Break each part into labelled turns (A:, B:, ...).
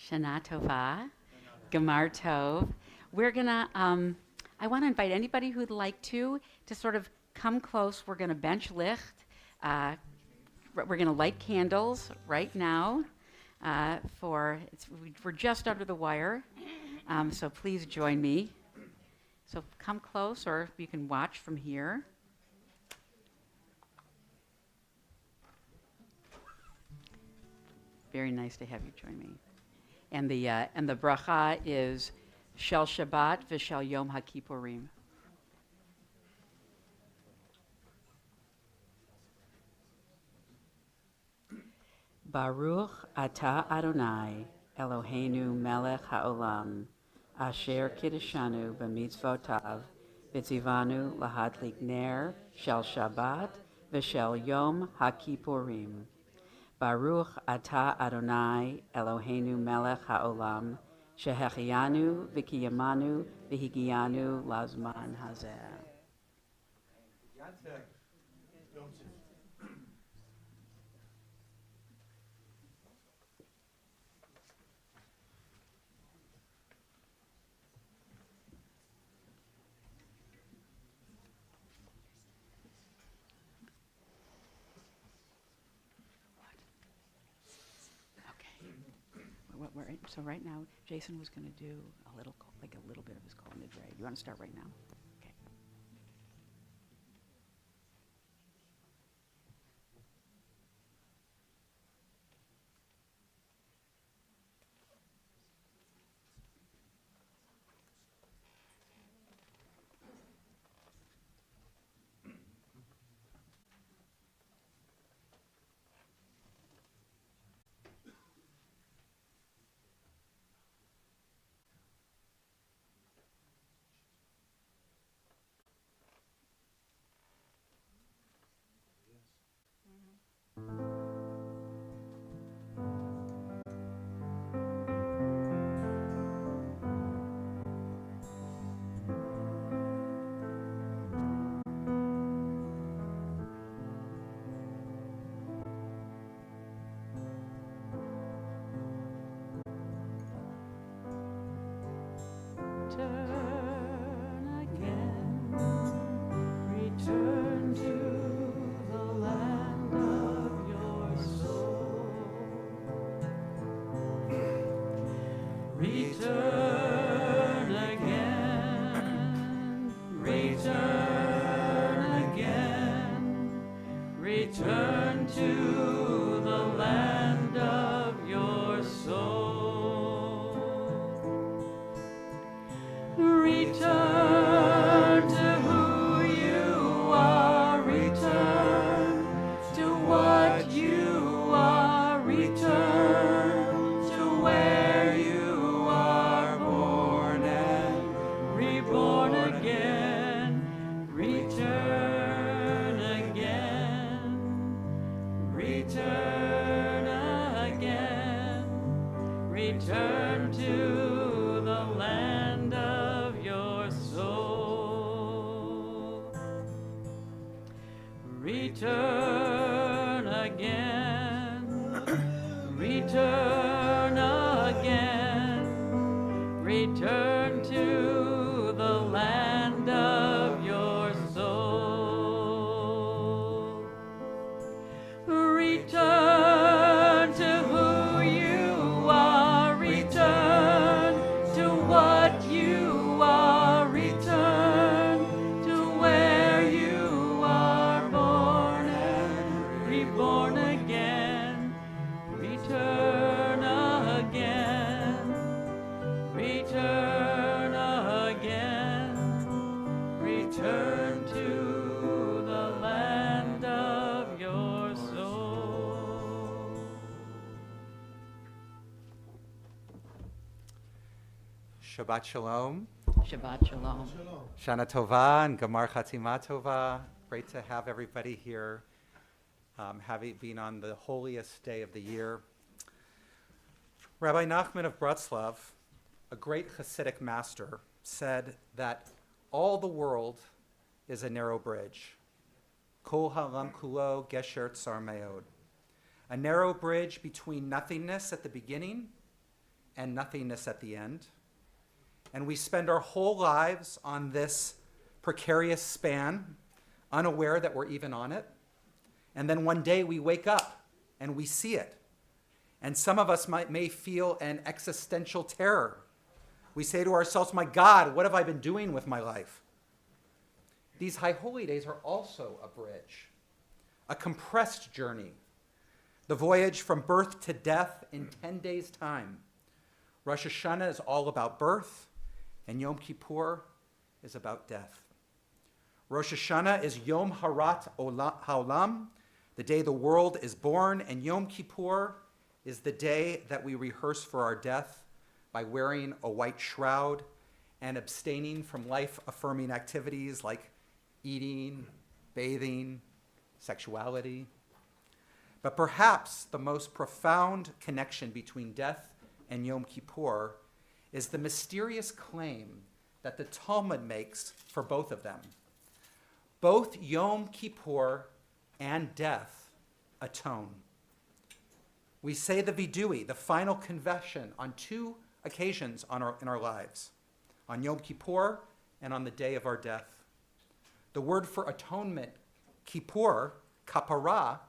A: Shana Tova, Gemar Tov. We're gonna, I want to invite anybody who'd like to sort of come close. We're gonna bench licht. We're gonna light candles right now. We're just under the wire, so please join me. So come close, or you can watch from here. Very nice to have you join me. And the bracha is Shel Shabbat v'Shel Yom HaKippurim. Baruch Ata Adonai Eloheinu Melech HaOlam Asher Kiddeshanu b'mitzvotav v'tzivanu lahadlik ner Shel Shabbat v'Shel Yom HaKippurim. Baruch Ata Adonai Eloheinu Melech HaOlam Shehechianu v'kiyamanu v'higianu lazman hazeh. So right now, Jason was going to do a little bit of his Kol Nidre. You want to start right now? Okay.
B: Return again, return again, return to the land of your soul. Return to who you are, return to what you are, return to where you are born.
C: Shabbat Shalom,
A: Shabbat Shalom.
C: Shana Tova, and Gamar Chatima Tova. Great to have everybody here, having been on the holiest day of the year. Rabbi Nachman of Bratslav, a great Hasidic master, said that all the world is a narrow bridge. Kol halam kulo gesher tsar meod. A narrow bridge between nothingness at the beginning and nothingness at the end. And we spend our whole lives on this precarious span, unaware that we're even on it. And then one day we wake up and we see it. And some of us may feel an existential terror. We say to ourselves, my God, what have I been doing with my life? These high holy days are also a bridge, a compressed journey, the voyage from birth to death in 10 days' time. Rosh Hashanah is all about birth, and Yom Kippur is about death. Rosh Hashanah is Yom Harat Haolam, the day the world is born, and Yom Kippur is the day that we rehearse for our death by wearing a white shroud and abstaining from life-affirming activities like eating, bathing, sexuality. But perhaps the most profound connection between death and Yom Kippur is the mysterious claim that the Talmud makes for both of them. Both Yom Kippur and death atone. We say the vidui, the final confession, on two occasions in our lives, on Yom Kippur and on the day of our death. The word for atonement, kippur, kapara,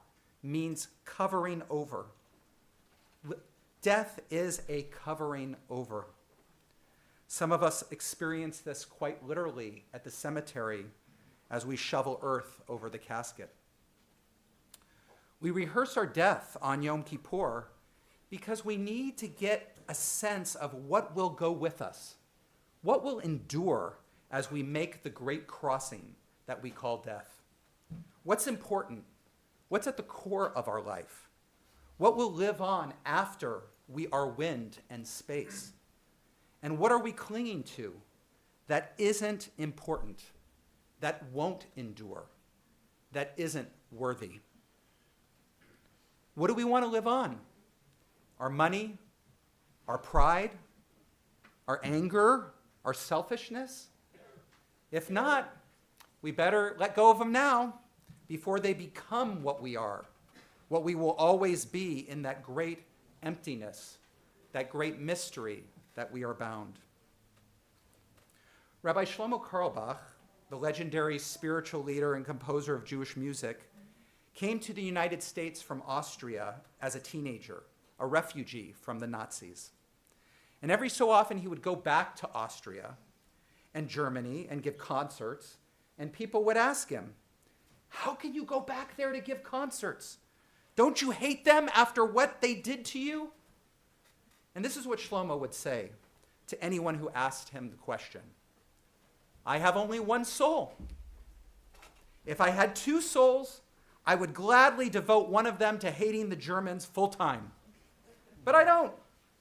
C: means covering over. Death is a covering over. Some of us experience this quite literally at the cemetery as we shovel earth over the casket. We rehearse our death on Yom Kippur because we need to get a sense of what will go with us, what will endure as we make the great crossing that we call death. What's important? What's at the core of our life? What will live on after we are wind and space? And what are we clinging to that isn't important, that won't endure, that isn't worthy? What do we want to live on? Our money, our pride, our anger, our selfishness? If not, we better let go of them now before they become what we are, what we will always be in that great emptiness, that great mystery that we are bound. Rabbi Shlomo Carlebach, the legendary spiritual leader and composer of Jewish music, came to the United States from Austria as a teenager, a refugee from the Nazis. And every so often he would go back to Austria and Germany and give concerts, and people would ask him, how can you go back there to give concerts? Don't you hate them after what they did to you? And this is what Shlomo would say to anyone who asked him the question. I have only one soul. If I had two souls, I would gladly devote one of them to hating the Germans full time. But I don't.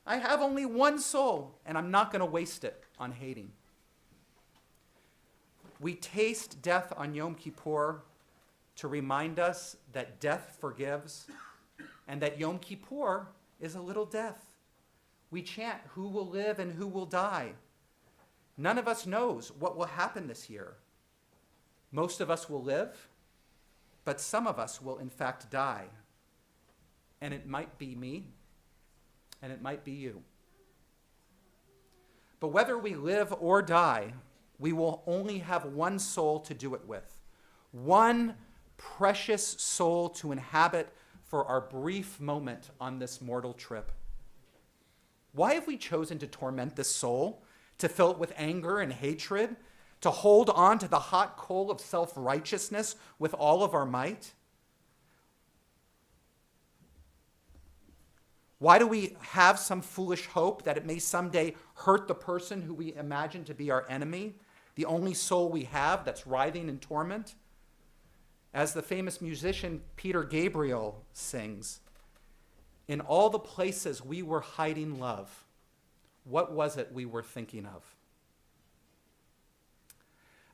C: I have only one soul, and I'm not going to waste it on hating. We taste death on Yom Kippur to remind us that death forgives and that Yom Kippur is a little death. We chant, who will live and who will die? None of us knows what will happen this year. Most of us will live, but some of us will in fact die. And it might be me, and it might be you. But whether we live or die, we will only have one soul to do it with, one precious soul to inhabit for our brief moment on this mortal trip. Why have we chosen to torment this soul, to fill it with anger and hatred, to hold on to the hot coal of self-righteousness with all of our might? Why do we have some foolish hope that it may someday hurt the person who we imagine to be our enemy, the only soul we have that's writhing in torment? As the famous musician Peter Gabriel sings, in all the places we were hiding love, What was it we were thinking of?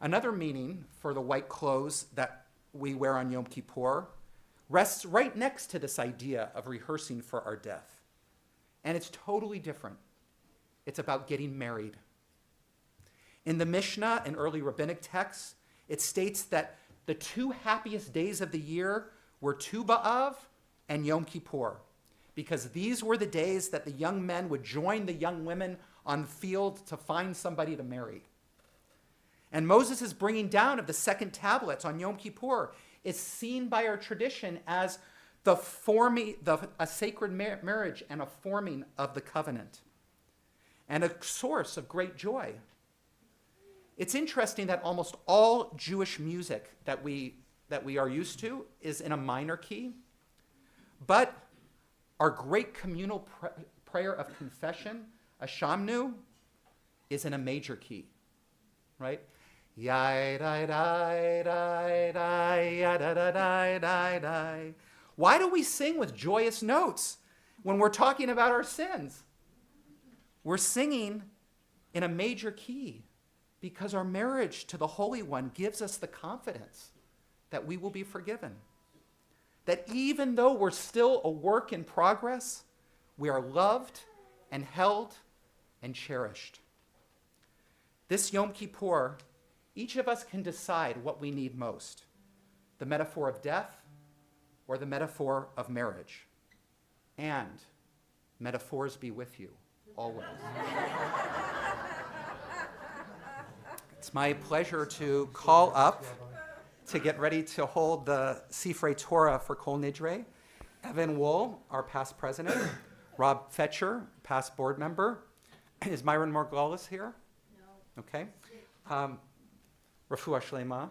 C: Another meaning for the white clothes that we wear on Yom Kippur rests right next to this idea of rehearsing for our death. And it's totally different. It's about getting married. In the Mishnah and early rabbinic texts, it states that the two happiest days of the year were Tu B'Av and Yom Kippur, because these were the days that the young men would join the young women on the field to find somebody to marry. And Moses' bringing down of the second tablets on Yom Kippur is seen by our tradition as a sacred marriage and a forming of the covenant, and a source of great joy. It's interesting that almost all Jewish music that we are used to is in a minor key, but our great communal prayer of confession, Ashamnu, is in a major key, right? Why do we sing with joyous notes when we're talking about our sins? We're singing in a major key because our marriage to the Holy One gives us the confidence that we will be forgiven. That even though we're still a work in progress, we are loved and held and cherished. This Yom Kippur, each of us can decide what we need most, the metaphor of death or the metaphor of marriage. And metaphors be with you always. It's my pleasure to call up to get ready to hold the Sifrei Torah for Kol Nidre, Evan Wool, our past president, Rob Fetcher, past board member. Is Myron Margolis here? No. Okay. Refuah Shlema.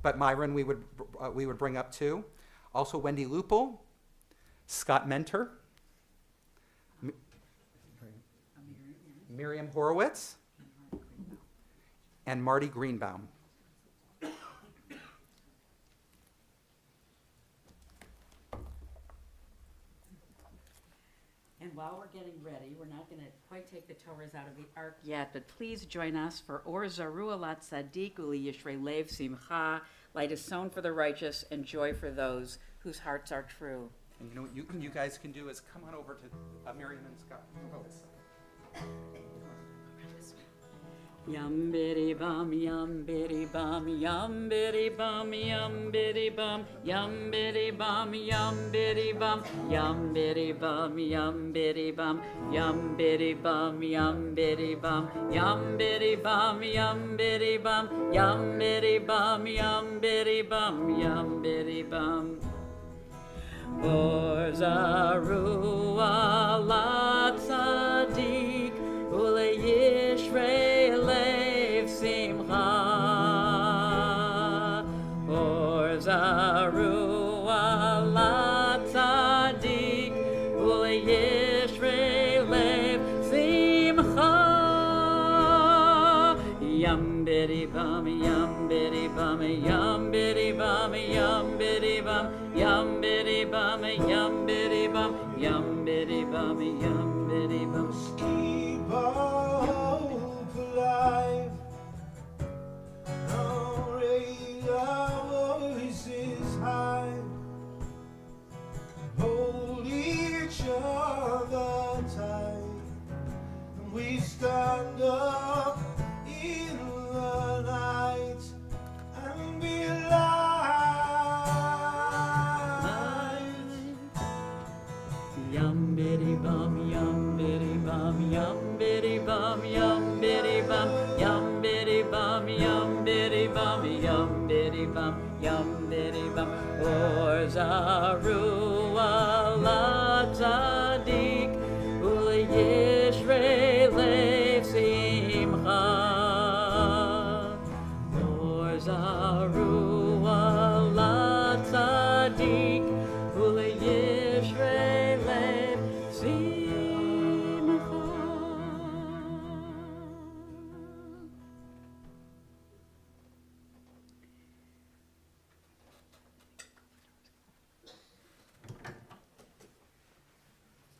C: But Myron we would bring up too. Also Wendy Lupel, Scott Mentor, Miriam Horowitz, and Marty Greenbaum.
A: And while we're getting ready, we're not going to quite take the Torahs out of the ark yet, but please join us for Or Zaru Alat Tzaddik Uli Yishrei Lev Simcha. Light is sown for the righteous and joy for those whose hearts are true.
C: And you know what you guys can do is come on over to Miriam and Scott. Oh,
B: Yum biddy bum, yum biddy bum, yum biddy bum, yum biddy bum, yum biddy bum, yum biddy bum, yum biddy bum, yum biddy bum, yum biddy bum, yum biddy bum, yum biddy bum, yum biddy bum, yum biddy bum, yum biddy bum, yum biddy bum. Or zaru ala tzadik ule yishrei lev simcha. Or zaru ala tzadik ule yishrei lev simcha. Yum biddy bum, yum biddy bum, yum biddy bum, yum biddy bum, yum biddy bum, yum biddy bum, yum biddy bum, yum biddy bum.
D: Keep hope alive. Now raise our voices high. Hold each other tight. And we stand up in the night and be light.
B: Yum biddy bum, yum biddy bum, yum biddy bum, yum biddy bum, yum biddy bum, yum biddy bum, yum biddy bum, yum biddy bum. Or zaru ala tzadik ule yishrei lev simcha. Or zaru ala tzadik ule yishrei lev simcha.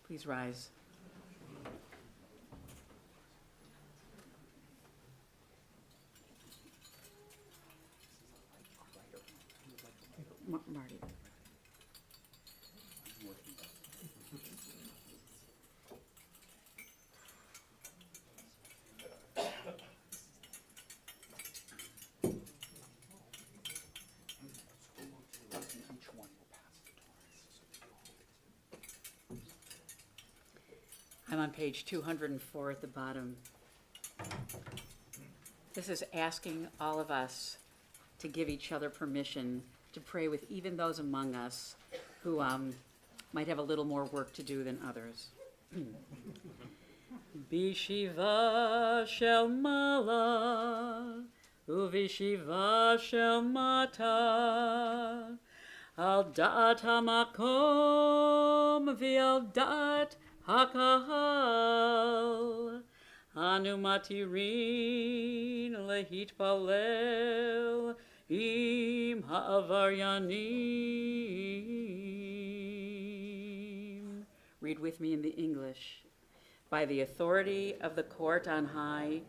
A: Please rise.
B: Marty. I'm on page 204 at the bottom. This is asking all of us to give each other permission to pray with even those among us who might have a little more work to do than others. Bishiva shel mala, uvishiva shel mata, al da'at hamakom v'al da'at hakahal, anu matirin lehitpalel im ha'avaryanim. Read with me in the English. By the authority of the court on high,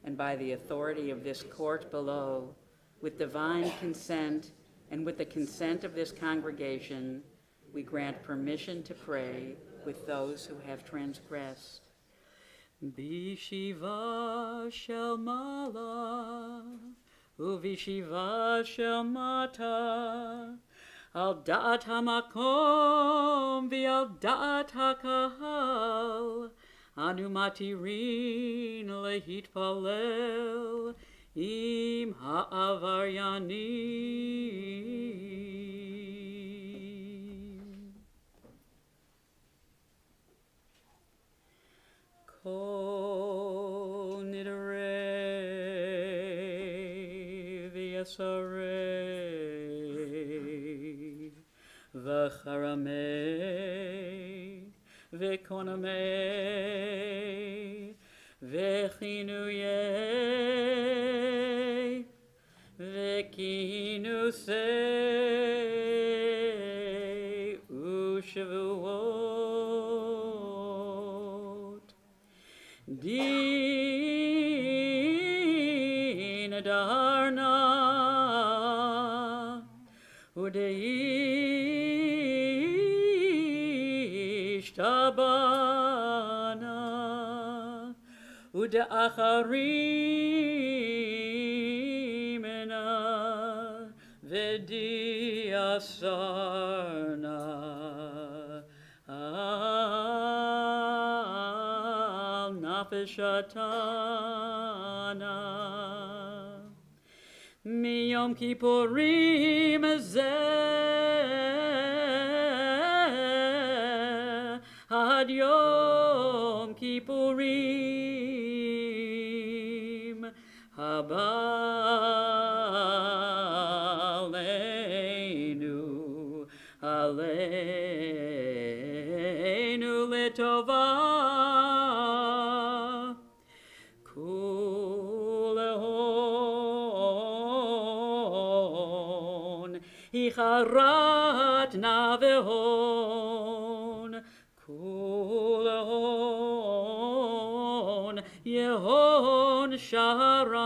B: and by the authority of this court below, with divine consent and with the consent of this congregation, we grant permission to pray with those who have transgressed. Bishiva shel mala, uvishiva shel mata, al da'at hamakom v'al da'at hakahal, anu matirin lehitpalel im ha'avaryanim. Kol Nidre v'charamei v'konamei v'chinuyei v'kinusei u'shavuot din darna udeish tabana uda'acharimena v'diasarna al nafeshatana miyom kippurim zeh ad yom kippurim haba aleinu letova kulehon icharat navehon kulehon yehon sharan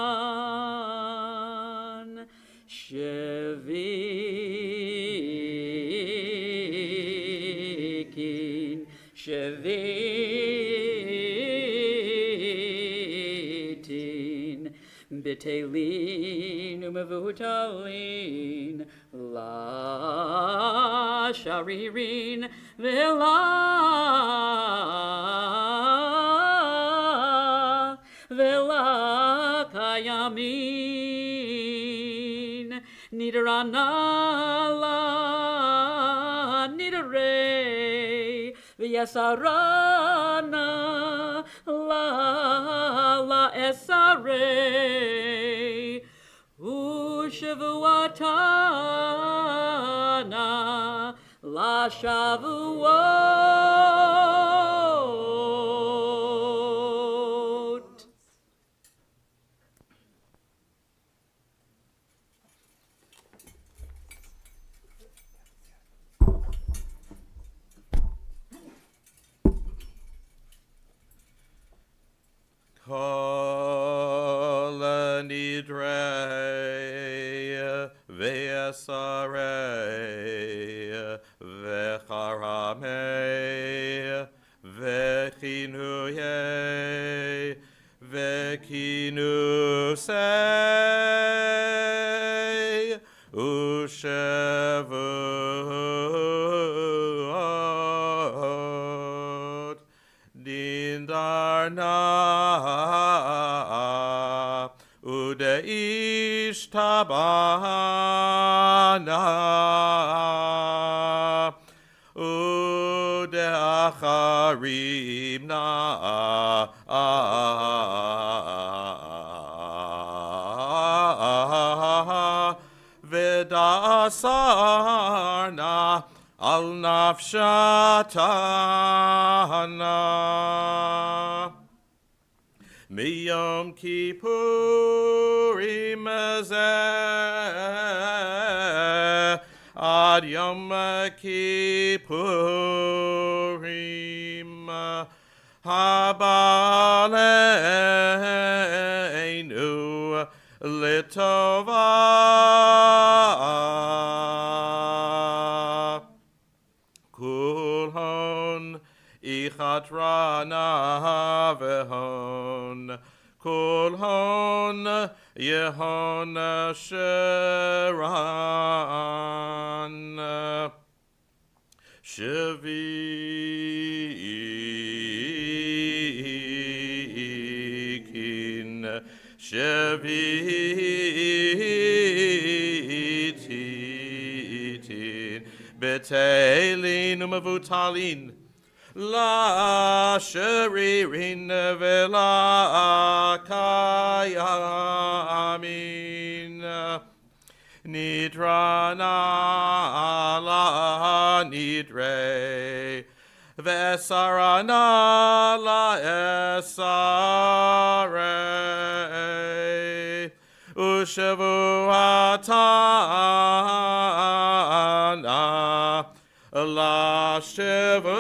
B: shevitin betelin umevutalin la sharirin vela kayamin nidrana la nidre v'yasarana la esare u'shavuatana la shavuot.
D: Kol Nidre Service
E: Esarei Vecharamei Vechinuyei Vekinusei Ushevot Dindarna Udeish Tabana Udeacharim na Vedasarna al nafshatana Miyom Kippurim zeh ad Yom Kippurim habaleinu litova kulhon ichatrana vehon kulhon yehon sheran shevikin shevititin betelin umavutalim La sheririn vela kayamin Nidrana la nidre Vesarana la esare Ushavuatana La Shavuot.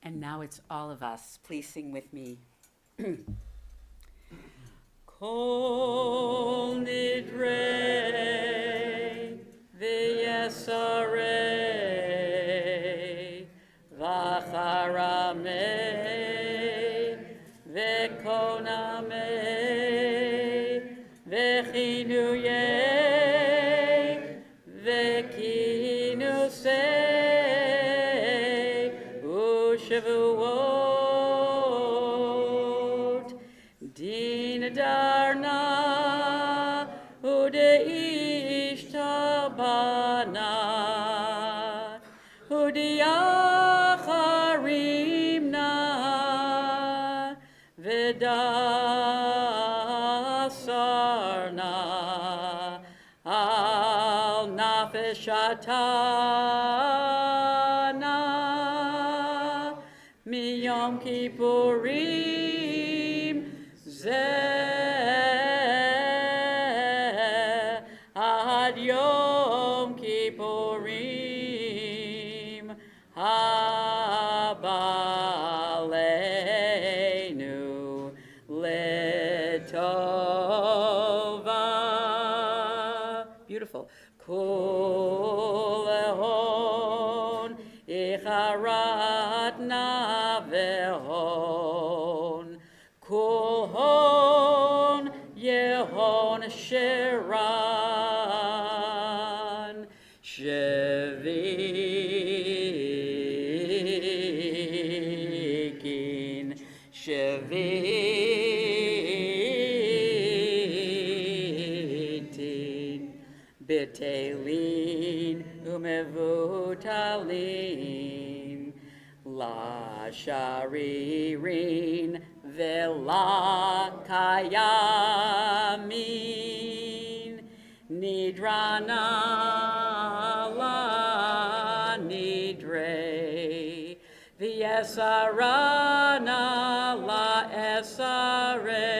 A: And now it's all of us. Please sing with me.
B: Kol Nidre V'Yesarei V'Charamei V'Konamei V'Chinuyei V'Kinusei U'Shavuot Din Darna Udeish Tabana Udiacharim na Vedasarna Al Nafeshatana Miyom Kippurim Zeh ad Yom Kippurim habaleinu letova. Beautiful. Kulehon icharat navehon kulhon yehon shiran shevikin shevitin betelin umevutalim la sharirin vela kayamin nidrana la nidre v'yesarana la esare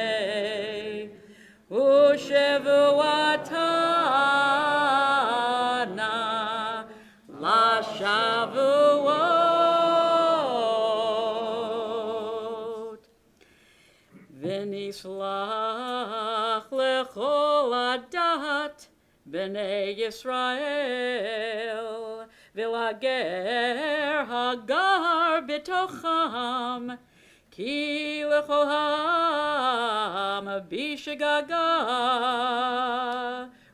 B: ushevuata Bnei Yisrael, Vilager Hagar Bitocham, Ki Lechoham Bishagaga.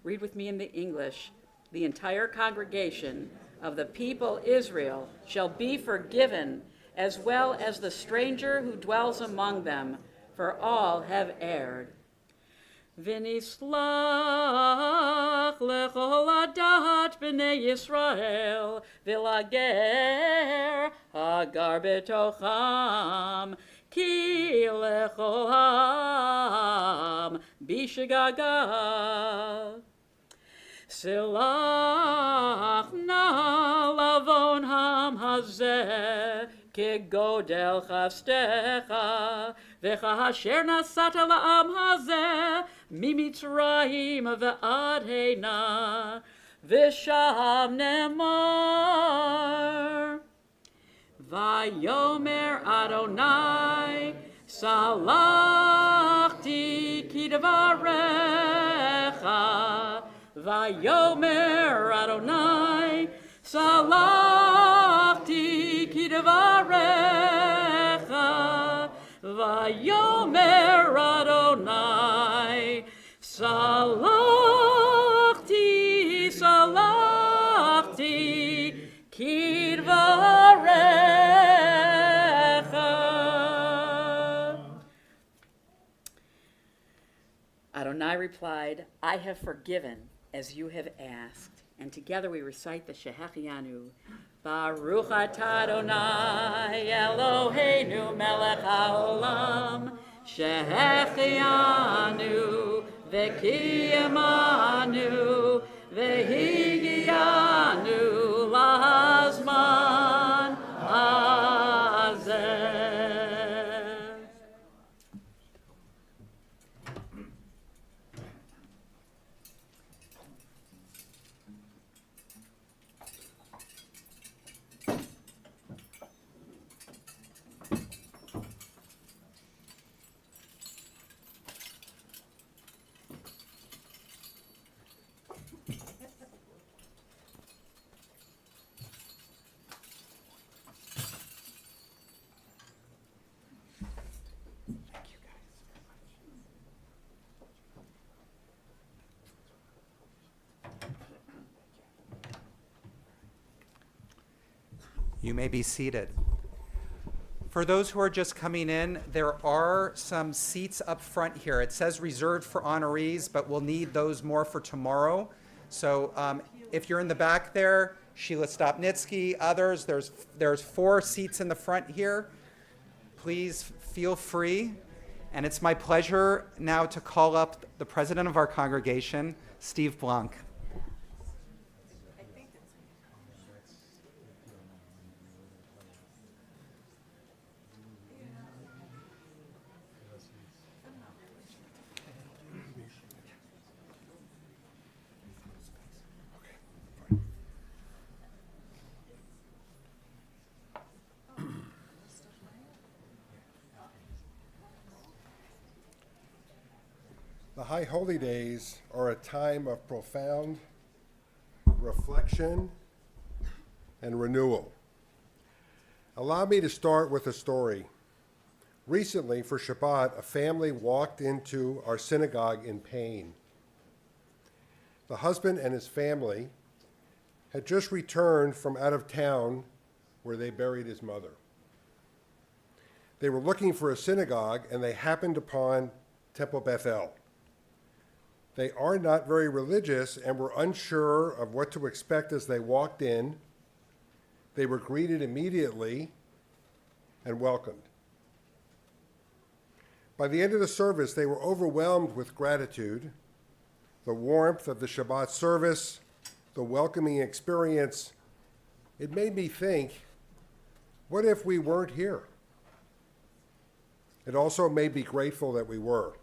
B: Read with me in the English. The entire congregation of the people Israel shall be forgiven, as well as the stranger who dwells among them, for all have erred. V'nislach lechol adat b'nei Yisrael, v'lager hagar betocham, ki lechoham bishagaga. Silach na lavon ham hazeh, כגודל חסדך, וכאשר נסעת לעם הזה, ממצרים ועד הנה, ושם נאמר, ויאמר אדוני, סלחתי כדבריך, ויאמר אדוני, סלחתי כדבריך, ויאמר אדוני, סלחתי, סלחתי כדבריך. Adonai replied, I have forgiven as you have asked. And together we recite the Shehechianu. Baruch atah Adonai Eloheinu melech haolam, Shehechianu v'kiyamanu v'higianu lahazman hazeh.
C: You may be seated. For those who are just coming in, there are some seats up front here. It says reserved for honorees, but we'll need those more for tomorrow. So if you're in the back there, Sheila Stopnitsky, others, there's 4 seats in the front here. Please feel free. And it's my pleasure now to call up the president of our congregation, Steve Blanc.
F: The High Holy Days are a time of profound reflection and renewal. Allow me to start with a story. Recently, for Shabbat, a family walked into our synagogue in pain. The husband and his family had just returned from out of town where they buried his mother. They were looking for a synagogue and they happened upon Temple Bethel. They are not very religious and were unsure of what to expect as they walked in. They were greeted immediately and welcomed. By the end of the service, they were overwhelmed with gratitude, the warmth of the Shabbat service, the welcoming experience. It made me think, what if we weren't here? It also made me grateful that we were.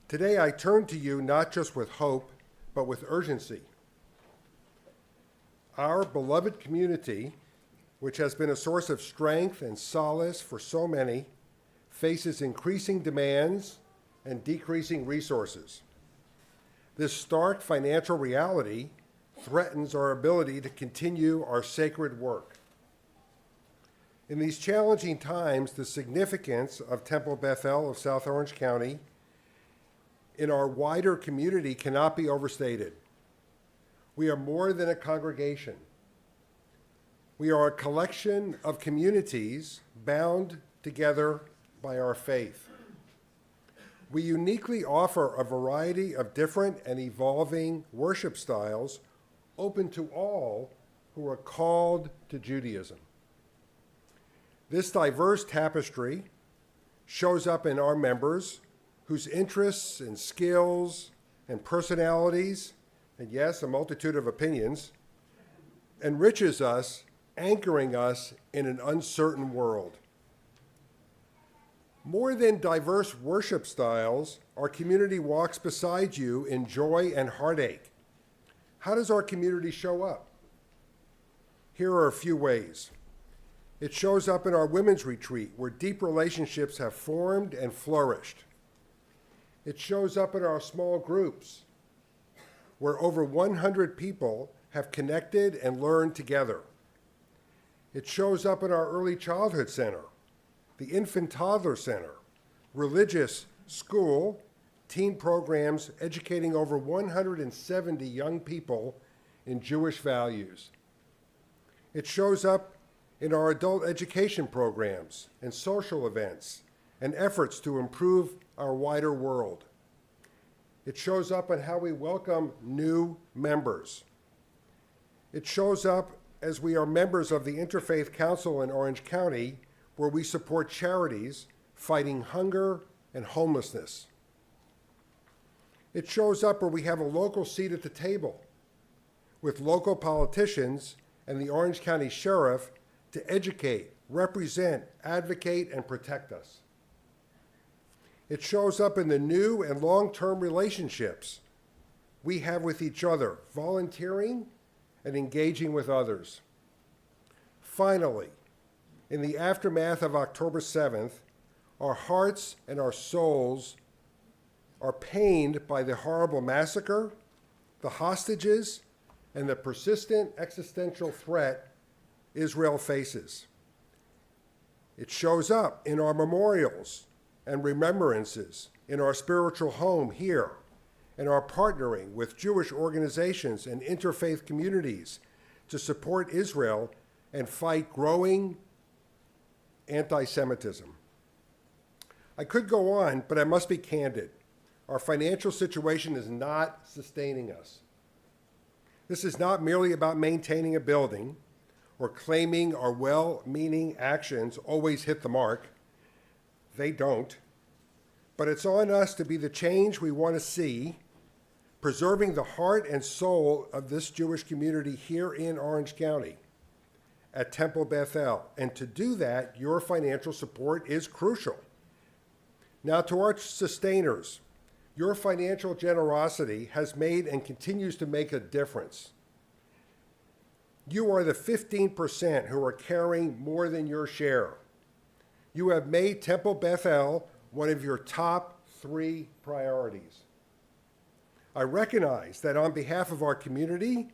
F: Today, I turn to you not just with hope, but with urgency. Our beloved community, which has been a source of strength and solace for so many, faces increasing demands and decreasing resources. This stark financial reality threatens our ability to continue our sacred work. In these challenging times, the significance of Temple Bethel of South Orange County in our wider community cannot be overstated. We are more than a congregation. We are a collection of communities bound together by our faith. We uniquely offer a variety of different and evolving worship styles open to all who are called to Judaism. This diverse tapestry shows up in our members whose interests and skills and personalities, and yes, a multitude of opinions, enriches us, anchoring us in an uncertain world. More than diverse worship styles, our community walks beside you in joy and heartache. How does our community show up? Here are a few ways. It shows up in our women's retreat, where deep relationships have formed and flourished. It shows up in our small groups, where over 100 people have connected and learned together. It shows up in our early childhood center, the infant toddler center, religious school, teen programs educating over 170 young people in Jewish values. It shows up in our adult education programs and social events and efforts to improve our wider world. It shows up in how we welcome new members. It shows up as we are members of the Interfaith Council in Orange County, where we support charities fighting hunger and homelessness. It shows up where we have a local seat at the table with local politicians and the Orange County Sheriff to educate, represent, advocate, and protect us. It shows up in the new and long-term relationships we have with each other, volunteering and engaging with others. Finally, in the aftermath of October 7th, our hearts and our souls are pained by the horrible massacre, the hostages, and the persistent existential threat Israel faces. It shows up in our memorials and remembrances, in our spiritual home here, and our partnering with Jewish organizations and interfaith communities to support Israel and fight growing anti-Semitism. I could go on, but I must be candid. Our financial situation is not sustaining us. This is not merely about maintaining a building or claiming our well-meaning actions always hit the mark. They don't. But it's on us to be the change we want to see, preserving the heart and soul of this Jewish community here in Orange County at Temple Bethel. And to do that, your financial support is crucial. Now, to our sustainers, your financial generosity has made and continues to make a difference. You are the 15% who are carrying more than your share. You have made Temple Bethel one of your top 3 priorities. I recognize that on behalf of our community,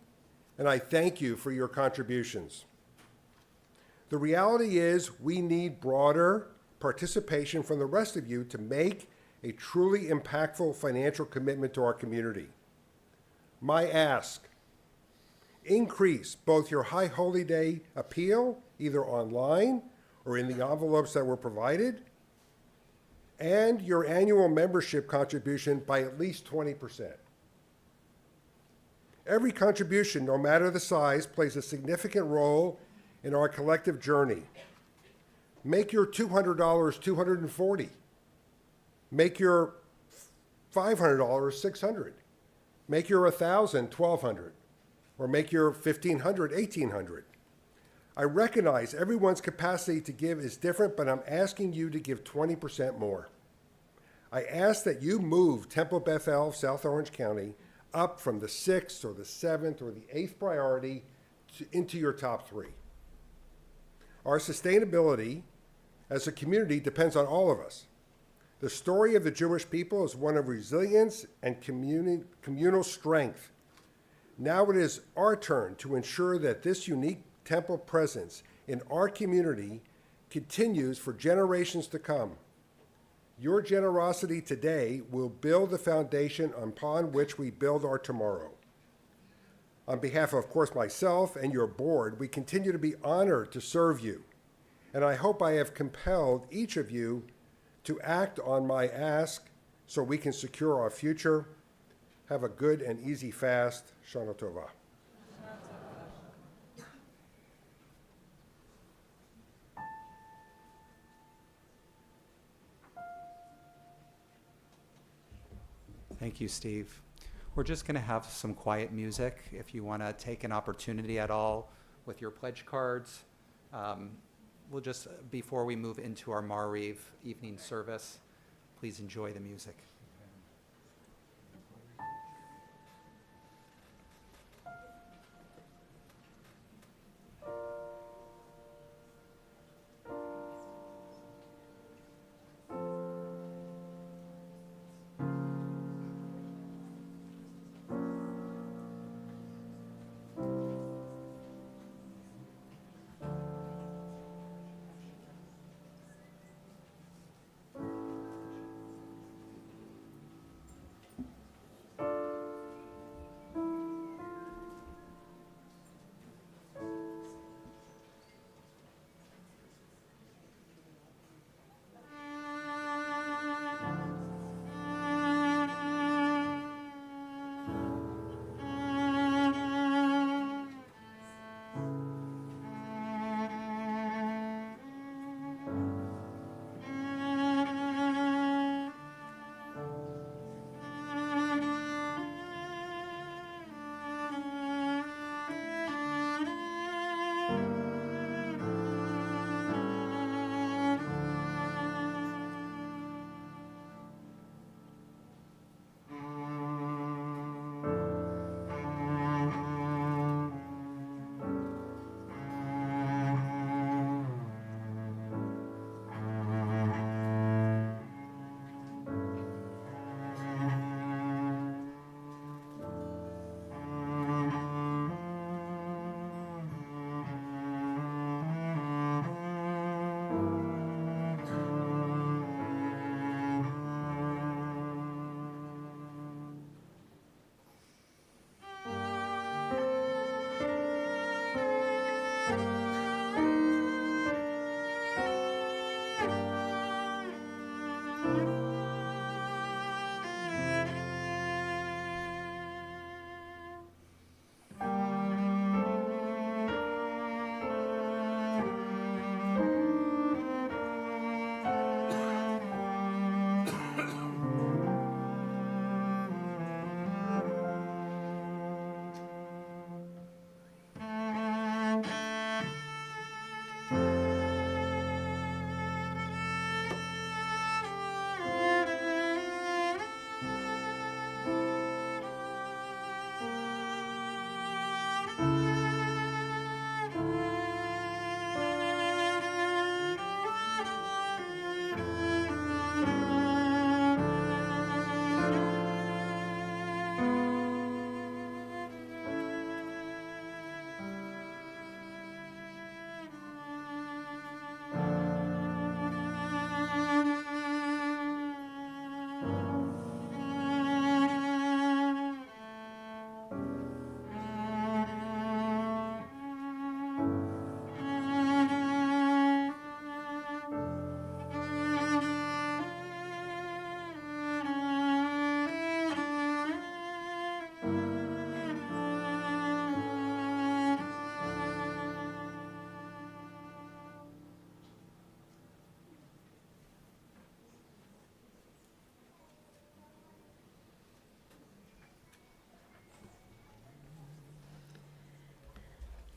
F: and I thank you for your contributions. The reality is we need broader participation from the rest of you to make a truly impactful financial commitment to our community. My ask: increase both your High Holy Day appeal, either online or in the envelopes that were provided, and your annual membership contribution by at least 20%. Every contribution, no matter the size, plays a significant role in our collective journey. Make your $200 $240. Make your $500 $600. Make your $1,000 $1,200. Or make your $1,500 $1,800. I recognize everyone's capacity to give is different, but I'm asking you to give 20% more. I ask that you move Temple Bethel, South Orange County, up from the 6th or the 7th or the 8th priority into your top 3. Our sustainability as a community depends on all of us. The story of the Jewish people is one of resilience and communal strength. Now it is our turn to ensure that this unique temple presence in our community continues for generations to come. Your generosity today will build the foundation upon which we build our tomorrow. On behalf of course, myself and your board, we continue to be honored to serve you, and I hope I have compelled each of you to act on my ask so we can secure our future. Have a good and easy fast. Shana Tova.
C: Thank you, Steve. We're just going to have some quiet music. If you want to take an opportunity at all with your pledge cards, we'll just, before we move into our Mariv evening service, please enjoy the music.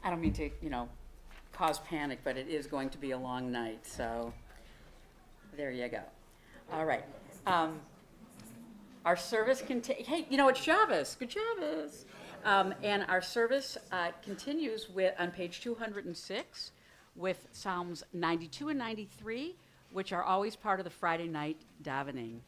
B: I don't mean to, cause panic, but it is going to be a long night, so there you go. All right. Our service hey, it's Shabbos. Good Shabbos. And our service continues on page 206 with Psalms 92 and 93
A: which are always part of the Friday night davening.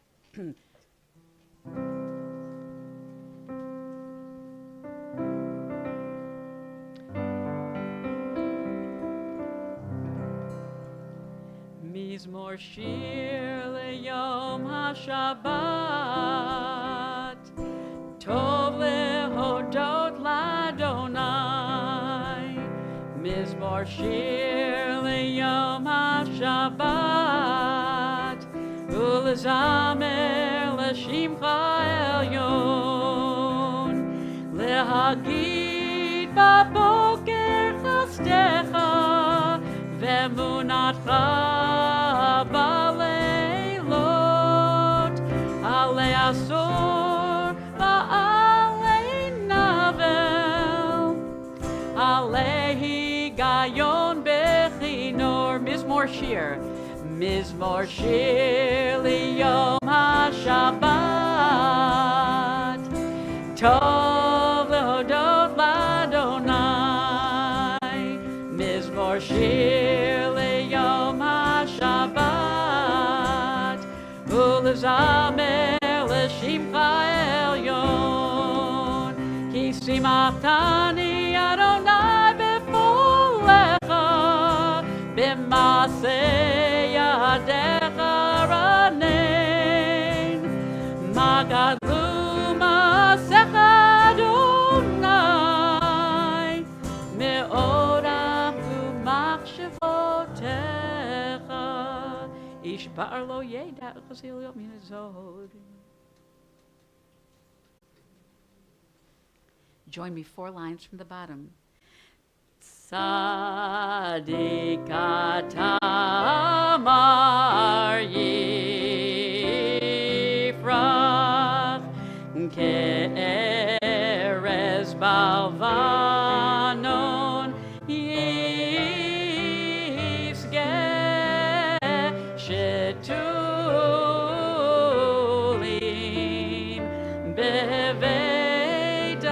B: Mizmor shir leyom hashabbat, tov lehodot ladonai. Mizmor shir leyom hashabbat, ulezamer leshimcha elyon, lehagid baboker chastecha, vemunatcha baleilot, ale asor va'ale navel, ale higayon bechinor. Mizmor shir, Mizmor shir liyom hashabbat, tov lehodot ladonai. Mizmor shir liyom hashabbat, ulezamer leshimcha elyon, ki simchtani Adonai befolecha, b'maseh yadecha ranen, magadlu masecha Adonai, me'orach u'machshavotecha, ish ba'ar lo yeda chazil yom yizod.
A: Join me 4 lines from the bottom.
B: Tzadik atamar yifrach, ke'erez balvanon yisgeh, shetulim beveit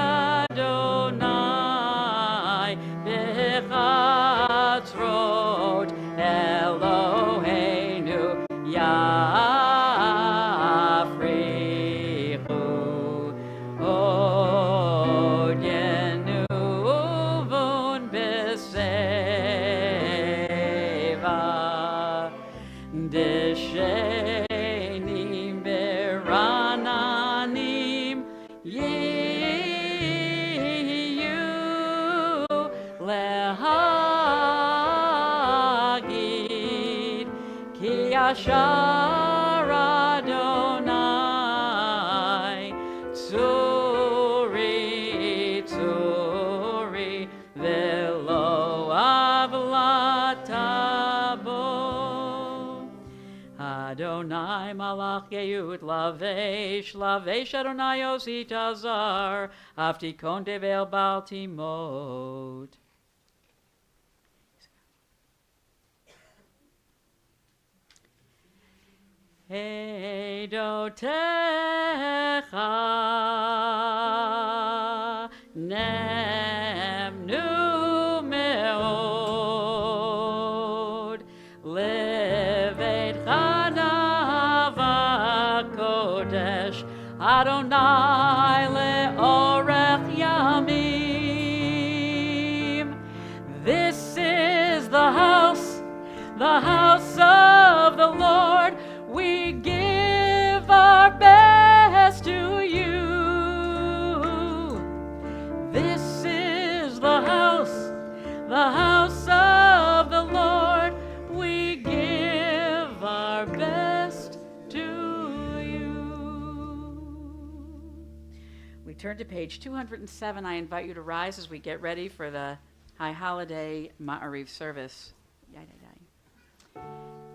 B: Adonai, bechatzrot Eloheinu yafrichu, od yenuvun beseva, deshenim berananim yiyu lehagid, ki yashar Adonai, tzuri tzuri velo avlatabo. Adonai malach yehud lavesh, lavesh Adonai osit azar, avtikon devel baltimot. Eidotecha nemnu meod, levet chanav kodesh Adonai leorech yamim. This is the house of the Lord. We give our best to you. This is the house of the Lord. We give our best to you.
A: We turn to page 207. I invite you to rise as we get ready for the High Holiday Ma'ariv service. Yai, yai, yai.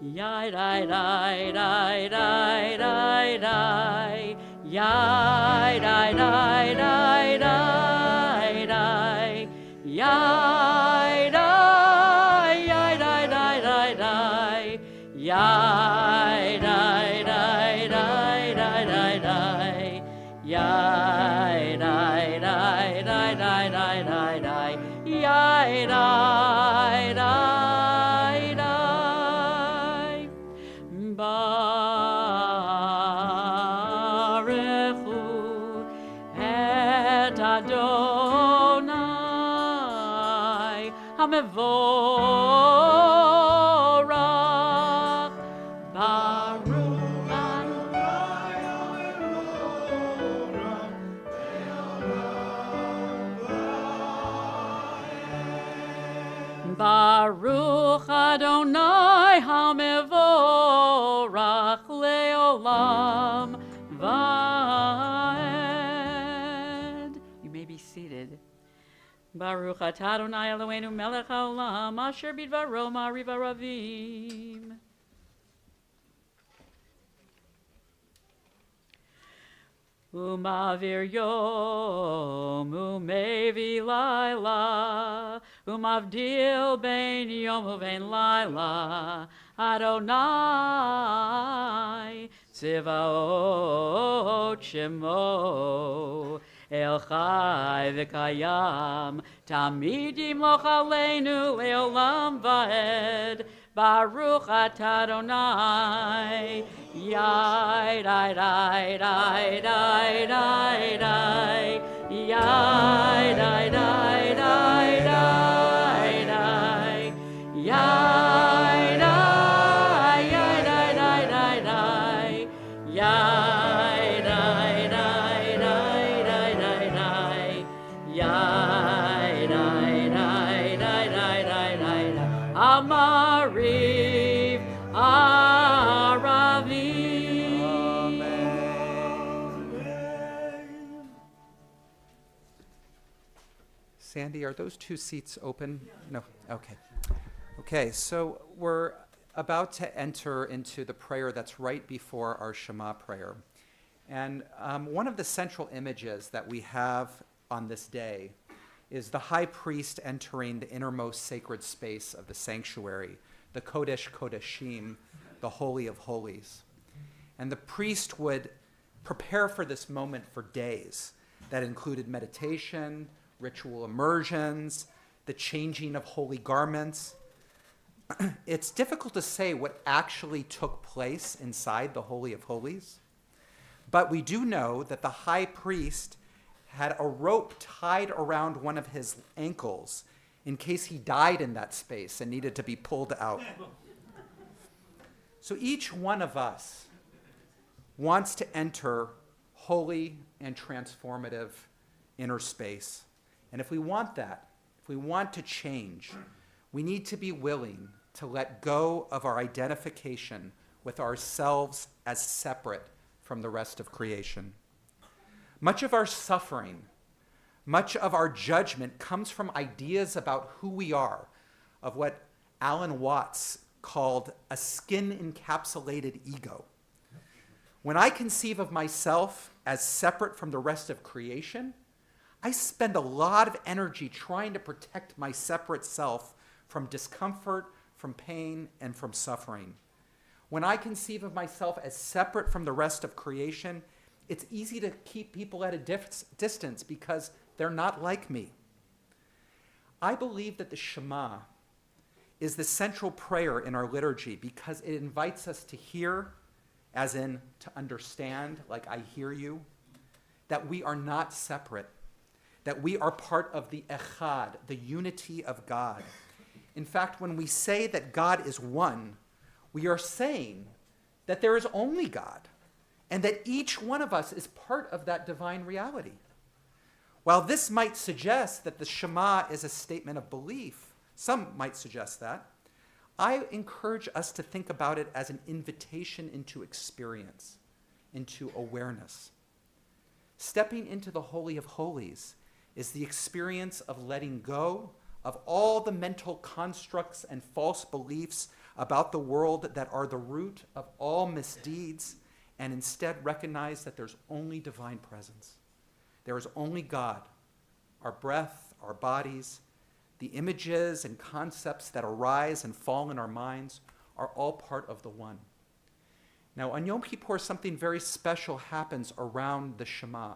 B: Yai dai dai dai dai dai dai, yai dai dai dai dai dai, yai dai yai dai dai dai dai, yai dai dai dai dai dai dai, yai dai dai dai dai dai dai dai, yai dai dai dai. Hamevorach. Baruch Baruch Adonai Hamevorach Leolam Vaed. You may be seated. Baruch Atah Adonai Eloheinu Melech Haolam Asher Bidvaro Ma'ariv Aravim. Umavir yom, umevi laila, umavdil ben yom uven laila, Adonai, tzivaot shemo, El chai v'kayam, tamid yimloch aleinu leolam vaed, Baruch atah Adonai, yai dai dai dai dai dai dai, yai dai dai dai dai dai, yai dai yai dai dai dai dai, yai dai dai dai dai dai dai, yai dai dai dai dai dai dai, Amariv Aravim.
C: Sandy, are those two seats open? No. Okay. Okay, so we're about to enter into the prayer that's right before our Shema prayer. And one of the central images that we have on this day is the high priest entering the innermost sacred space of the sanctuary, the Kodesh Kodeshim, the Holy of Holies. And the priest would prepare for this moment for days that included meditation, ritual immersions, the changing of holy garments. It's difficult to say what actually took place inside the Holy of Holies, but we do know that the high priest had a rope tied around one of his ankles in case he died in that space and needed to be pulled out. So each one of us wants to enter holy and transformative inner space. And if we want that, if we want to change, we need to be willing to let go of our identification with ourselves as separate from the rest of creation. Much of our suffering, much of our judgment comes from ideas about who we are, of what Alan Watts called a skin-encapsulated ego. When I conceive of myself as separate from the rest of creation, I spend a lot of energy trying to protect my separate self from discomfort, from pain, and from suffering. When I conceive of myself as separate from the rest of creation, it's easy to keep people at a distance because they're not like me. I believe that the Shema is the central prayer in our liturgy because it invites us to hear, as in to understand, like I hear you, that we are not separate, that we are part of the Echad, the unity of God. In fact, when we say that God is one, we are saying that there is only God, and that each one of us is part of that divine reality. While this might suggest that the Shema is a statement of belief, some might suggest that, I encourage us to think about it as an invitation into experience, into awareness. Stepping into the Holy of Holies is the experience of letting go of all the mental constructs and false beliefs about the world that are the root of all misdeeds, and instead recognize that there's only divine presence. There is only God. Our breath, our bodies, the images and concepts that arise and fall in our minds are all part of the one. Now, on Yom Kippur, something very special happens around the Shema.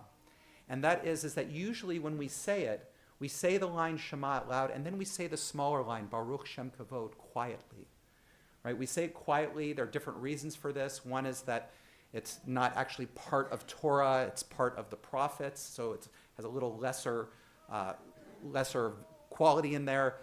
C: And that is that usually when we say it, we say the line Shema out loud, and then we say the smaller line, Baruch Shem Kavod, quietly. Right? We say it quietly. There are different reasons for this. One is that it's not actually part of Torah, it's part of the prophets, so it has a little lesser quality in there.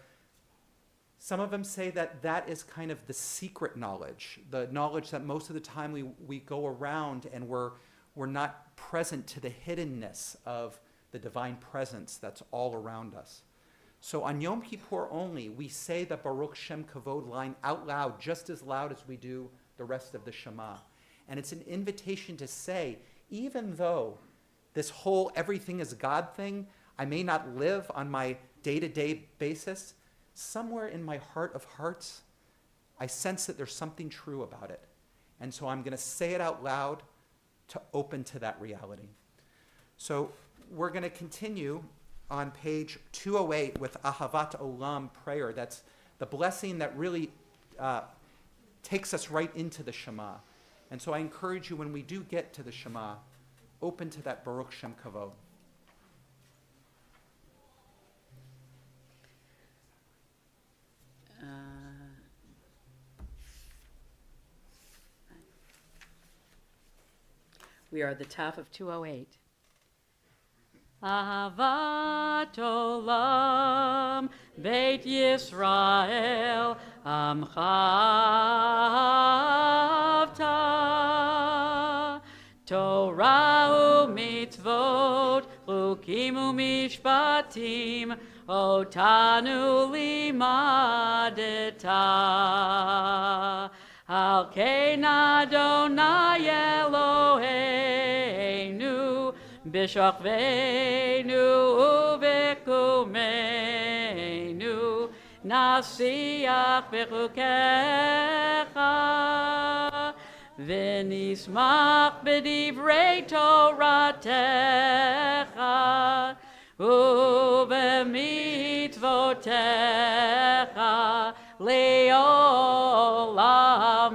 C: Some of them say that that is kind of the secret knowledge, the knowledge that most of the time we go around and we're not present to the hiddenness of the divine presence that's all around us. So on Yom Kippur only, we say the Baruch Shem Kavod line out loud, just as loud as we do the rest of the Shema. And it's an invitation to say, even though this whole everything is God thing, I may not live on my day-to-day basis, somewhere in my heart of hearts, I sense that there's something true about it. And so I'm going to say it out loud to open to that reality. So we're going to continue on page 208 with Ahavat Olam prayer. That's the blessing that really takes us right into the Shema. And so I encourage you, when we do get to the Shema, open to that Baruch Shem Kavod.
B: We are at the top of 208.
A: Ahavat Olam Beit Yisrael Amchavta Torah u'mitzvot Chukim u'mishpatim Otanu limadeta Al kein Adonai Eloheinu B'shachveinu u'b'kumeinu Nasiach b'chukecha V'nismach b'divrei Toratecha u'b'mitzvotecha le'olam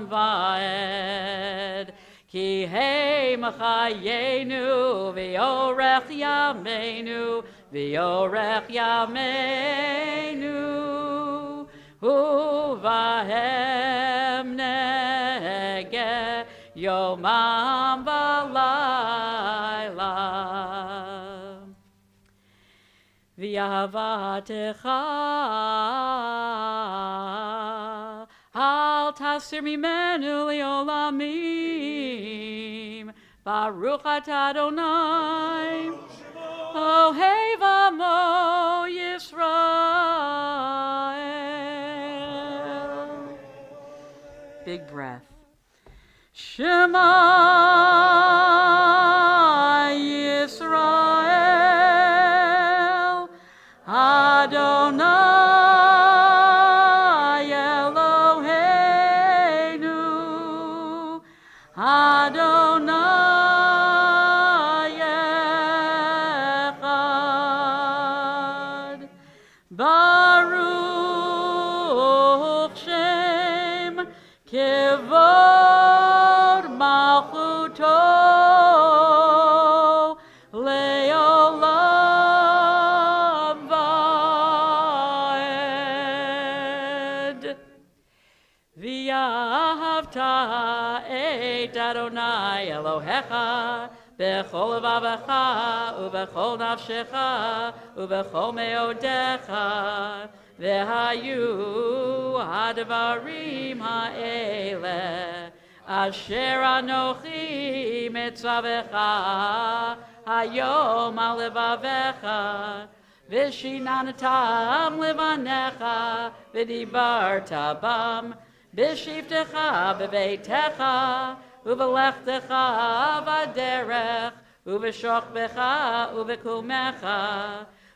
A: va'ed Ki heim chayenu v'yorech yameinu v'yorech yameinu uvahem nege yomam v'layla v'yahavatecha Al tasir mimenu leolamim Baruch atah Adonai Ohev amo Yisrael.
B: Big breath.
A: Shema Yisrael Adonai Adonai Echad Baruch Shem Kevod Malchuto Leolam Vaed V'yahavta et Adonai Elohecha b'chol levavecha u'b'chol nafshecha u'b'chol meodecha v'hayu hadvarim ha'ele asher anochi mitzavecha hayom al levavecha v'shinanatam levanecha v'dibarta bam B'shivtecha b'beitecha, u'v'lechtecha v'derech, u'v'shochbecha u'v'kumecha,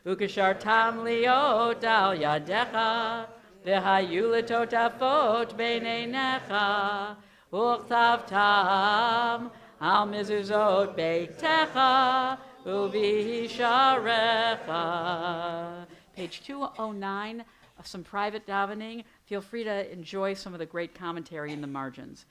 A: u'kishartam liot al yadecha, v'hayu letotafot b'neinecha, u'chtavtam al mezuzot beitecha, u'v'hisharecha.
B: Page 209. Some private davening. Feel free to enjoy some of the great commentary in the margins.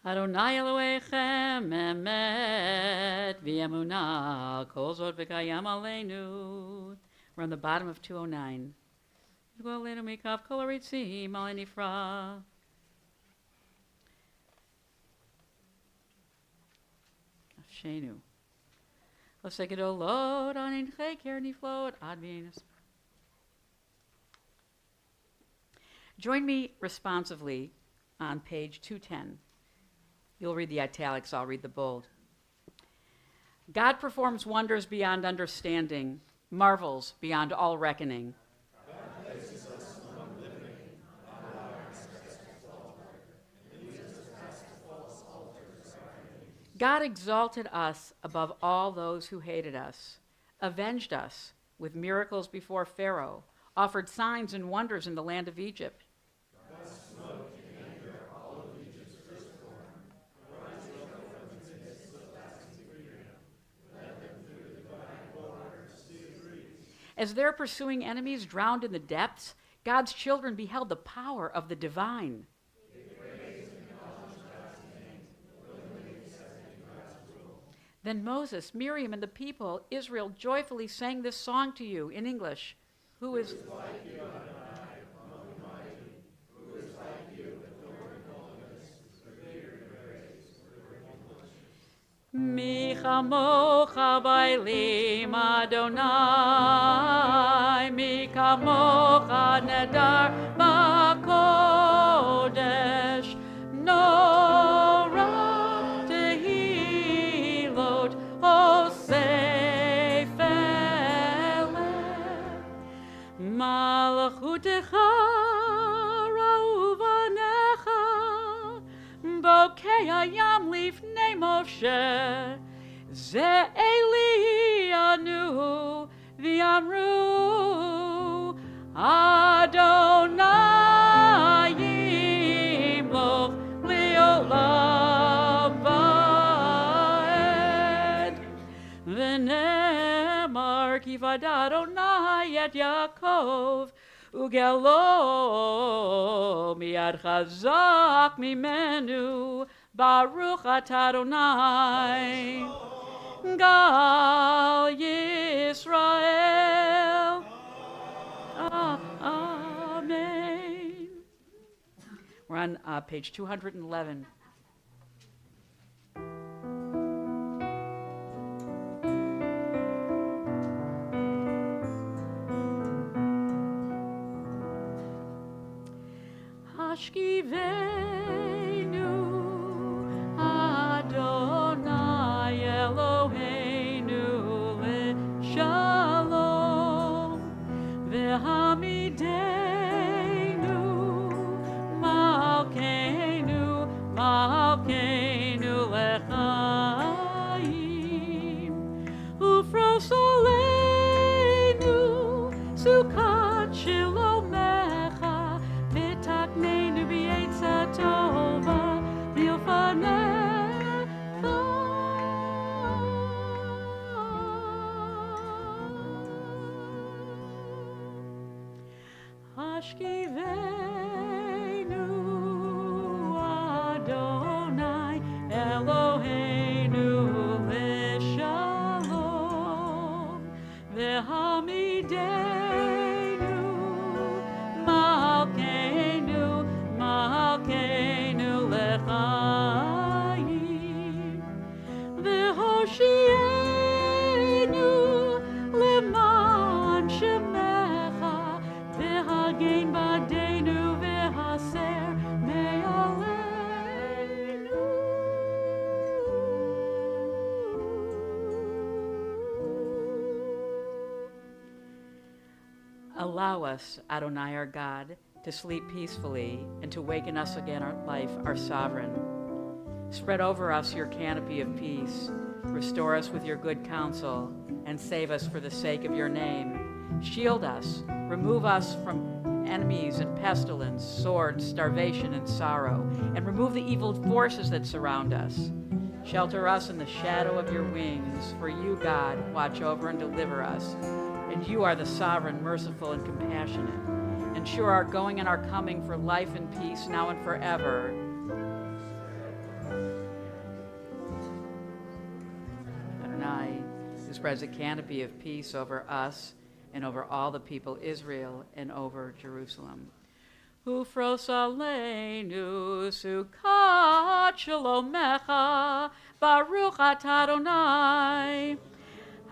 B: Adonai Elohechem emet v'emunah kol zot v'kayam aleinu. We're on the bottom of 209. Yigol aleinu mikav kol haritzim al nifra. Shenu. Losegedolot anin cheker niflot ad v'enus. Join me responsively on page 210. You'll read the italics, I'll read the bold. God performs wonders beyond understanding, marvels beyond all reckoning. God exalted us above all those who hated us, avenged us with miracles before Pharaoh, offered signs and wonders in the land of Egypt. As their pursuing enemies drowned in the depths, God's children beheld the power of the divine. Then Moses, Miriam, and the people, Israel, joyfully sang this song to you in English. Who is like you, Adonai, among the mighty? Who is like you, the Lord in holiness, revered and praised, Mi chamocha bailim Adonai, mi kamocha nedar b'kodesh, nora tehilot osef eleh, malachutecha ra'uvanecha, bokei hayam lifnei Moshe, ze Eli anu v'amru Adonai yimloch li'olam va'ed, v'nemar ki v'ad Adonai et Yaakov, ugelo miad chazak mimenu, Baruch atah Adonai, Gal Yisrael. Amen. We're on page 211. Hashkivenu Adonai Eloheinu leShalom v'hamidenu Malkeinu lechaim ufros aleinu sukat shilomecha v'taknenu b'yetza tova v'yofanecha. Hashkivenu Adonai Eloheinu leShalom v'hamidenu Malkeinu lechaim v'hoshienu leman shemecha v'hagen b'adenu v'haser me'aleinu. Allow us, Adonai our God, to sleep peacefully and to waken us again our life, our sovereign. Spread over us your canopy of peace. Restore us with your good counsel and save us for the sake of your name. Shield us, remove us from enemies and pestilence, sword, starvation, and sorrow, and remove the evil forces that surround us. Shelter us in the shadow of your wings, for you, God, watch over and deliver us. And you are the sovereign, merciful, and compassionate. Ensure our going and our coming for life and peace now and forever. to spread a canopy of peace over us and over all the people Israel and over Jerusalem. Ufros aleinu sukkot shalomecha, baruch atah Adonai.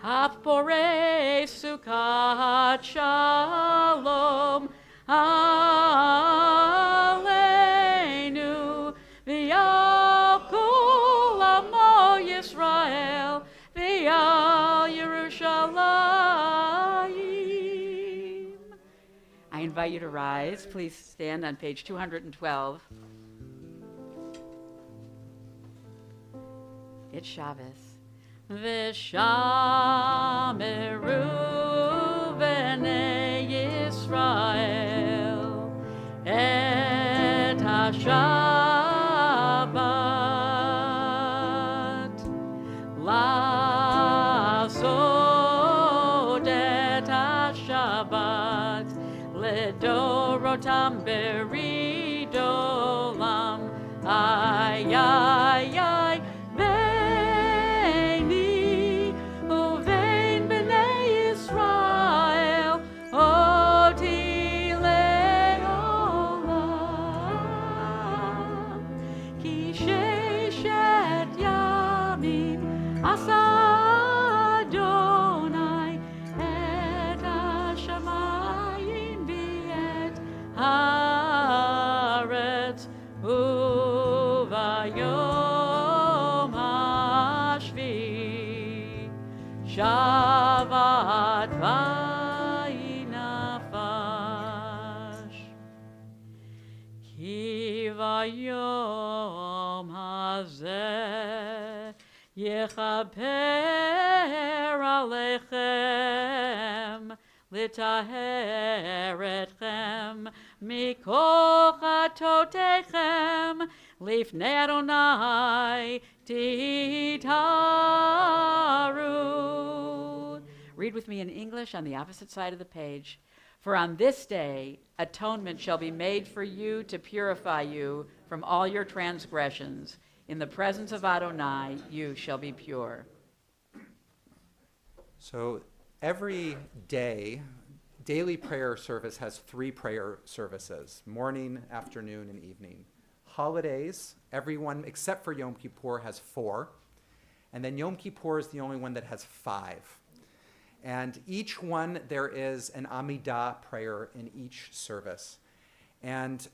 B: Happorei sukkot shalom aleinu, v'yal kol amo Yisrael, v'yal Yerushalayim. I invite you to rise. Please stand on page 212. It's Shabbos. V'shameru b'nei Yisrael et HaShabbat la'asod et HaShabbat לדורותם בריד עולם. איי איי איי ביני ובין בני ישראל אותי לעולם. כי ששת ימים עשה אדוני את השמיים ואת הארץ, וביום השביעי שבת וינפש. כי ביום הזה יכפר עליכם, לטהר אתכם מכל חטאותיכם, לפני אדוני תתארו. Read with me in English on the opposite side of the page. For on this day atonement shall be made for you to purify you from all your transgressions. In the presence of Adonai you shall be pure.
C: So every day, daily prayer service has 3 prayer services: morning, afternoon, and evening. Holidays, everyone except for Yom Kippur has 4. And then Yom Kippur is the only one that has 5. And each one, there is an Amidah prayer in each service. And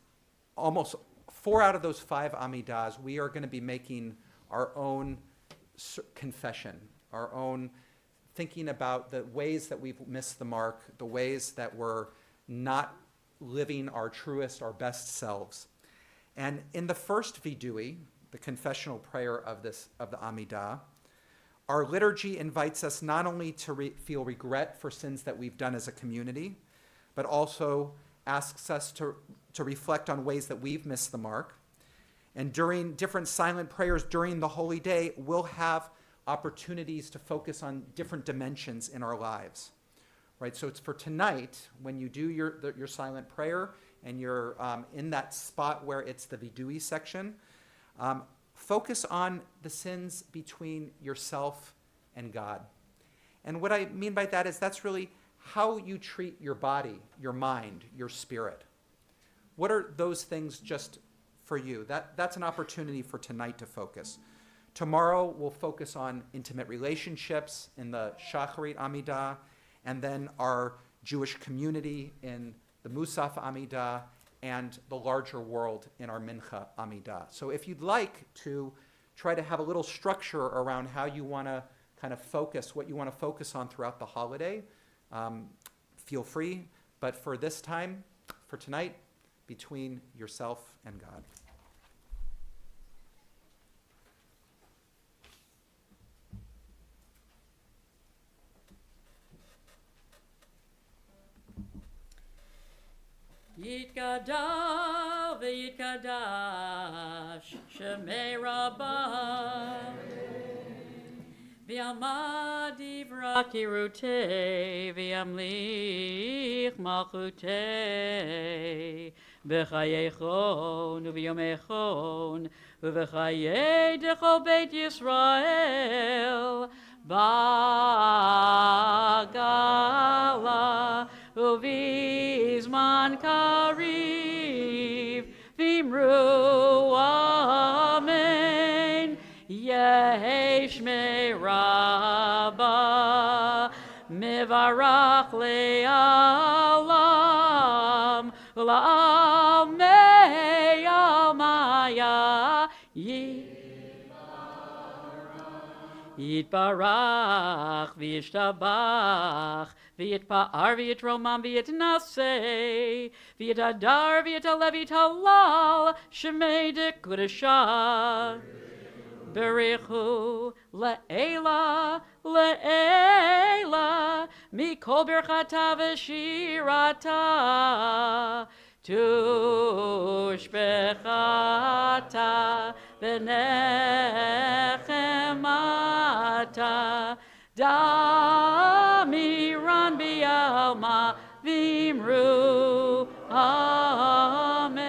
C: almost 4 out of those 5 Amidahs, we are going to be making our own confession, our own thinking about the ways that we've missed the mark, the ways that we're not living our truest, our best selves. And in the first vidui, the confessional prayer of the Amidah, our liturgy invites us not only to feel regret for sins that we've done as a community, but also asks us to reflect on ways that we've missed the mark. And during different silent prayers during the holy day, we'll have opportunities to focus on different dimensions in our lives, right? So it's for tonight, when you do your silent prayer and you're in that spot where it's the vidui section, focus on the sins between yourself and God. And what I mean by that is that's really how you treat your body, your mind, your spirit. What are those things just for you? That's an opportunity for tonight to focus. Tomorrow we'll focus on intimate relationships in the Shacharit Amidah, and then our Jewish community in the Musaf Amidah, and the larger world in our Mincha Amidah. So if you'd like to try to have a little structure around how you want to kind of focus, what you want to focus on throughout the holiday, feel free. But for this time, for tonight, between yourself and God.
B: Yitgadal v'yitkadash Shemei Rabbah V'yamad divra kirutei V'yamlich malchutei B'chayechon u'v'yomechon U'v'chayei dechol Beit Yisrael Ba'adonai Abba, Mivarach le'alam, Ula'almei almaya, Yitbarach, V'yishtabach, V'yitpa'ar, V'yitromam, V'yitnaseh, V'yitadar, V'yitaleh, V'yitalal, Shemei Dekudashah. Berichu le'ela, le'ela, mikol berchata v'shirata, tushbechata v'nechemata, damiran bi'alma v'imru, amen.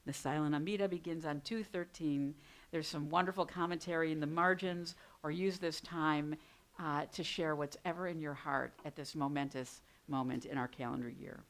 B: The silent Amida begins on 2:13. There's some wonderful commentary in the margins, or use this time to share what's ever in your heart at this momentous moment in our calendar year.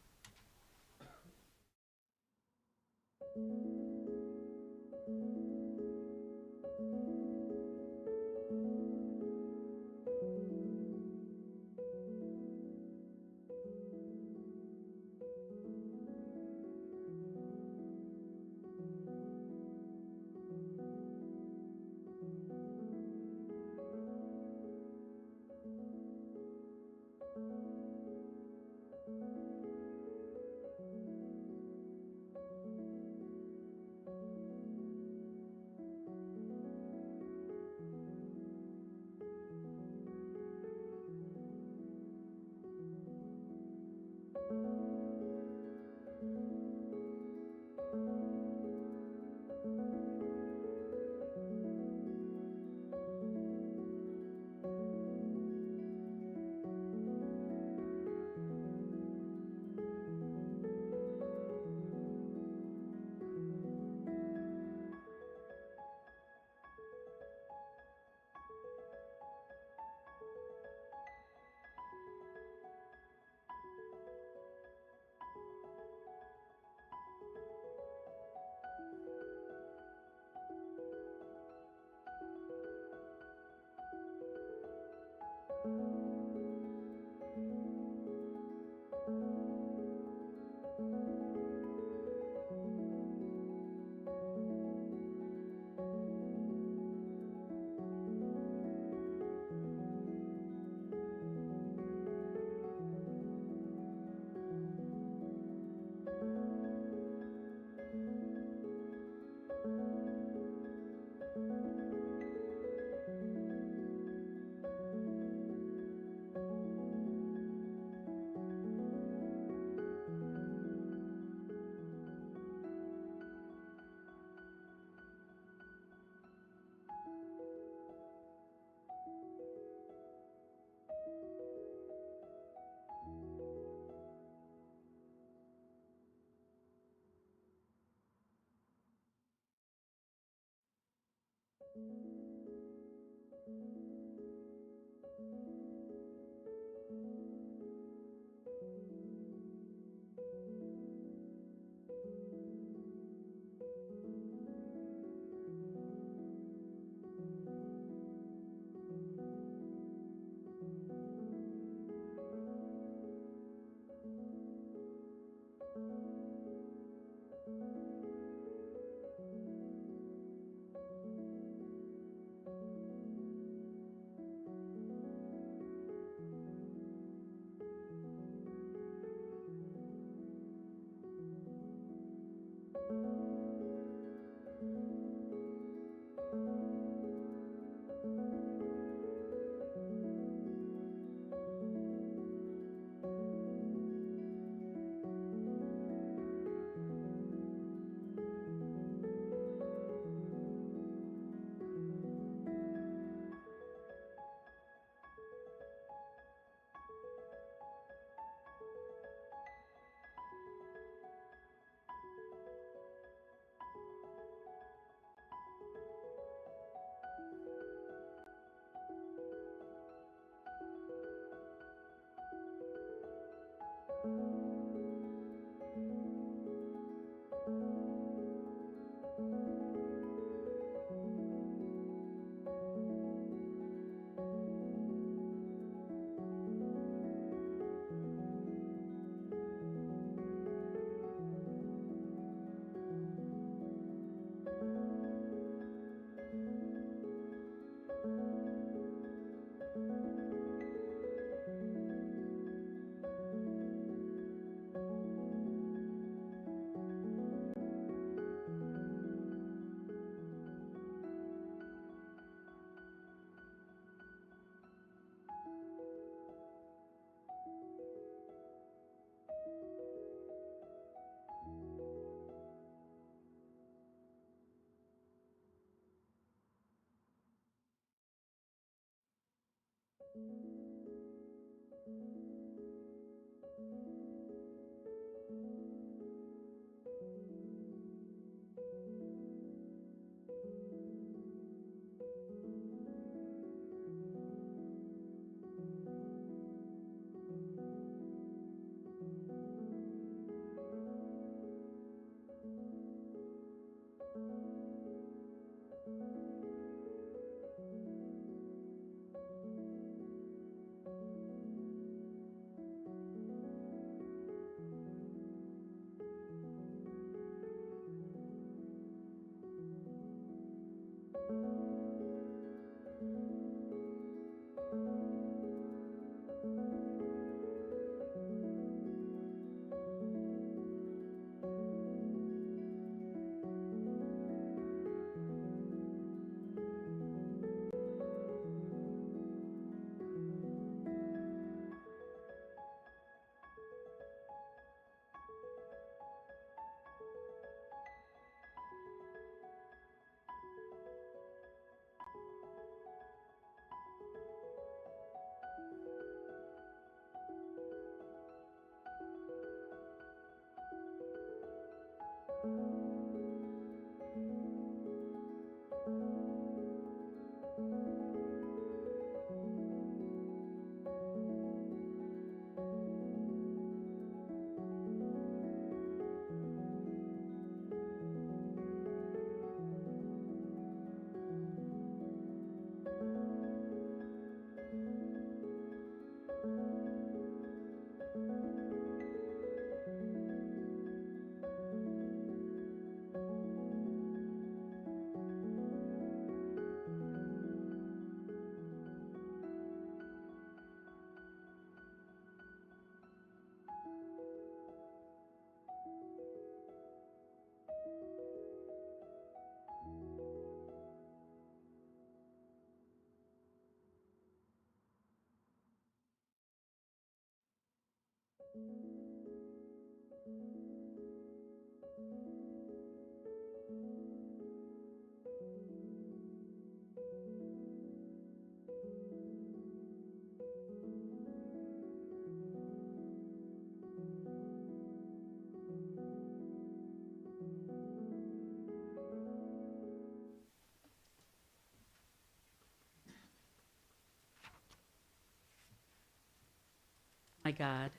A: My God,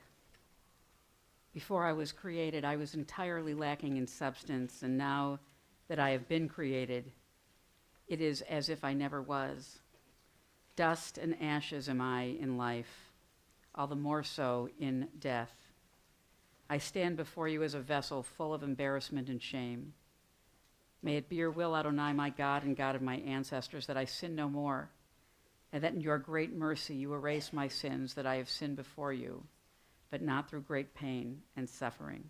A: before I was created, I was entirely lacking in substance, and now that I have been created, it is as if I never was. Dust and ashes am I in life, all the more so in death. I stand before you as a vessel full of embarrassment and shame. May it be your will, Adonai, my God and God of my ancestors, that I sin no more, and that in your great mercy you erase my sins, that I have sinned before you, but not through great pain and suffering.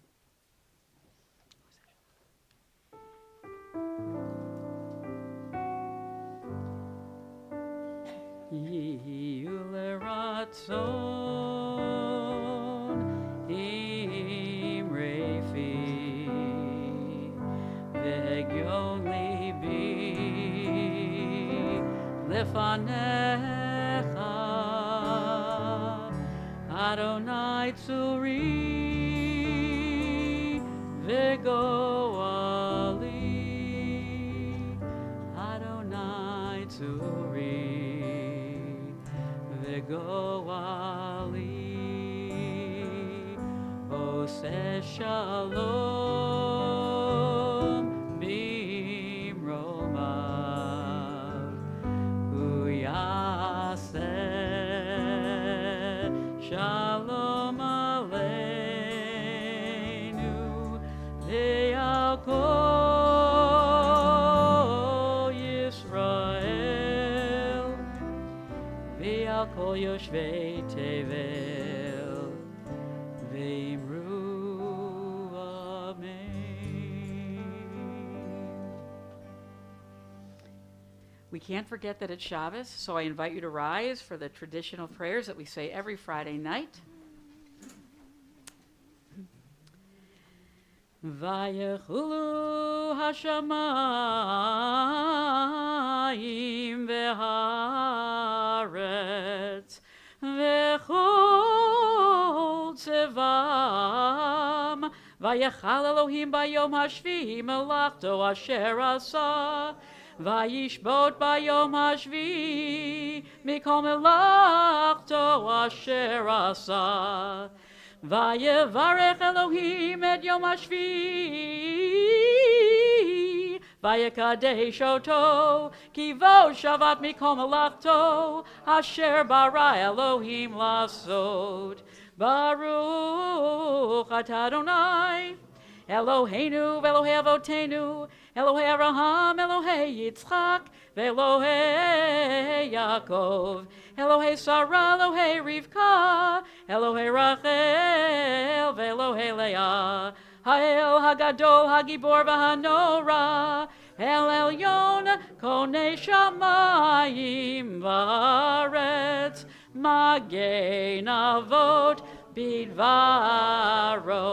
B: Lefanecha Adonai Tzuri Vegoali Adonai Tzuri Vegoali Ose Shalom Bimromav Shalom Aleinu Le'al Kol Yisrael Ve'al Kol Yoshvei Tevel Ve'imru Amen.
A: We can't forget that it's Shabbos, so I invite you to rise for the traditional prayers that we say every Friday night.
B: Vayechulu hashamayim v'haaretz Vayechal Elohim bayom hashvi'i melachto asher asa. Vayishbot bayom hashvi'i mikol melachto asher asa. Vayevarech Elohim et yom hashvi'i Vayekadesh oto kivo shavat mikol melachto asher bara Elohim lasot. Baruch atah Adonai Eloheinu v'Elohei avotenu Elohei Avraham Elohei Yitzchak v'Elohei Yaakov Elohei Sarah Elohei Rivka Elohei Rachel v'Elohei Leah Ha'el Hagadol Hagibor v'Hanora El Elyon Konei Shamayim v'Aretz Magen Avot Bidvaro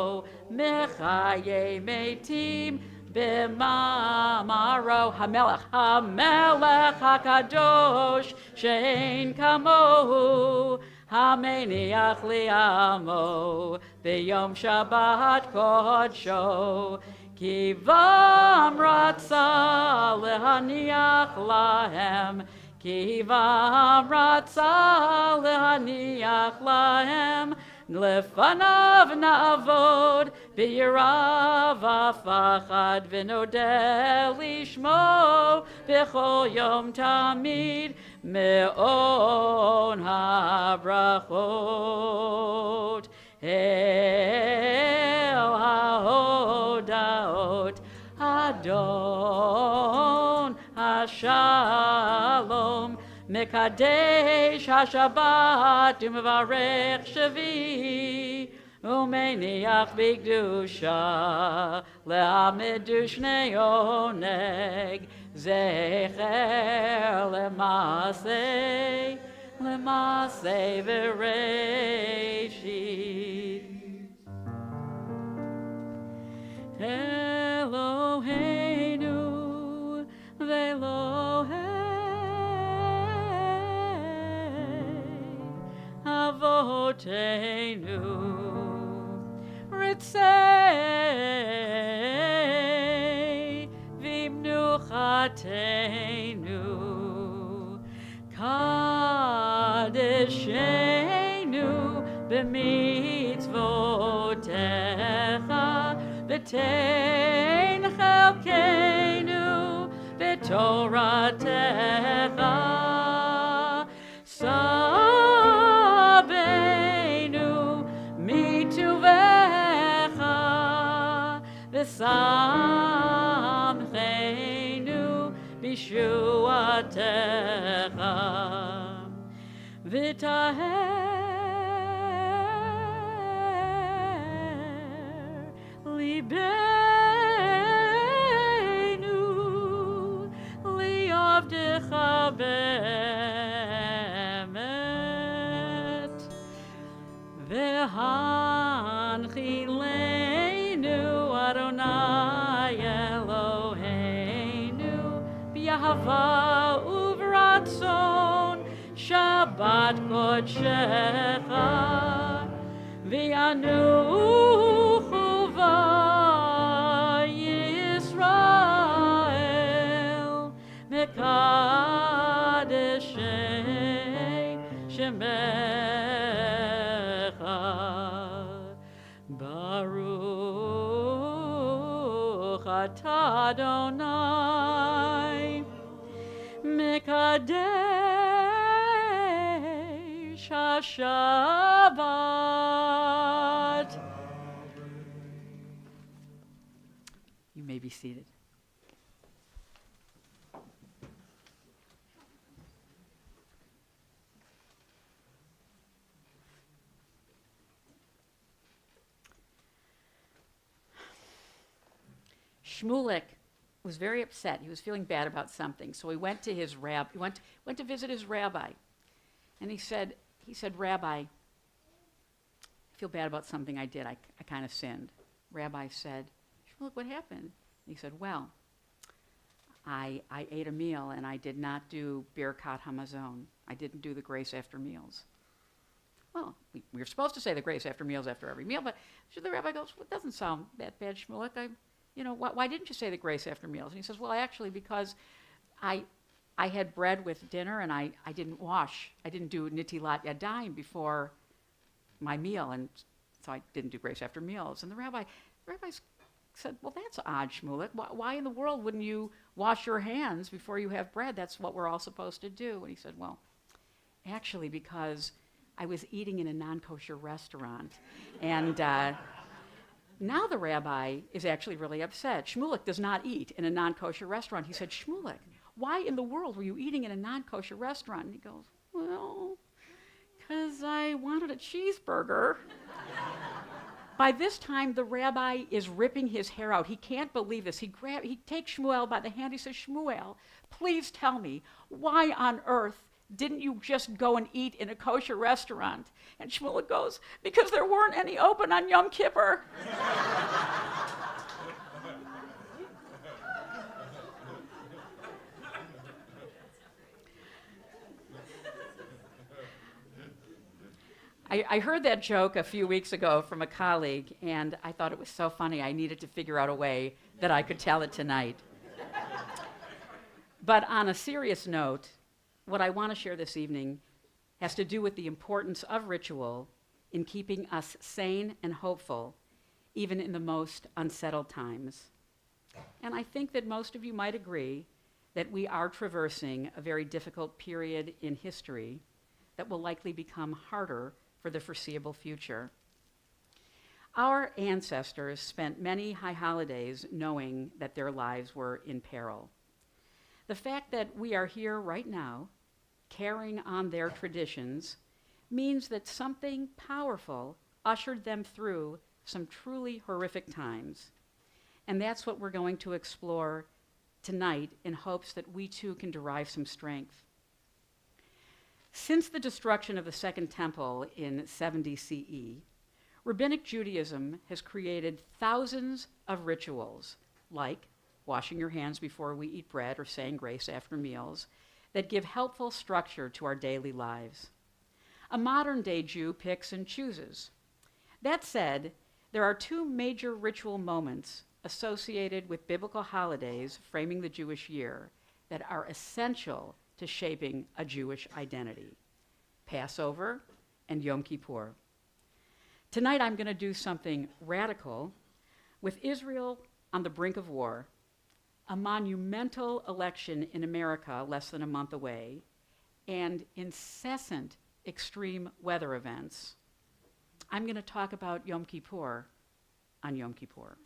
B: Mechaye Metim B'mamaro Hamelech HaKadosh Shein Kamohu Hameniach Li'amo B'yom Shabbat Kodsho Kivam Ratza Lehaniach Lahem Kivam Ratza Lehaniach Lahem Lefanav na'avod b'yirav v'fachad v'nodeh lishmo b'chol yom tamid me'on ha'brachot el ha'odaot Adon HaShalom Mekadesh HaShabbat Umevarech Shavi Umeniach Bigdusha Le'amidu Shnei Oneg Zecher Lemasei V'Reishit Eloheinu Ve'Elohei Avotenu Ritzei V'Imnuchatenu Kadeshenu B'mitzvotecha V'tein chelkeinu V'toratecha Sabeinu mituvecha V'samcheinu b'shuatecha V'taher libeinu li'avdecha be'emet V'hanchilenu Adonai Eloheinu b'yahava uvratzon Shabbat kodshecha v'yanuchu v'Yisrael mekadeshei shemecha Baruch atah Adonai Mekadesh HaShabbat.
A: You may be seated. Shmulik was very upset. He was feeling bad about something. So he went to his went to visit his rabbi. And he said, Rabbi, I feel bad about something I did. I kind of sinned. Rabbi said, Shmulik, what happened? And he said, well, I ate a meal and I did not do Birkat Hamazon. I didn't do the grace after meals.
B: well, we're supposed to say the grace after meals after every meal, but so the rabbi goes, well, it doesn't sound that bad, Shmulik. Why didn't you say the grace after meals? And he says, well, actually, because I had bread with dinner and I didn't wash. I didn't do nitilat yadayim before my meal, and so I didn't do grace after meals. And the rabbi said, well, that's odd, Shmulik. Why in the world wouldn't you wash your hands before you have bread? That's what we're all supposed to do. And he said, well, actually, because I was eating in a non-kosher restaurant. And now the rabbi is actually really upset. Shmulik does not eat in a non-kosher restaurant. He said, Shmulik, why in the world were you eating in a non-kosher restaurant? And he goes, well, because I wanted a cheeseburger. By this time, the rabbi is ripping his hair out. He can't believe this. He takes Shmuel by the hand. He says, Shmuel, please tell me, why on earth didn't you just go and eat in a kosher restaurant? And Shmuel goes, because there weren't any open on Yom Kippur. I heard that joke a few weeks ago from a colleague, and I thought it was so funny I needed to figure out a way that I could tell it tonight. But on a serious note, what I want to share this evening has to do with the importance of ritual in keeping us sane and hopeful, even in the most unsettled times. And I think that most of you might agree that we are traversing a very difficult period in history that will likely become harder for the foreseeable future. Our ancestors spent many high holidays knowing that their lives were in peril. The fact that we are here right now, carrying on their traditions, means that something powerful ushered them through some truly horrific times. And that's what we're going to explore tonight in hopes that we too can derive some strength. Since the destruction of the Second Temple in 70 CE, Rabbinic Judaism has created thousands of rituals, like washing your hands before we eat bread or saying grace after meals, that give helpful structure to our daily lives. A modern-day Jew picks and chooses. That said, there are two major ritual moments associated with biblical holidays framing the Jewish year that are essential to shaping a Jewish identity: Passover and Yom Kippur. Tonight I'm going to do something radical. With Israel on the brink of war, a monumental election in America less than a month away, and incessant extreme weather events, I'm going to talk about Yom Kippur on Yom Kippur.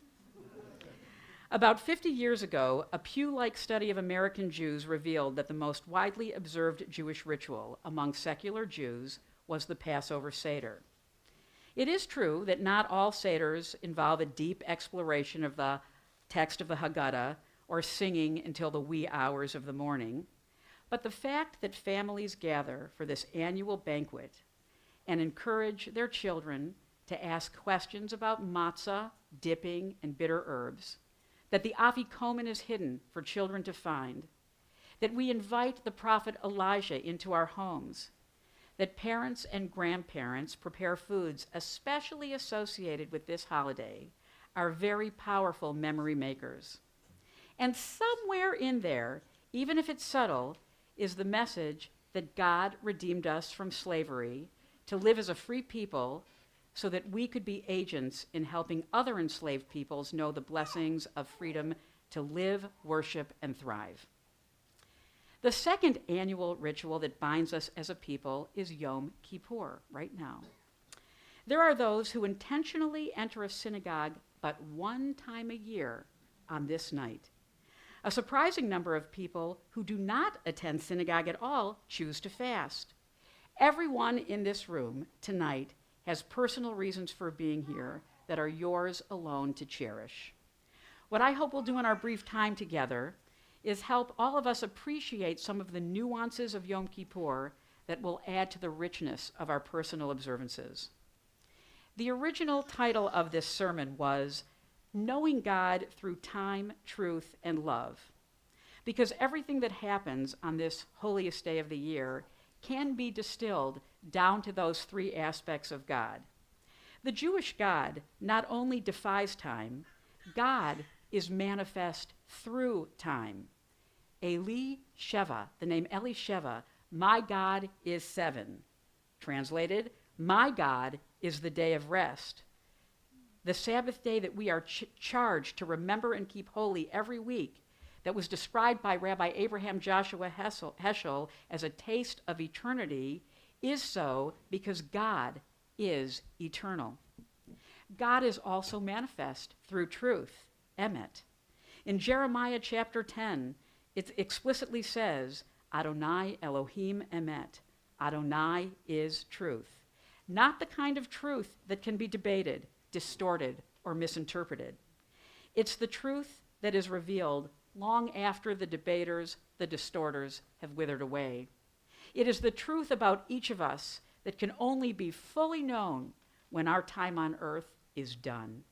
B: About 50 years ago, a Pew-like study of American Jews revealed that the most widely observed Jewish ritual among secular Jews was the Passover Seder. It is true that not all Seders involve a deep exploration of the text of the Haggadah or singing until the wee hours of the morning, but the fact that families gather for this annual banquet and encourage their children to ask questions about matzah, dipping, and bitter herbs, that the afikomen is hidden for children to find, that we invite the prophet Elijah into our homes, that parents and grandparents prepare foods especially associated with this holiday, are very powerful memory makers. And somewhere in there, even if it's subtle, is the message that God redeemed us from slavery to live as a free people so that we could be agents in helping other enslaved peoples know the blessings of freedom to live, worship, and thrive. The second annual ritual that binds us as a people is Yom Kippur, right now. There are those who intentionally enter a synagogue but one time a year on this night. A surprising number of people who do not attend synagogue at all choose to fast. Everyone in this room tonight has personal reasons for being here that are yours alone to cherish. What I hope we'll do in our brief time together is help all of us appreciate some of the nuances of Yom Kippur that will add to the richness of our personal observances. The original title of this sermon was Knowing God Through Time, Truth, and Love, because everything that happens on this holiest day of the year can be distilled down to those three aspects of God. The Jewish God not only defies time, God is manifest through time. Eli Sheva, the name Eli Sheva, my God is 7. Translated, my God is the day of rest. The Sabbath day that we are charged to remember and keep holy every week, that was described by Rabbi Abraham Joshua Heschel as a taste of eternity, is so because God is eternal. God is also manifest through truth, emet. In Jeremiah chapter 10, it explicitly says, Adonai Elohim emet. Adonai is truth. Not the kind of truth that can be debated, distorted, or misinterpreted. It's the truth that is revealed long after the debaters, the distorters, have withered away. It is the truth about each of us that can only be fully known when our time on earth is done.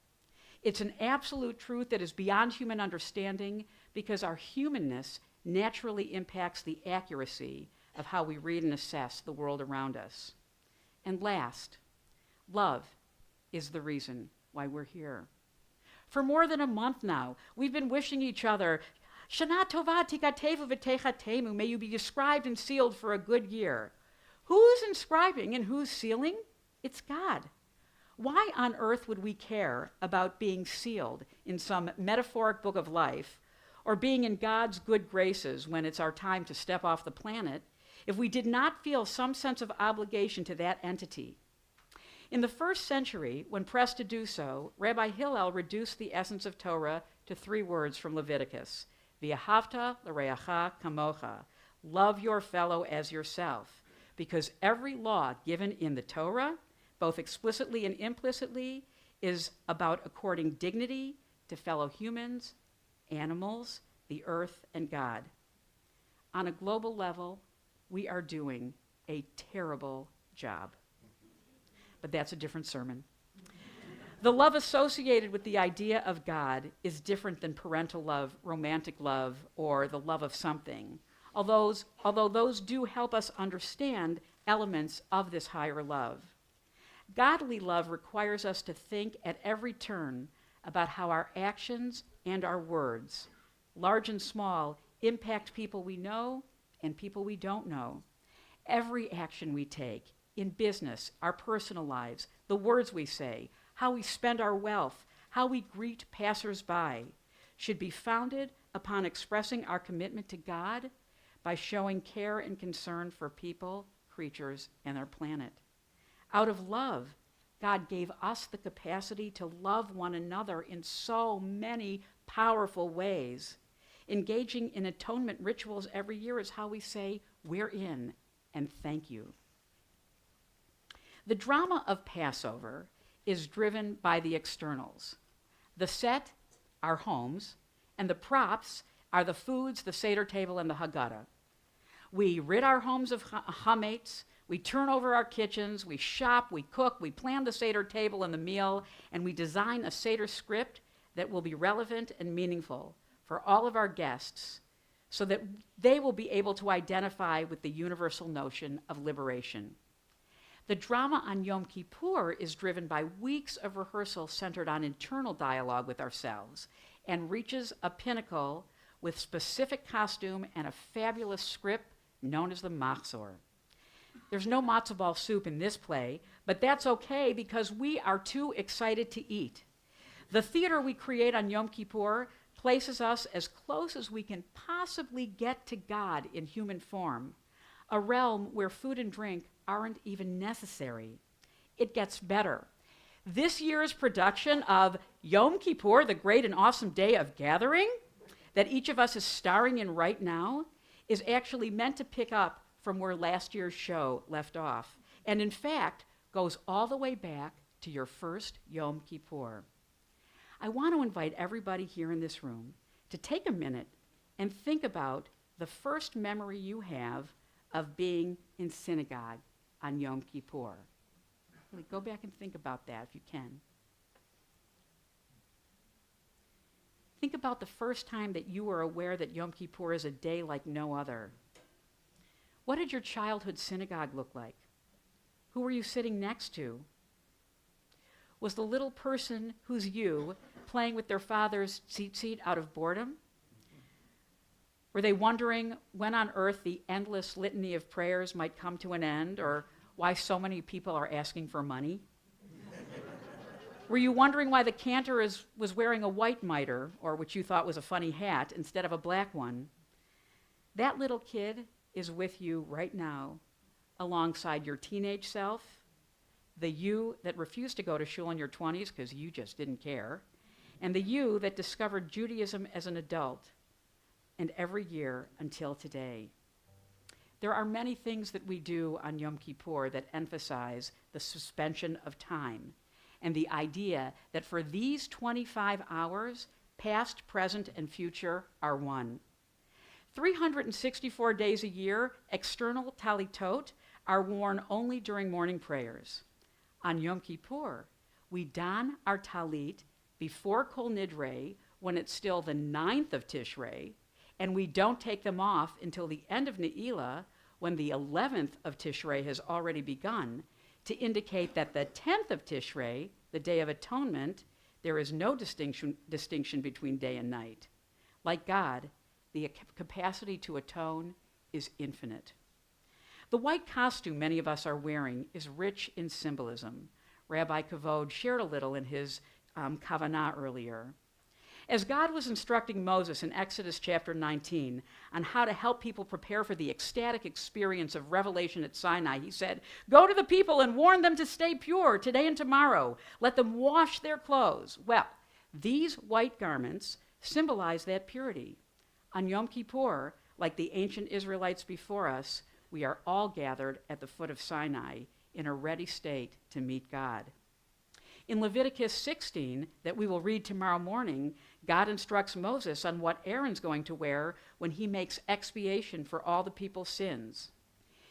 B: It's an absolute truth that is beyond human understanding because our humanness naturally impacts the accuracy of how we read and assess the world around us. And last, love is the reason why we're here. For more than a month now, we've been wishing each other, Shana Tova Tikatevu V'Techatemu, may you be inscribed and sealed for a good year. Who's inscribing and who's sealing? It's God. Why on earth would we care about being sealed in some metaphoric book of life or being in God's good graces when it's our time to step off the planet if we did not feel some sense of obligation to that entity? In the first century, when pressed to do so, Rabbi Hillel reduced the essence of Torah to 3 words from Leviticus, V'ahavta l'reacha kamocha, love your fellow as yourself, because every law given in the Torah, both explicitly and implicitly, is about according dignity to fellow humans, animals, the earth, and God. On a global level, we are doing a terrible job. But that's a different sermon. The love associated with the idea of God is different than parental love, romantic love, or the love of something, although those do help us understand elements of this higher love. Godly love requires us to think at every turn about how our actions and our words, large and small, impact people we know and people we don't know. Every action we take, in business, our personal lives, the words we say, how we spend our wealth, how we greet passersby, should be founded upon expressing our commitment to God by showing care and concern for people, creatures, and our planet. Out of love, God gave us the capacity to love one another in so many powerful ways. Engaging in atonement rituals every year is how we say, we're in, and thank you. The drama of Passover is driven by the externals. The set, our homes, and the props are the foods, the Seder table, and the Haggadah. We rid our homes of chametz, we turn over our kitchens, we shop, we cook, we plan the Seder table and the meal, and we design a Seder script that will be relevant and meaningful for all of our guests so that they will be able to identify with the universal notion of liberation. The drama on Yom Kippur is driven by weeks of rehearsal centered on internal dialogue with ourselves and reaches a pinnacle with specific costume and a fabulous script known as the Mahzor. There's no matzo ball soup in this play, but that's okay because we are too excited to eat. The theater we create on Yom Kippur places us as close as we can possibly get to God in human form, a realm where food and drink aren't even necessary. It gets better. This year's production of Yom Kippur, the great and awesome day of gathering, that each of us is starring in right now, is actually meant to pick up from where last year's show left off, and in fact, goes all the way back to your first Yom Kippur. I want to invite everybody here in this room to take a minute and think about the first memory you have of being in synagogue on Yom Kippur. Really, go back and think about that if you can. Think about the first time that you were aware that Yom Kippur is a day like no other.
A: What did your childhood synagogue look like? Who were you sitting next to? Was the little person who's you playing with their father's seat out of boredom? Were they wondering when on earth the endless litany of prayers might come to an end, or why so many people are asking for money? Were you wondering why the cantor was wearing a white mitre, or what you thought was a funny hat, instead of a black one? That little kid is with you right now, alongside your teenage self, the you that refused to go to shul in your 20s because you just didn't care, and the you that discovered Judaism as an adult, and every year until today. There are many things that we do on Yom Kippur that emphasize the suspension of time and the idea that for these 25 hours, past, present, and future are one. 364 days a year, external talitot are worn only during morning prayers. On Yom Kippur, we don our talit before Kol Nidre, when it's still the 9th of Tishrei, and we don't take them off until the end of Ne'ilah, when the 11th of Tishrei has already begun, to indicate that the 10th of Tishrei, the Day of Atonement, there is no distinction between day and night. Like God, the capacity to atone is infinite. The white costume many of us are wearing is rich in symbolism. Rabbi Kavod shared a little in his kavanah earlier. As God was instructing Moses in Exodus chapter 19 on how to help people prepare for the ecstatic experience of revelation at Sinai, he said, "Go to the people and warn them to stay pure today and tomorrow. Let them wash their clothes." Well, these white garments symbolize that purity. On Yom Kippur, like the ancient Israelites before us, we are all gathered at the foot of Sinai in a ready state to meet God. In Leviticus 16, that we will read tomorrow morning, God instructs Moses on what Aaron's going to wear when he makes expiation for all the people's sins.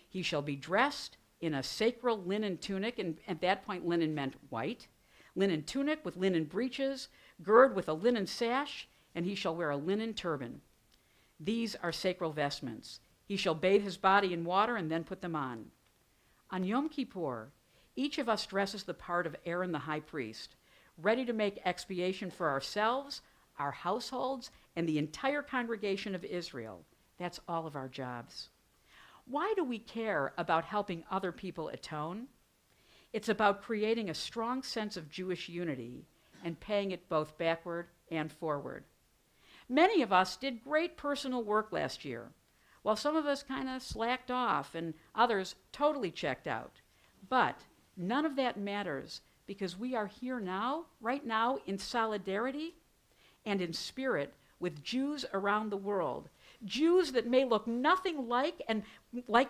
A: He shall be dressed in a sacral linen tunic, and at that point linen meant white, linen tunic with linen breeches, girded with a linen sash, and he shall wear a linen turban. These are sacral vestments. He shall bathe his body in water and then put them on. On Yom Kippur, each of us dresses the part of Aaron the high priest, ready to make expiation for ourselves, our households, and the entire congregation of Israel. That's all of our jobs. Why do we care about helping other people atone? It's about creating a strong sense of Jewish unity and paying it both backward and forward. Many of us did great personal work last year, while some of us kind of slacked off and others totally checked out. But none of that matters because we are here now, right now, in solidarity and in spirit with Jews around the world. Jews that may look nothing like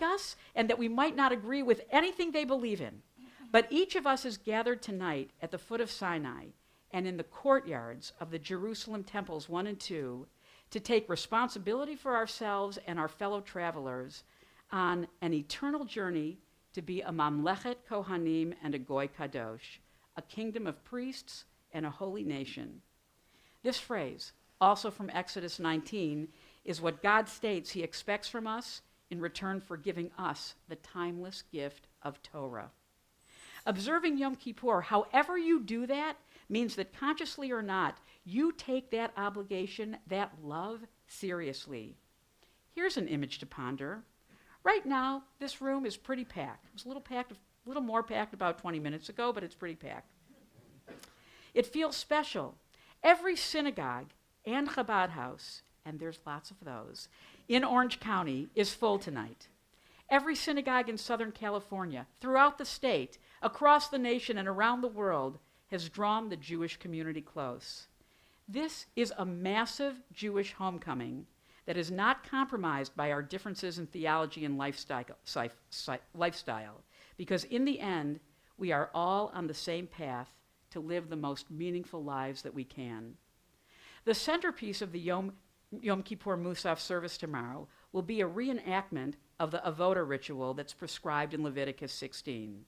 A: us and that we might not agree with anything they believe in. But each of us is gathered tonight at the foot of Sinai and in the courtyards of the Jerusalem temples 1 and 2 to take responsibility for ourselves and our fellow travelers on an eternal journey to be a Mamlechet Kohanim and a Goy Kadosh, a kingdom of priests and a holy nation. This phrase, also from Exodus 19, is what God states he expects from us in return for giving us the timeless gift of Torah. Observing Yom Kippur, however you do that, means that consciously or not, you take that obligation, that love, seriously. Here's an image to ponder. Right now, this room is pretty packed. It was a little more packed about 20 minutes ago, but it's pretty packed. It feels special. Every synagogue and Chabad house, and there's lots of those, in Orange County is full tonight. Every synagogue in Southern California, throughout the state, across the nation, and around the world has drawn the Jewish community close. This is a massive Jewish homecoming that is not compromised by our differences in theology and lifestyle, because in the end, we are all on the same path to live the most meaningful lives that we can. The centerpiece of the Yom Kippur Musaf service tomorrow will be a reenactment of the Avodah ritual that's prescribed in Leviticus 16.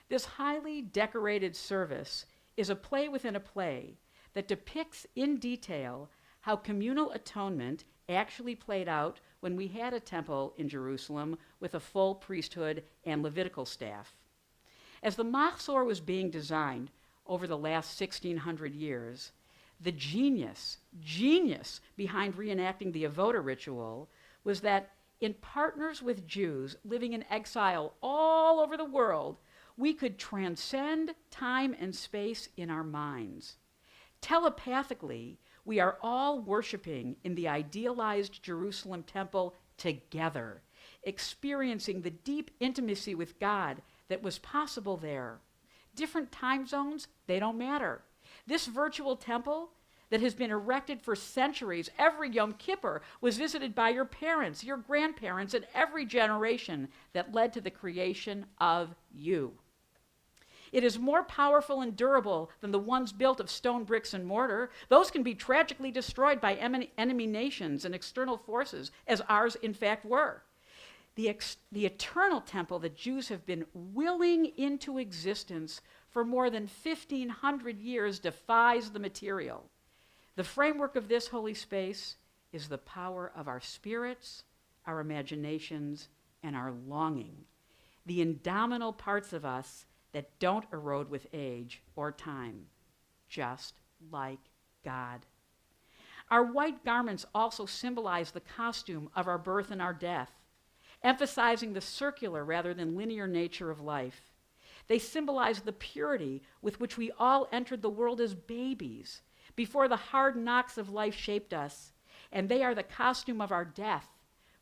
A: This highly decorated service is a play within a play that depicts in detail how communal atonement actually played out when we had a temple in Jerusalem with a full priesthood and Levitical staff. As the Mahzor was being designed over the last 1,600 years, the genius behind reenacting the Avoda ritual was that in partners with Jews living in exile all over the world, we could transcend time and space in our minds. Telepathically, we are all worshiping in the idealized Jerusalem temple together, experiencing the deep intimacy with God that was possible there. Different time zones, they don't matter. This virtual temple that has been erected for centuries, every Yom Kippur, was visited by your parents, your grandparents, and every generation that led to the creation of you. It is more powerful and durable than the ones built of stone, bricks, and mortar. Those can be tragically destroyed by enemy nations and external forces, as ours in fact were. The eternal temple that Jews have been willing into existence for more than 1,500 years defies the material. The framework of this holy space is the power of our spirits, our imaginations, and our longing, the indomitable parts of us that don't erode with age or time, just like God. Our white garments also symbolize the costume of our birth and our death, emphasizing the circular rather than linear nature of life. They symbolize the purity with which we all entered the world as babies before the hard knocks of life shaped us, and they are the costume of our death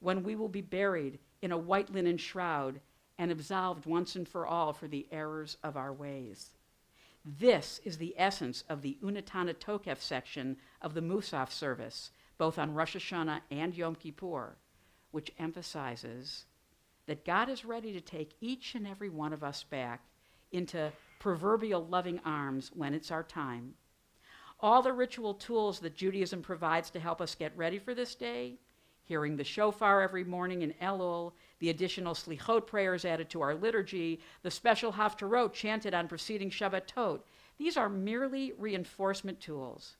A: when we will be buried in a white linen shroud and absolved once and for all for the errors of our ways. This is the essence of the Unatana Tokef section of the Musaf service, both on Rosh Hashanah and Yom Kippur, which emphasizes that God is ready to take each and every one of us back into proverbial loving arms when it's our time. All the ritual tools that Judaism provides to help us get ready for this day, hearing the shofar every morning in Elul, the additional slichot prayers added to our liturgy, the special haftarot chanted on preceding Shabbatot, these are merely reinforcement tools.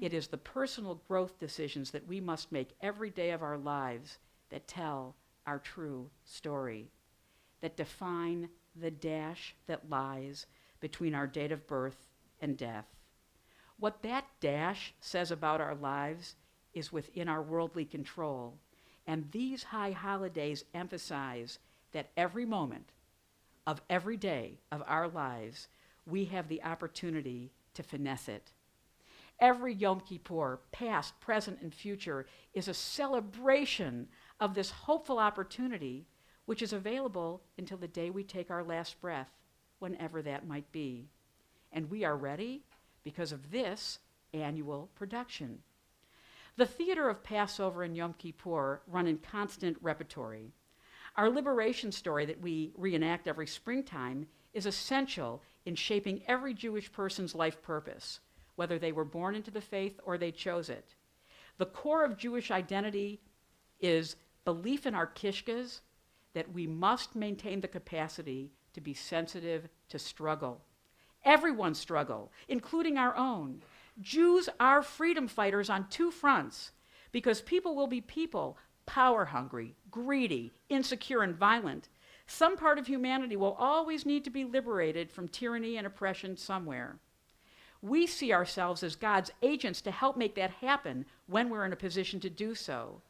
A: It is the personal growth decisions that we must make every day of our lives that tell our true story, that define the dash that lies between our date of birth and death. What that dash says about our lives is within our worldly control, and these high holidays emphasize that every moment of every day of our lives, we have the opportunity to finesse it. Every Yom Kippur, past, present, and future, is a celebration of this hopeful opportunity, which is available until the day we take our last breath, whenever that might be. And we are ready because of this annual production. The theater of Passover and Yom Kippur run in constant repertory. Our liberation story that we reenact every springtime is essential in shaping every Jewish person's life purpose, whether they were born into the faith or they chose it. The core of Jewish identity is belief in our kishkas, that we must maintain the capacity to be sensitive to struggle. Everyone's struggle, including our own. Jews are freedom fighters on two fronts, because people will be people, power hungry, greedy, insecure, and violent. Some part of humanity will always need to be liberated from tyranny and oppression somewhere. We see ourselves as God's agents to help make that happen when we're in a position to do so.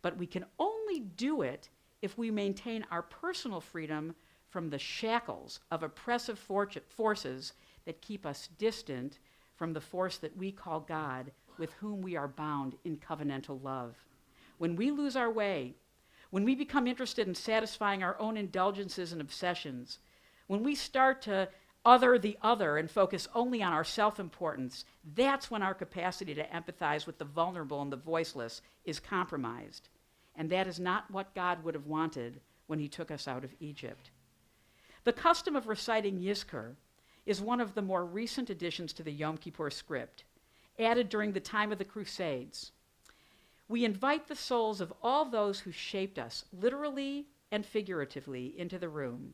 A: But we can only do it if we maintain our personal freedom from the shackles of oppressive forces that keep us distant from the force that we call God, with whom we are bound in covenantal love. When we lose our way, when we become interested in satisfying our own indulgences and obsessions, when we start to other the other and focus only on our self-importance, that's when our capacity to empathize with the vulnerable and the voiceless is compromised. And that is not what God would have wanted when he took us out of Egypt. The custom of reciting Yizkor is one of the more recent additions to the Yom Kippur script, added during the time of the Crusades. We invite the souls of all those who shaped us, literally and figuratively, into the room.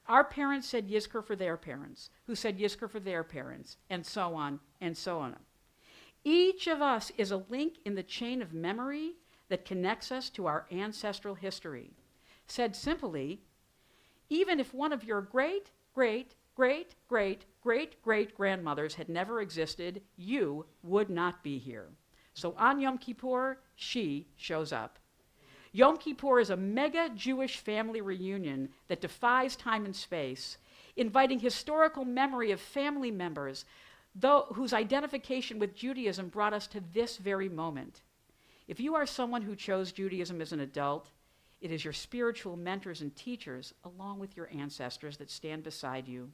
A: Our parents said Yizkor for their parents, who said Yizkor for their parents, and so on and so on. Each of us is a link in the chain of memory
B: that connects us to our ancestral history. Said simply, even if one of your great, great, great, great, great, great grandmothers had never existed, you would not be here. So on Yom Kippur, she shows up. Yom Kippur is a mega Jewish family reunion that defies time and space, inviting historical memory of family members whose identification with Judaism brought us to this very moment. If you are someone who chose Judaism as an adult, it is your spiritual mentors and teachers, along with your ancestors, that stand beside you.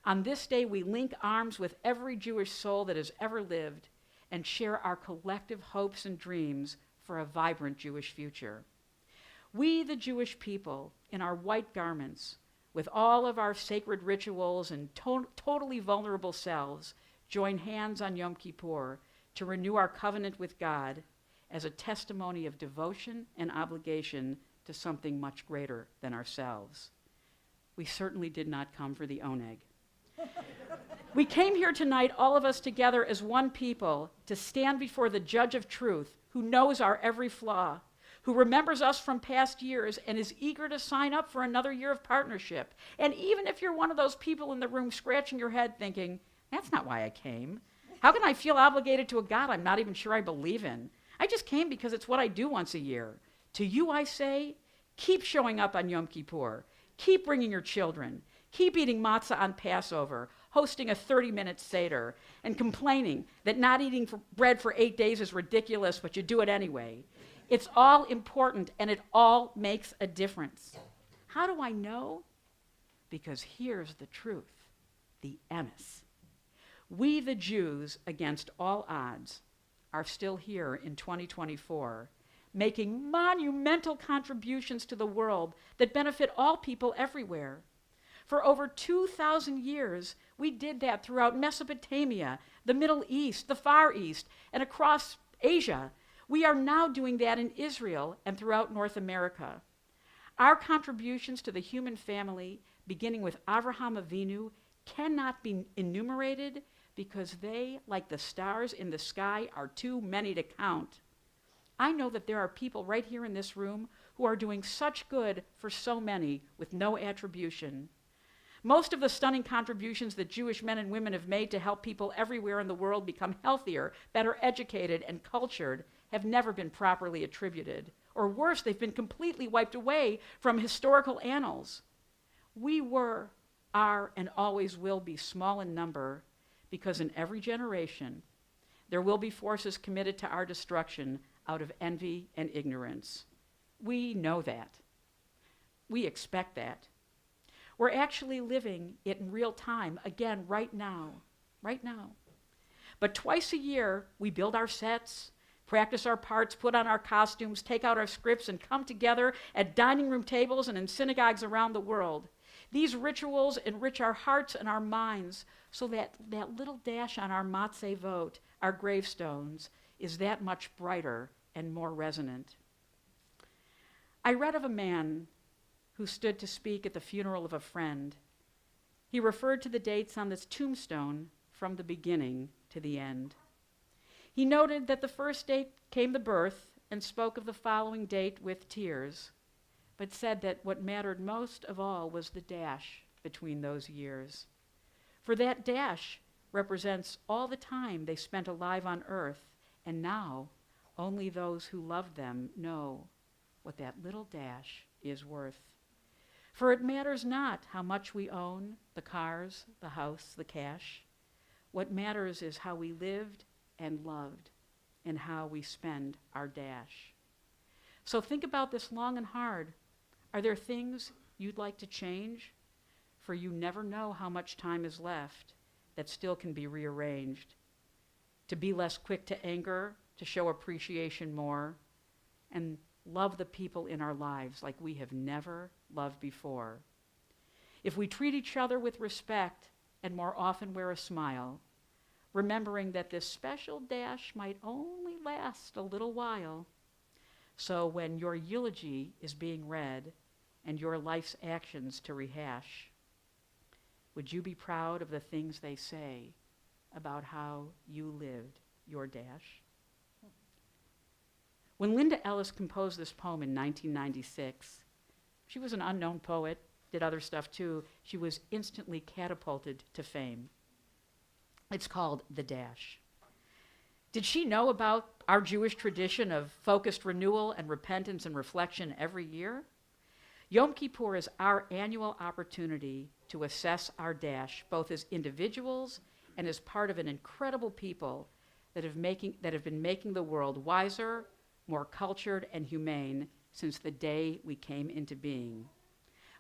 B: On this day, we link arms with every Jewish soul that has ever lived and share our collective hopes and dreams for a vibrant Jewish future. We, the Jewish people, in our white garments, with all of our sacred rituals and totally vulnerable selves, join hands on Yom Kippur to renew our covenant with God as a testimony of devotion and obligation to something much greater than ourselves. We certainly did not come for the oneg. We came here tonight, all of us together as one people, to stand before the judge of truth, who knows our every flaw, who remembers us from past years and is eager to sign up for another year of partnership. And even if you're one of those people in the room scratching your head thinking, that's not why I came. How can I feel obligated to a God I'm not even sure I believe in? I just came because it's what I do once a year. To you I say, keep showing up on Yom Kippur. Keep bringing your children. Keep eating matzah on Passover, hosting a 30-minute Seder, and complaining that not eating bread for 8 days is ridiculous, but you do it anyway. It's all important, and it all makes a difference. How do I know? Because here's the truth, the emes. We, the Jews, against all odds, are still here in 2024, making monumental contributions to the world that benefit all people everywhere. For over 2,000 years, we did that throughout Mesopotamia, the Middle East, the Far East, and across Asia. We are now doing that in Israel and throughout North America. Our contributions to the human family, beginning with Avraham Avinu, cannot be enumerated because they, like the stars in the sky, are too many to count. I know that there are people right here in this room who are doing such good for so many with no attribution. Most of the stunning contributions that Jewish men and women have made to help people everywhere in the world become healthier, better educated, and cultured have never been properly attributed. Or worse, they've been completely wiped away from historical annals. We were, are, and always will be small in number because in every generation, there will be forces committed to our destruction out of envy and ignorance. We know that. We expect that. We're actually living it in real time, again, right now. But twice a year, we build our sets, practice our parts, put on our costumes, take out our scripts, and come together at dining room tables and in synagogues around the world. These rituals enrich our hearts and our minds so that that little dash on our matzevot, our gravestones, is that much brighter and more resonant. I read of a man who stood to speak at the funeral of a friend. He referred to the dates on this tombstone from the beginning to the end. He noted that the first date came the birth and spoke of the following date with tears, but said that what mattered most of all was the dash between those years. For that dash represents all the time they spent alive on earth, and now only those who loved them know what that little dash is worth. For it matters not how much we own, the cars, the house, the cash. What matters is how we lived and loved and how we spend our dash. So think about this long and hard. Are there things you'd like to change? For you never know how much time is left that still can be rearranged. To be less quick to anger, to show appreciation more, and love the people in our lives like we have never loved before. If we treat each other with respect and more often wear a smile, remembering that this special dash might only last a little while, so when your eulogy is being read and your life's actions to rehash, would you be proud of the things they say about how you lived your dash? When Linda Ellis composed this poem in 1996, she was an unknown poet, did other stuff too. She was instantly catapulted to fame. It's called The Dash. Did she know about our Jewish tradition of focused renewal and repentance and reflection every year? Yom Kippur is our annual opportunity to assess our dash, both as individuals and as part of an incredible people that have been making the world wiser, more cultured, and humane since the day we came into being.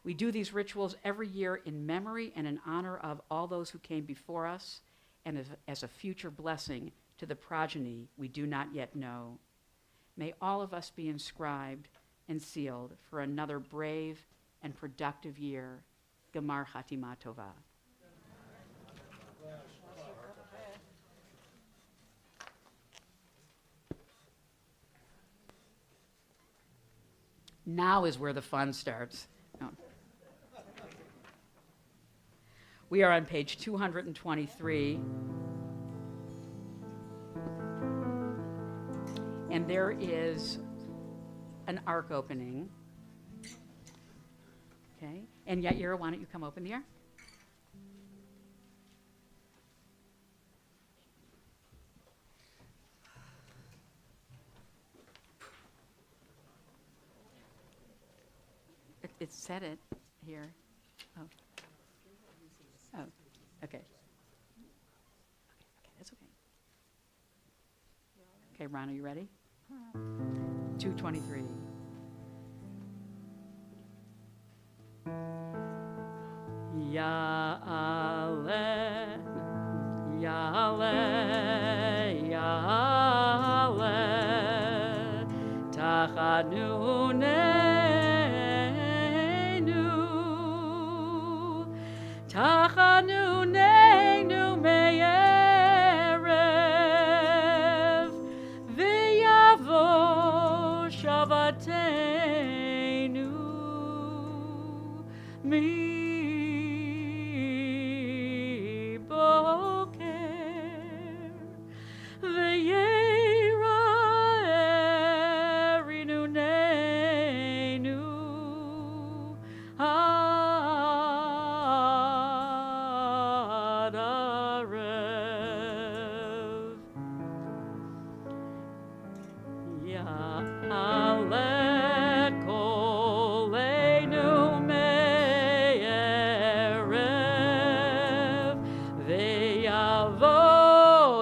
B: We do these rituals every year in memory and in honor of all those who came before us and as a future blessing to the progeny we do not yet know. May all of us be inscribed and sealed for another brave and productive year. Gemar Chatima Tova. Now is where the fun starts. Oh. We are on page 223. And there is an ark opening. Okay. And Yaira, why don't you come open the ark? It said it here. Oh. Oh, okay. Okay, that's okay. Okay, Ron, are you ready? 223. Ya'aleh, Ya'aleh, Ya'aleh, Tachanunenu me'erev, v'yavo shavatenu mi'boker, v'yeira erinunenu ad arev. Ya'aleh koleinu me'erev, ve'yavo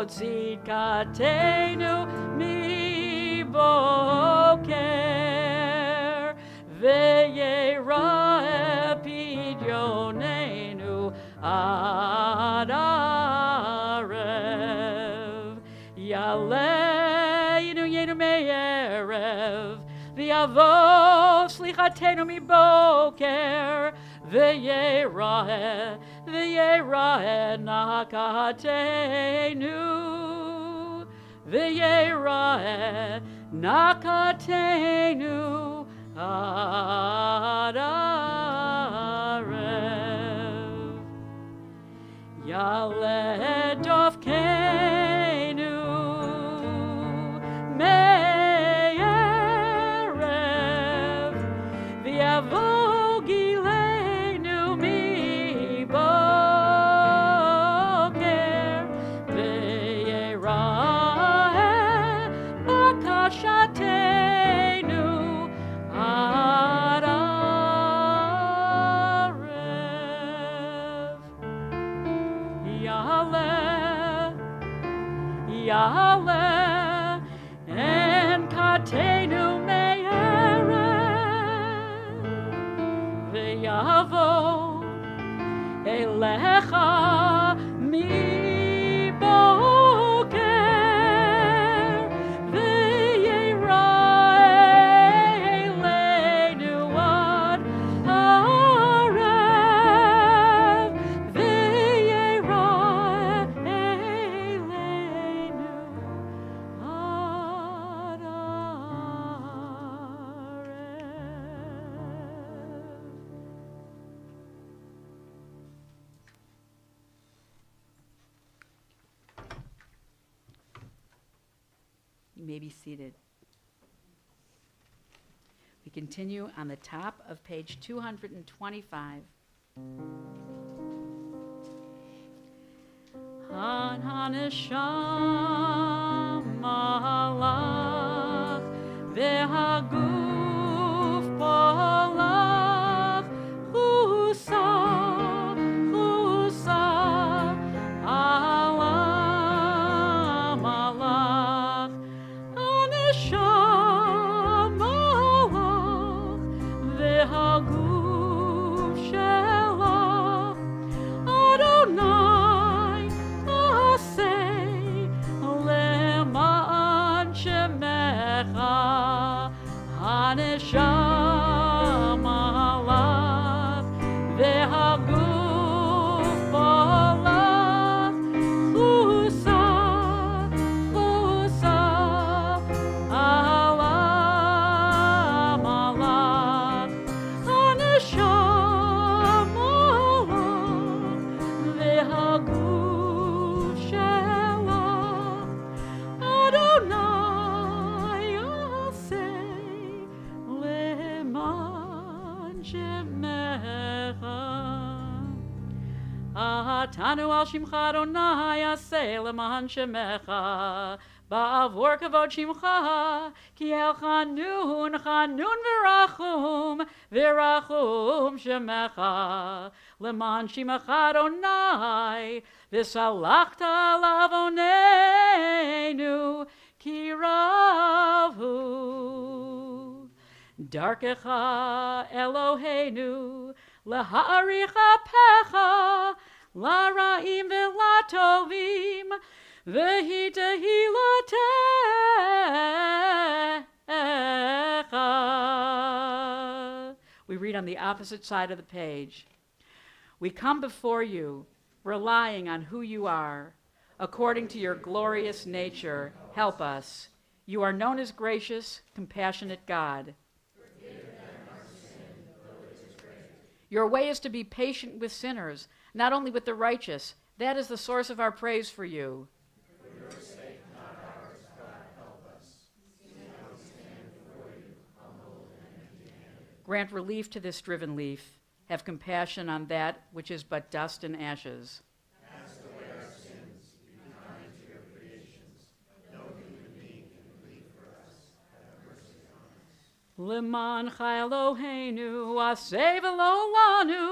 B: tzidkatenu mi'boker, ve'yira'eh pidyonenu ad arev. Ya'aleinu yenu me'erev, v'yavo slichatenu mi'boker, ve'yira'eh nakatenu, ve'yira'eh nakatenu ad arev. Ya'aleh dofkenu me'erev, v'yavo gilenu mi'boker, ve'yira'eh bakashatenu ad arev. Ya'aleh, Ya'aleh, en katenu me'erev, ve'yavo elecha mi'boker, ve'yira'eh eleinu ad arev, ve'yira'eh eleinu ad arev. You may be seated.
A: We continue on the top of page 225.
B: Haneshama v'haguf polach chusa alam alach haneshama v'haguf shelach Adonai aseh leman shemecha haneshama alach v'haguf polach chusa alam alach haneshama v'haguf shelach Adonai aseh leman shemecha Atanu al shimcha Adonai aseh leman shemecha Ba'avor kavod shimcha ki el chanun v'rachum shemecha leman shimcha Adonai v'salachta lavonenu ki ravu Darkecha Eloheinu laha'arich apecha la'ra'im v'latovim v'hi tehilatecha. We read on the opposite side of the page. We come before you, relying on who you are. According to your glorious nature, help us. You are known as gracious, compassionate God. Your way is to be patient with sinners, not only with the righteous. That is the source of our praise for you. For your sake, not ours, God, help us. See how we stand before you, humble and empty-handed. Grant relief to this driven leaf. Have compassion on that which is but dust and ashes. Cast away our sins. Be kind to your creations. No human being can plead for us. Have mercy on us. Leman Eloheinu, aseh v'lo lanu,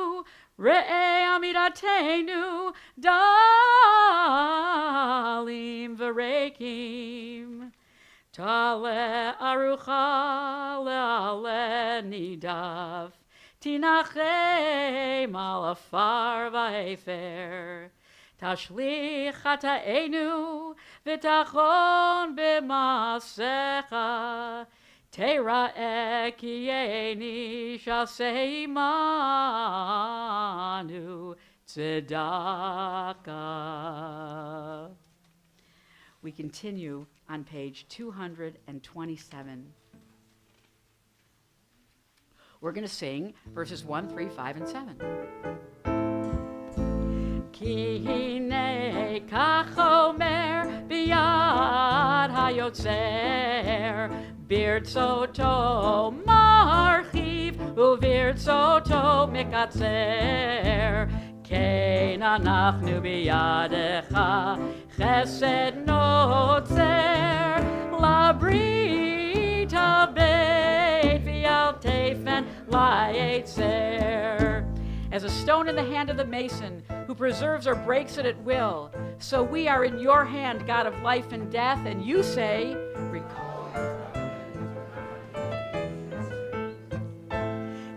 B: re'eh amidatenu, dalim v'rekim. Tale arucha le'ale nidav, tinachem al afar v'efer. Tashlich hata'enu, v'tachon b'masecha, Teira'eh ki'eni shasei manu tzedakah. We continue on page 227. We're going to sing verses 1, 3, 5, and 7. Ki hinei kach omer biyad hayotzer Birtzoto marchiv uvirtzoto mikatzer Kein anachnu biyadecha chesed notzer labrit habeit v'al tefen la'etzer. As a stone in the hand of the mason who preserves or breaks it at will, so we are in your hand, God of life and death, and you say, recall.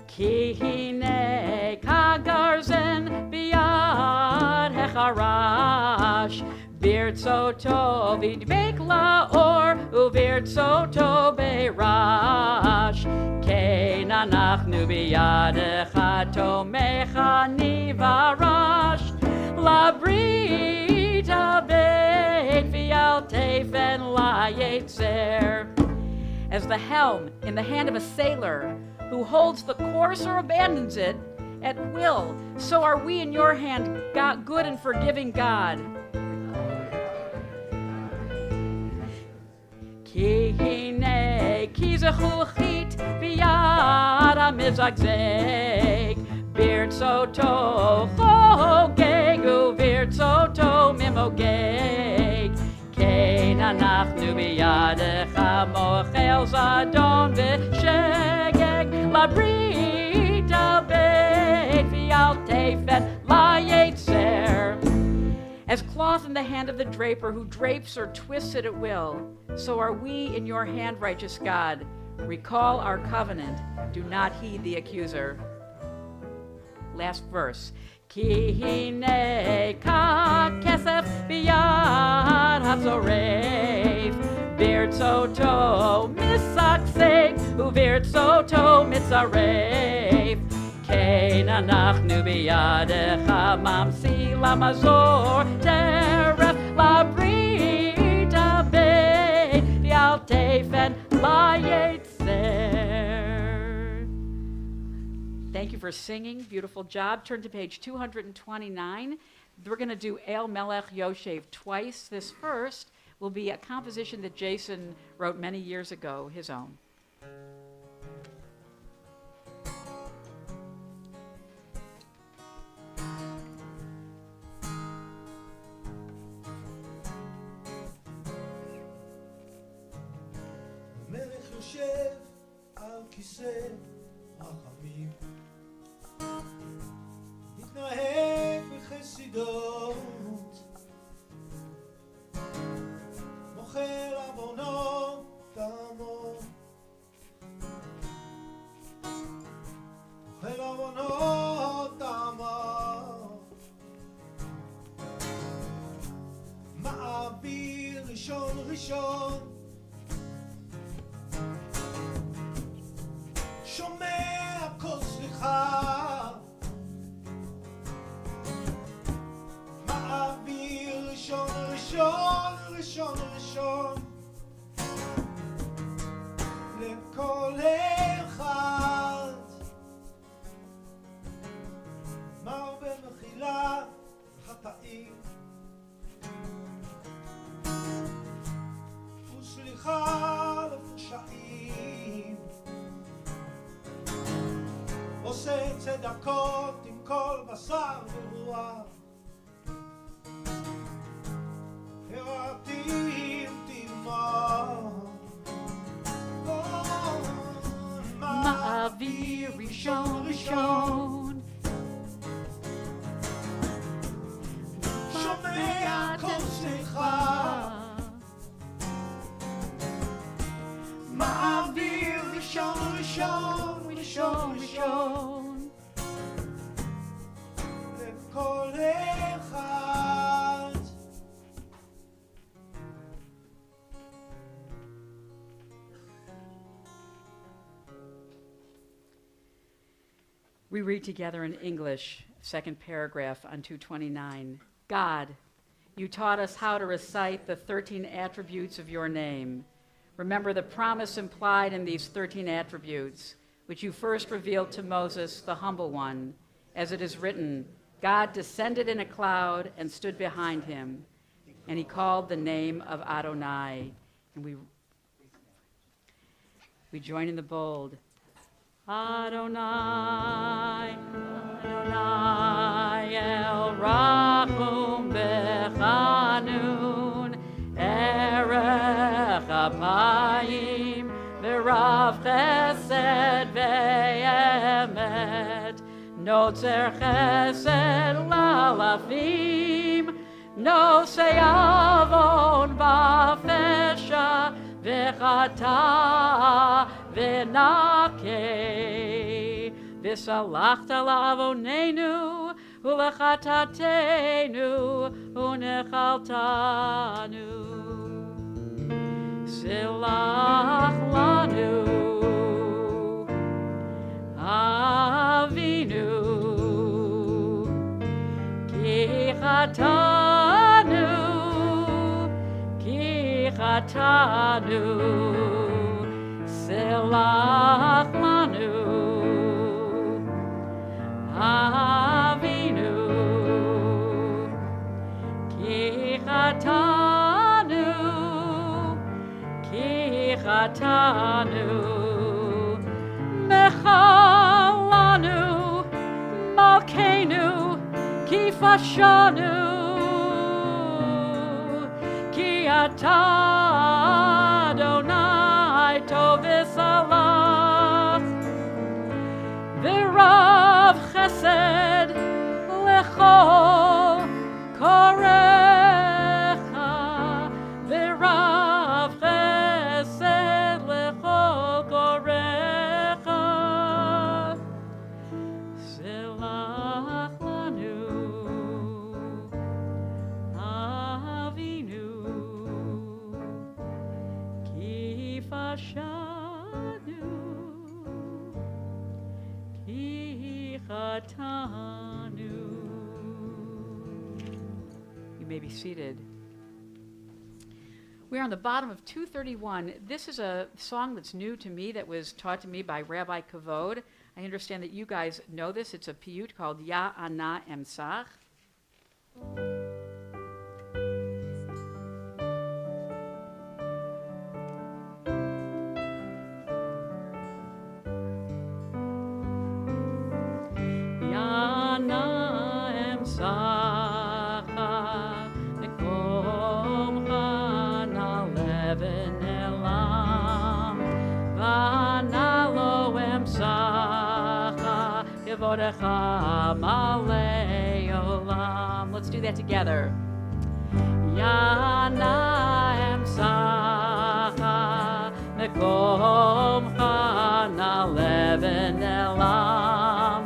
B: Ki hinei kagarzen biyad hecharash birtzoto vidbek laor uvirtzoto beirash kein anachnu biyadecha tomecha nivarash labrit habeit v'al tefen la'yetzer. As the helm in the hand of a sailor who holds the course or abandons it at will, so are we in your hand, God, good and forgiving God. Ki hinei ki zechulchit v'yad hamizagzeg, birtzoto chogeg uvirtzoto mimogeg. Kein anachnu biyadecha mochel zadon v'shegeg labrit al beit v'al tefen la yetzer. As cloth in the hand of the draper who drapes or twists it at will, so are we in your hand, righteous God. Recall our covenant. Do not heed the accuser. Last verse. Ki hine ka kesef biyad hazorev, birtzoto misakseg, uvirtzoto mitzarev. Kein anachnu biyadecha mamsi lamazor teref labrit abed v'al tefen la yetzer. Thank you for singing. Beautiful job. Turn to page 229. We're going to do El Melech Yoshev twice. This first will be a composition that Jason wrote many years ago, his own.
D: המלך יושב על כיסא רחמים, מתנהג בחסידות, מוכר עוונות עמו, מוכר עוונות עמו, מעביר ראשון ראשון, שומע כל סליחה, מעביר ראשון ראשון ראשון ראשון, לכל אחד, מרבה מחילה חטאים, וסליחה לפשעים, עושה צדקות עם כל בשר ורוח, הרעתים תלמוד,
B: מעביר ראשון ראשון,
D: שומע כל סליחה, מעביר ראשון ראשון ראשון ראשון, לכל אחד.
B: We read together in English, second paragraph on 229. God, you taught us how to recite the 13 attributes of your name. Remember the promise implied in these 13 attributes, which you first revealed to Moses, the humble one. As it is written, God descended in a cloud and stood behind him, and he called the name of Adonai. And we join in the bold. Adonai, Adonai, El Rachum Bechanun, Erech Apayim, V'Rav Chesed Ve'emet, Notzer Chesed Lalafim, Nosei Avon Ba'Fesha, V'Chata V'Nakeh, V'Salachta La'avonenu, U'Lechatatenu, U'Nechaltanu. Silach Lanu, Avinu, Ki Chatanu, Silach Lanu, Avinu, Ki Chatanu, nefashanu ki ata Adonai tov v'salach v'rav chesed lechol korecha v'rav chesed lechol korecha selach lanu avinu ki fashanu ki chatanu. You may be seated. We're on the bottom of 231. This is a song that's new to me, that was taught to me by Rabbi Kavod. I understand that you guys know this. It's a piyut called Ya Ana Emsach. Ya Ana Emsacha Nekomcha Naleven Elam Vanalo Emsacha Yevodecha Malei Olam. Let's do that together. Yana Emsacha Nekomcha Naleven Elam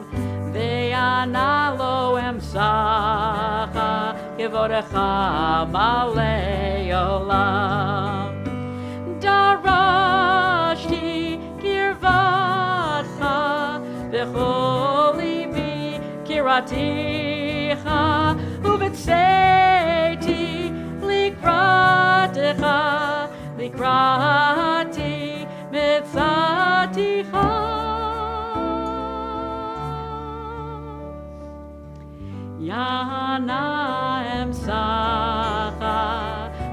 B: Ve'analo Emsacha Yevodecha Malei Olam. Darashti kirvatcha v'chol libi kiraticha uvetseiti likratecha likrati mitzaticha. Yana Emsacha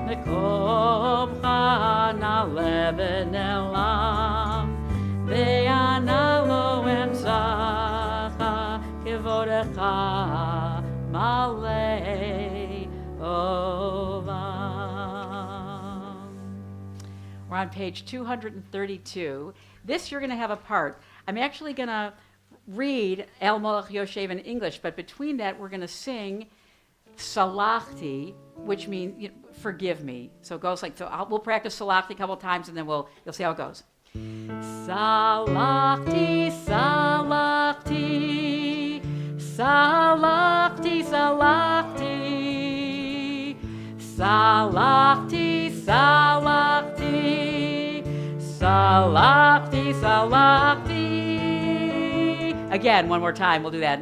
B: Mekomcha Naleven Elam Ve'analo Emsacha Kevodecha Malei Olam. We're on page 232. This you're going to have a part. I'm actually going to read El Molech Yoshev in English, but between that we're going to sing Salachti, which means forgive me. So it goes like, we'll practice Salachti a couple times and then you'll see how it goes. Salachti, Salachti, Salachti, Salachti, Salachti, Salachti, Salachti, Salachti. Again, one more time, we'll do that.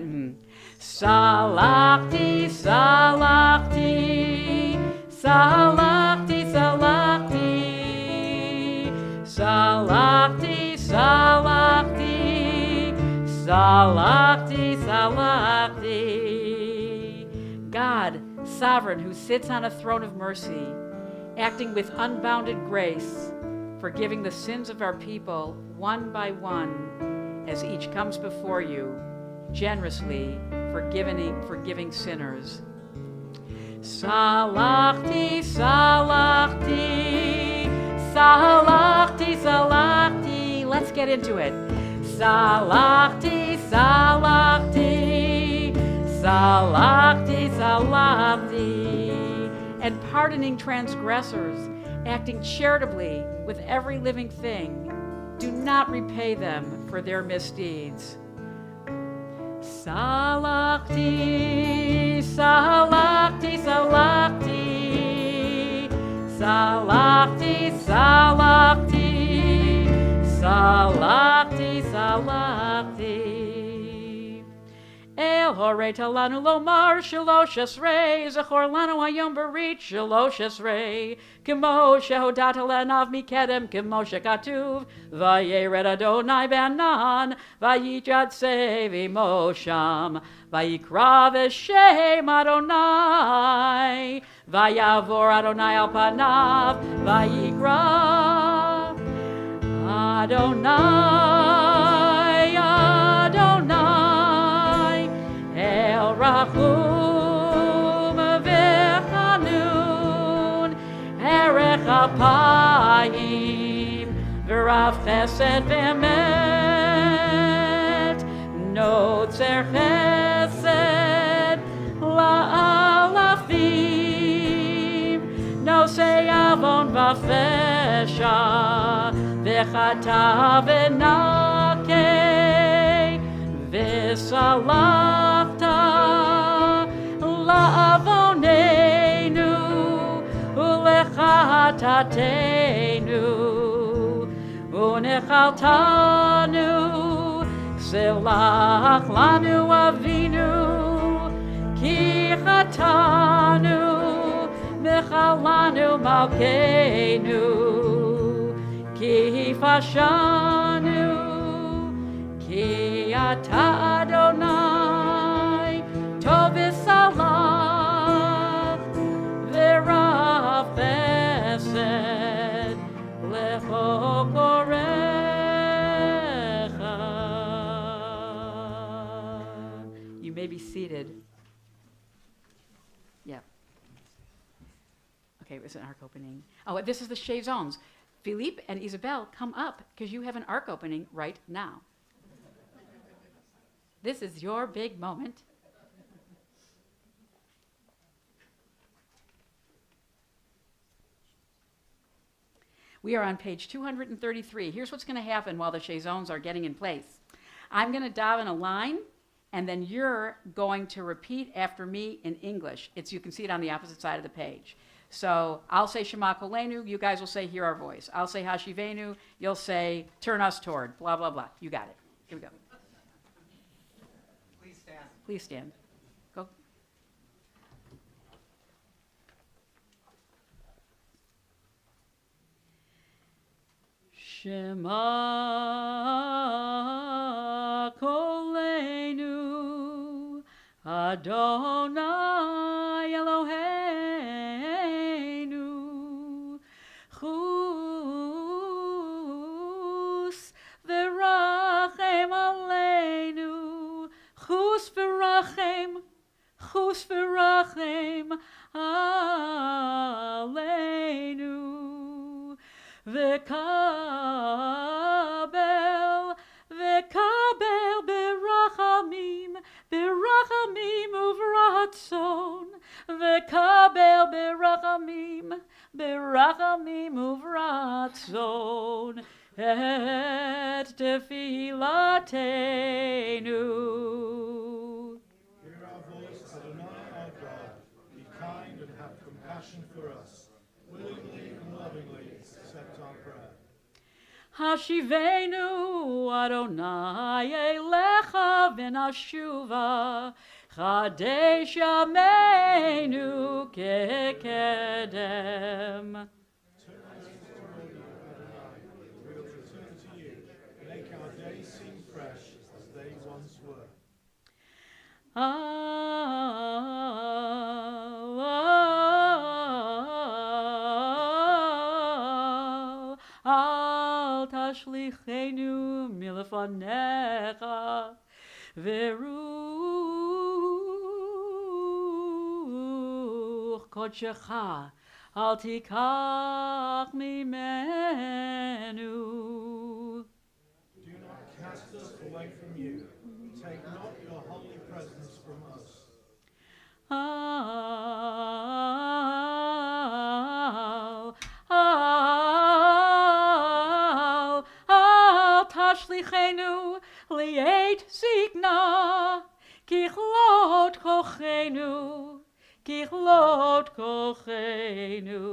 B: Salachti, Salachti, Salachti, Salachti, Salachti, Salachti, Salachti, Salachti. God, sovereign, who sits on a throne of mercy, acting with unbounded grace, forgiving the sins of our people one by one, as each comes before you, generously forgiving sinners. Salachti, Salachti, Salachti, Salachti. Let's get into it. Salachti, Salachti, Salachti, Salachti. And pardoning transgressors, acting charitably with every living thing. Do not repay them for their misdeeds. Salachti, Salachti, Salachti, Salachti, Salachti, Salachti, Salachti. El horeta lanu lomar shalosh esrei, zechor lanu hayom berit shalosh esrei, kimo shehodata lenav mikedem, kimo shekatuv, vayered Adonai banan, vayijad sevi mosham, vayikra v'shem Adonai, vayavor Adonai al panav, vayikra Adonai, Adonai, El Rachum apayim v'rav chesed v'emet notzer chesed la'alafim nosei avon v'fesha v'chata v'nakei v'salachta la'avonenu ulechatatenu unechaltanu silach lanu avinu ki chatanu mechalanu malkeinu ki fashanu ki ata Adonai tov v'salach v'rav chesed lechokorecha. You may be seated. Yeah. Okay, it's an ark opening. Oh, this is the Chaisons. Philippe and Isabel, come up because you have an ark opening right now. This is your big moment. We are on page 233. Here's what's going to happen while the Chaisons are getting in place. I'm going to daven a line, and then you're going to repeat after me in English. You can see it on the opposite side of the page. So I'll say Shema Kolenu, you guys will say hear our voice. I'll say Hashivenu, you'll say turn us toward, blah, blah, blah. You got it. Here we go.
C: Please stand.
B: Please stand. Go. Shema Kolenu Adonai Eloheinu Chus v'rachem aleinu Chus v'rachem aleinu V'kabel berachamim uvratzon V'kabel berachamim uvratzon Et tefilatenu.
D: Hear our voice, Adonai our God. Be kind and have compassion for us. Willingly and lovingly accept our prayer.
B: Hashivenu Adonai elecha v'nashuva Chadesh yameinu kekedem.
D: Turn us toward you, Adonai. We will return to you. Make our days seem fresh as they once were.
B: Al tashlichenu milefanecha veruch kodshecha al tikach mimenu.
D: Do not cast us away from you. Take not your holy presence from us.
B: Al tashlichenu li'et zikna kichlot kochenu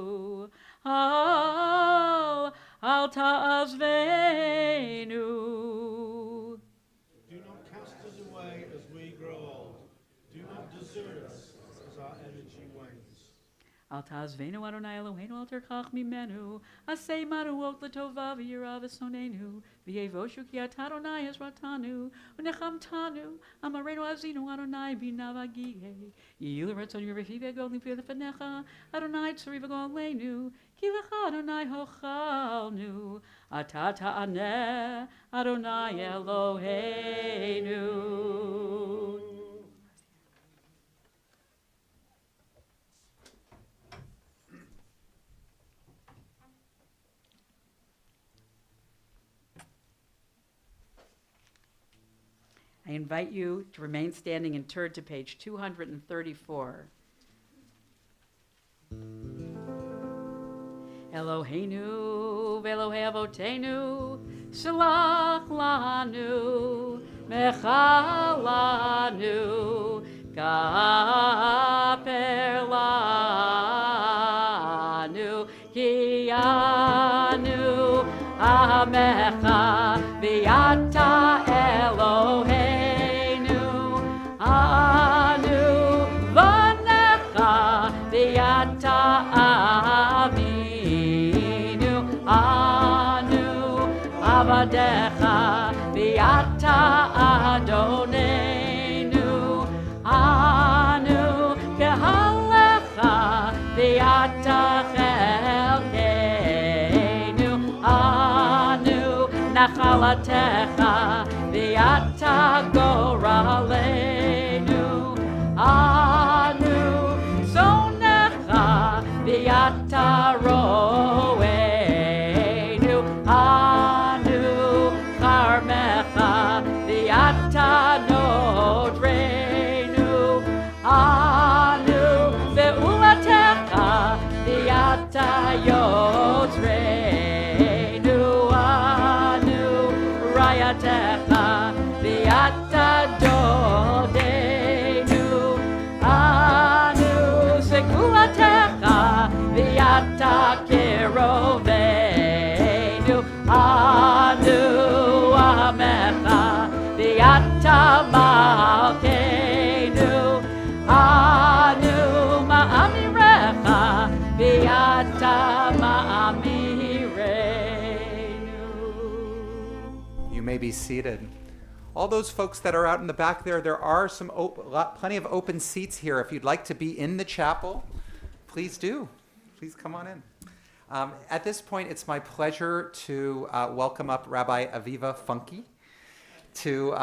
B: al ta'azvenu.
D: Do not cast us away as we grow old. Do not desert us as our energy wanes.
B: Al ta'azvenu Adonai Eloheinu al terchach mimenu asay maruot l'tova v'yira v'sonenu v'yevoshu ki ata Adonai ezratanu u'nechamtanu amarenu azinu Adonai bina v'gihei yiyu l'ratzon yirvechi v'god l'fi l'fanecha Adonai tzari v'golenu ki lecha Adonai hochalnu ata ta'aneh Adonai Eloheinu. I invite you to remain standing and turn to page 234. Eloheinu v'Elohei Avotenu shalach lanu mechalanu kaper lanu ki anu amecha v'yata Eloheinu anu v'necha v'yata avinu anu avadecha v'yata adonenu anu kehalecha v'yata chelkenu anu nachalatecha v'yata goralenu anu zonecha v'yata roenu anu karmecha v'yata nodrenu anu ve'ulatecha v'yata yotzrenu anu rayatecha v'yata dodenu anu sekulatecha v'yata kirovenu anu amecha v'yata malkenu anu ma'amirecha v'yata ma'amirenu.
C: You may be seated. All those folks that are out in the back there are plenty of open seats here. If you'd like to be in the chapel, please do. Please come on in. At this point, it's my pleasure to welcome up Rabbi Aviva Funke to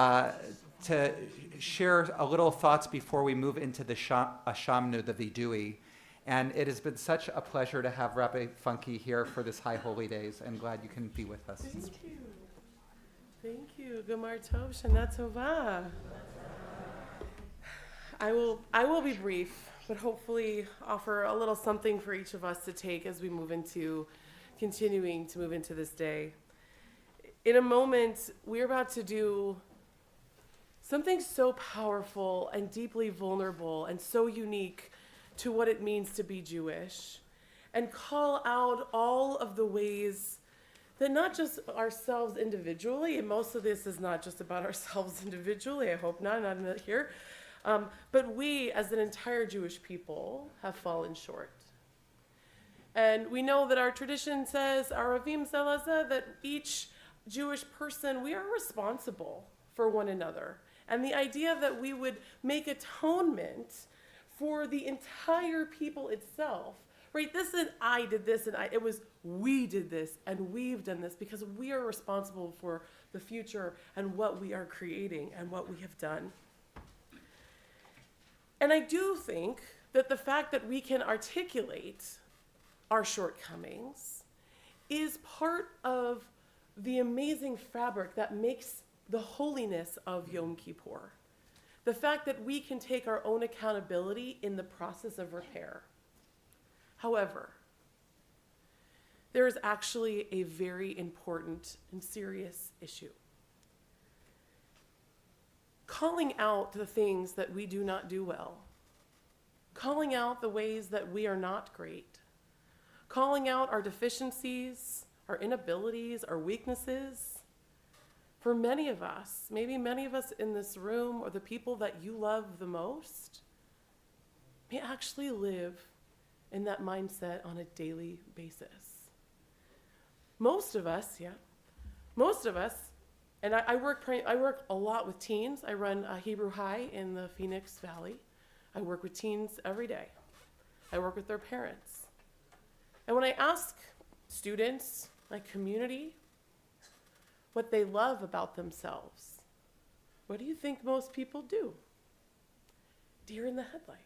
C: share a little thoughts before we move into the Ashamnu, the Vidui. And it has been such a pleasure to have Rabbi Funke here for this High Holy Days. I'm glad you can be with us.
G: Thank you. Thank you. Gemar Tov, Shana Tova. I will be brief, but hopefully offer a little something for each of us to take as we continuing to move into this day. In a moment, we're about to do something so powerful and deeply vulnerable and so unique to what it means to be Jewish, and call out all of the ways that not just ourselves individually, and most of this is not just about ourselves individually, I hope not here, but we as an entire Jewish people have fallen short. And we know that our tradition says, Aravim Zelazeh, that each Jewish person, we are responsible for one another. And the idea that we would make atonement for the entire people itself, right? This isn't I did this and it was we did this and we've done this, because we are responsible for the future and what we are creating and what we have done. And I do think that the fact that we can articulate our shortcomings is part of the amazing fabric that makes the holiness of Yom Kippur. The fact that we can take our own accountability in the process of repair. However, there is actually a very important and serious issue. Calling out the things that we do not do well. Calling out the ways that we are not great. Calling out our deficiencies, our inabilities, our weaknesses. For many of us, maybe many of us in this room, or the people that you love the most, may actually live in that mindset on a daily basis. Most of us, and I work a lot with teens. I run a Hebrew High in the Phoenix Valley. I work with teens every day. I work with their parents. And when I ask students, my community, what they love about themselves, what do you think most people do? Deer in the headlights.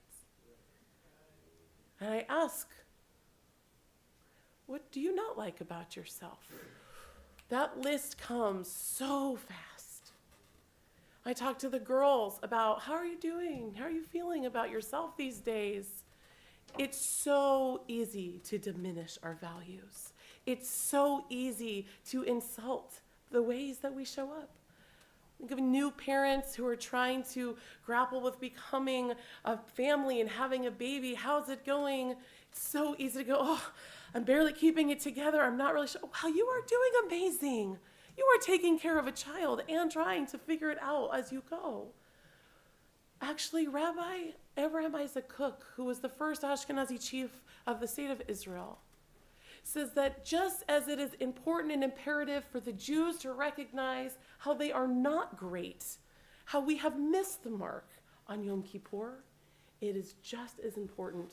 G: And I ask, what do you not like about yourself? That list comes so fast. I talk to the girls about, how are you doing? How are you feeling about yourself these days? It's so easy to diminish our values. It's so easy to insult the ways that we show up. Think of new parents who are trying to grapple with becoming a family and having a baby. How's it going? It's so easy to go, oh, I'm barely keeping it together. I'm not really sure. Wow, you are doing amazing. You are taking care of a child and trying to figure it out as you go. Actually, Rabbi Abraham Isaac Cook, who was the first Ashkenazi chief of the state of Israel, says that just as it is important and imperative for the Jews to recognize how they are not great, how we have missed the mark on Yom Kippur, it is just as important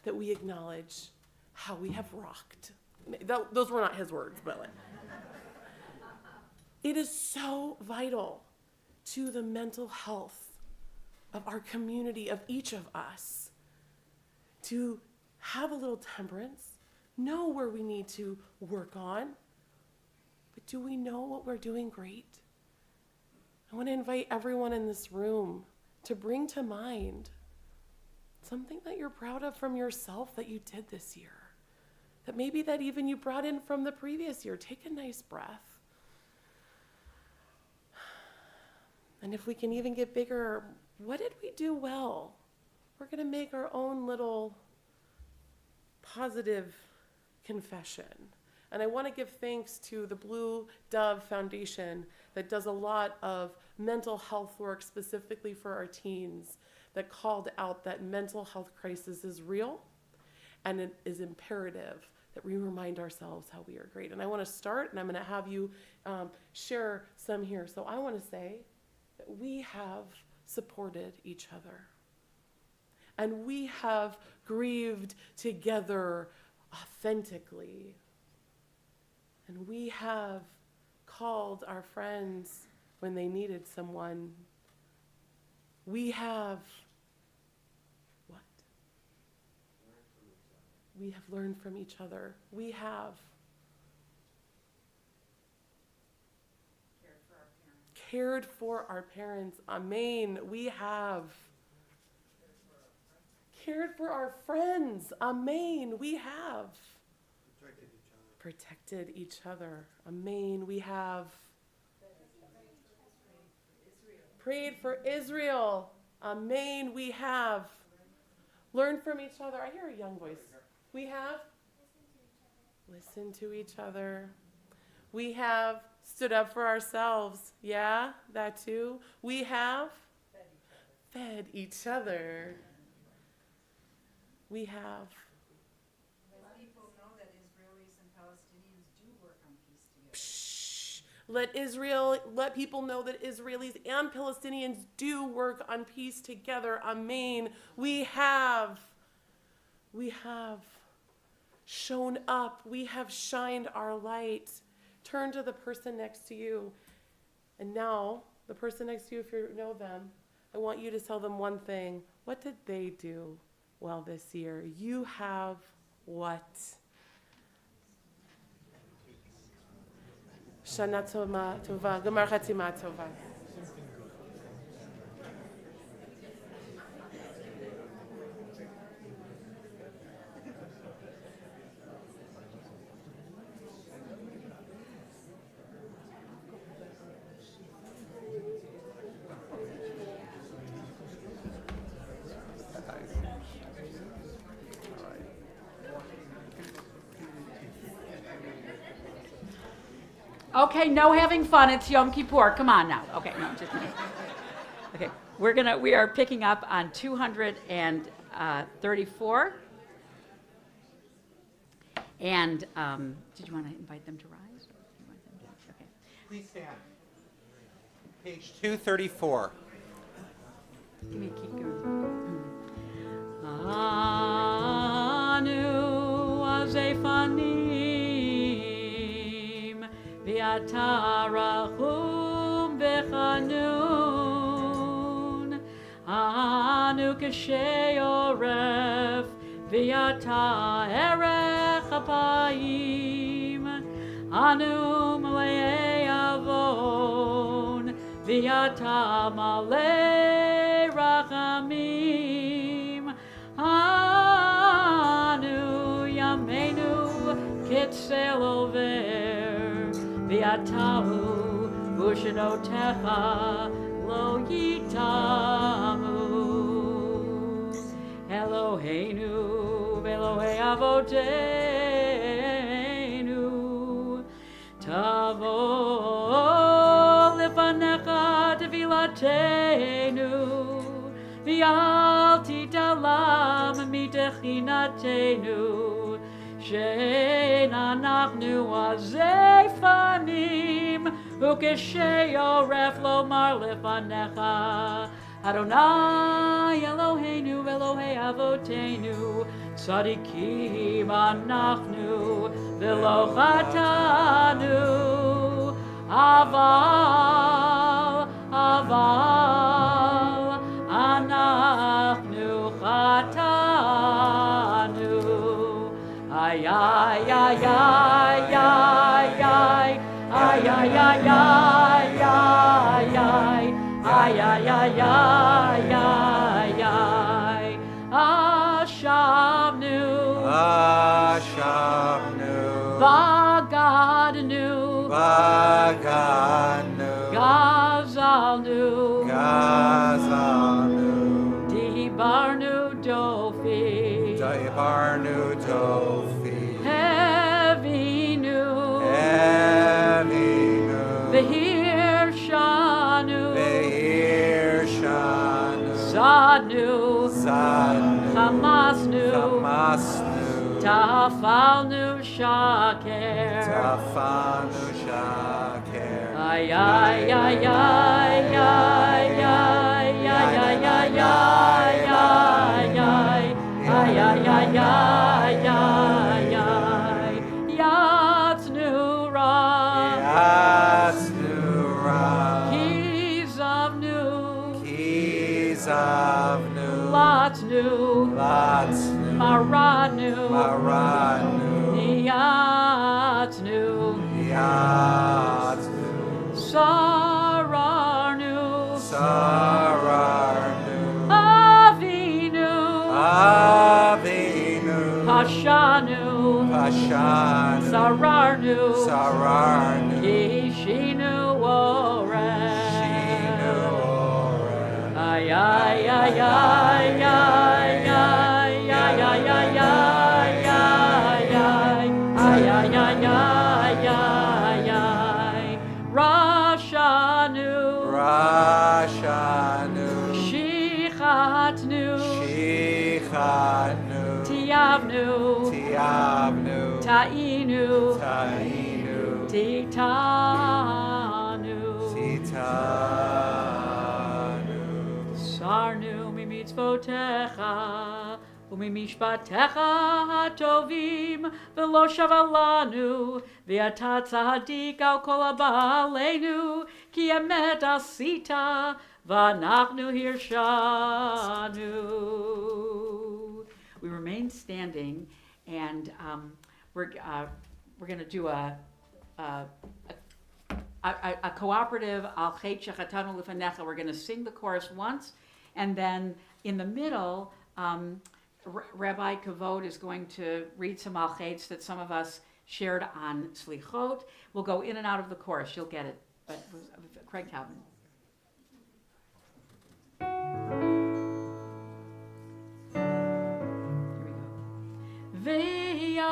G: that we acknowledge how we have rocked. Those were not his words, by the way. It is so vital to the mental health of our community, of each of us, to have a little temperance, know where we need to work on, but do we know what we're doing great? I want to invite everyone in this room to bring to mind something that you're proud of from yourself that you did this year, that maybe that even you brought in from the previous year. Take a nice breath. And if we can even get bigger, what did we do well? We're going to make our own little positive confession. And I want to give thanks to the Blue Dove Foundation that does a lot of mental health work specifically for our teens, that called out that mental health crisis is real and it is imperative that we remind ourselves how we are great. And I want to start, and I'm going to have you share some here. So I want to say that we have supported each other. And we have grieved together authentically. And we have called our friends when they needed someone. We have what? We have learned from each other. We have cared for our parents. Amen. We have cared for our friends. Amen. We have protected each other. Amen. We have prayed for Israel. Amen. We have learned from each other. I hear a young voice. We have listened to each other. We have stood up for ourselves. Yeah, that too. We have fed each other. We have
H: Let people know that Israelis and Palestinians do work on peace together.
G: let people know that Israelis and Palestinians do work on peace together. Amen. We have shown up. We have shined our light. Turn to the person next to you. And now, the person next to you, if you know them, I want you to tell them one thing. What did they do well this year? You have what? Shana tova, Gemar Chatima tova.
A: Okay, no having fun. It's Yom Kippur. Come on now. Okay, no, just kidding. Okay, we are picking up on 234. And did you want to invite them to rise? Or do you want them to- okay.
C: Please stand. Page 234.
A: Give me a keep going.
B: Anu azefanim v'atarachum v'chanun Anu kasheyoref v'ata erech apayim Anu mle'ei avon V'yata malei rachamim. Anu yameinu kitzel over. V'yatahu ushenotecha lo yitamu. Eloheinu v'Elohei avoteinu. Tavo lefanecha tevilatenu. V'al titalam mitechinatenu. She'anachnu azefanim. Ukesheyoref lomar lefanecha. Adonai Eloheinu Elohei Avotenu Tzadikim anachnu V'lo chatanu Aval anachnu chatanu Ay ay ay ay ay ay ay ay ay ay ay ay Ay, ay, ay, ay, ay, ay, Ashavnu,
C: Ashavnu,
B: Vagadnu,
C: Vaganu,
B: Gazalnu,
C: Gazanu,
B: Dibarnu Dofi,
C: Daibarnu Dofi,
B: Hevinu,
C: Evinu,
B: Vehir Shanu, Zadnu,
C: Zadnu,
B: Hamasnu,
C: Hamasnu,
B: Tafalnu Shaker,
C: Tafanu Shaker,
B: Ay ay ay ay ay ay ay ay ay ay ay ay ay ay ay Yatznu Ra,
C: Yatznu Ra,
B: Kizavnu,
C: Kizavnu,
B: Latznu,
C: Latznu,
B: Maranu,
C: Maranu,
B: Yatznu,
C: Yatznu,
B: Sararnu,
C: Sararnu,
B: Avinu,
C: Avinu,
B: Pashanu,
C: Pashanu,
B: Sararnu,
C: Sararnu,
B: Kishinu Oren.
C: Shinu Oren,
B: Ay ay ay ay ay ay ay ay ay ay ay ay ay Rashanu,
C: Rashanu,
B: Shichatnu,
C: Shichanu,
B: Tiavnu,
C: Tiavnu,
B: Tainu,
C: Tainu,
B: Titanu,
C: Titanu,
B: Sarnu mimitzvotecha umimishpatecha hatovim v'lo shavalanu v'ata tzadik al kol haba aleinu ki emet asita v'anachnu hirshanu. We remain standing, and we're going to do a cooperative Al Chet Shechatanu Lefanecha. We're going to sing the chorus once, and then in the middle, Rabbi Kavod is going to read some Al Chets that some of us shared on Slichot. We'll go in and out of the chorus. You'll get it. But Craig Calvin. Here we go.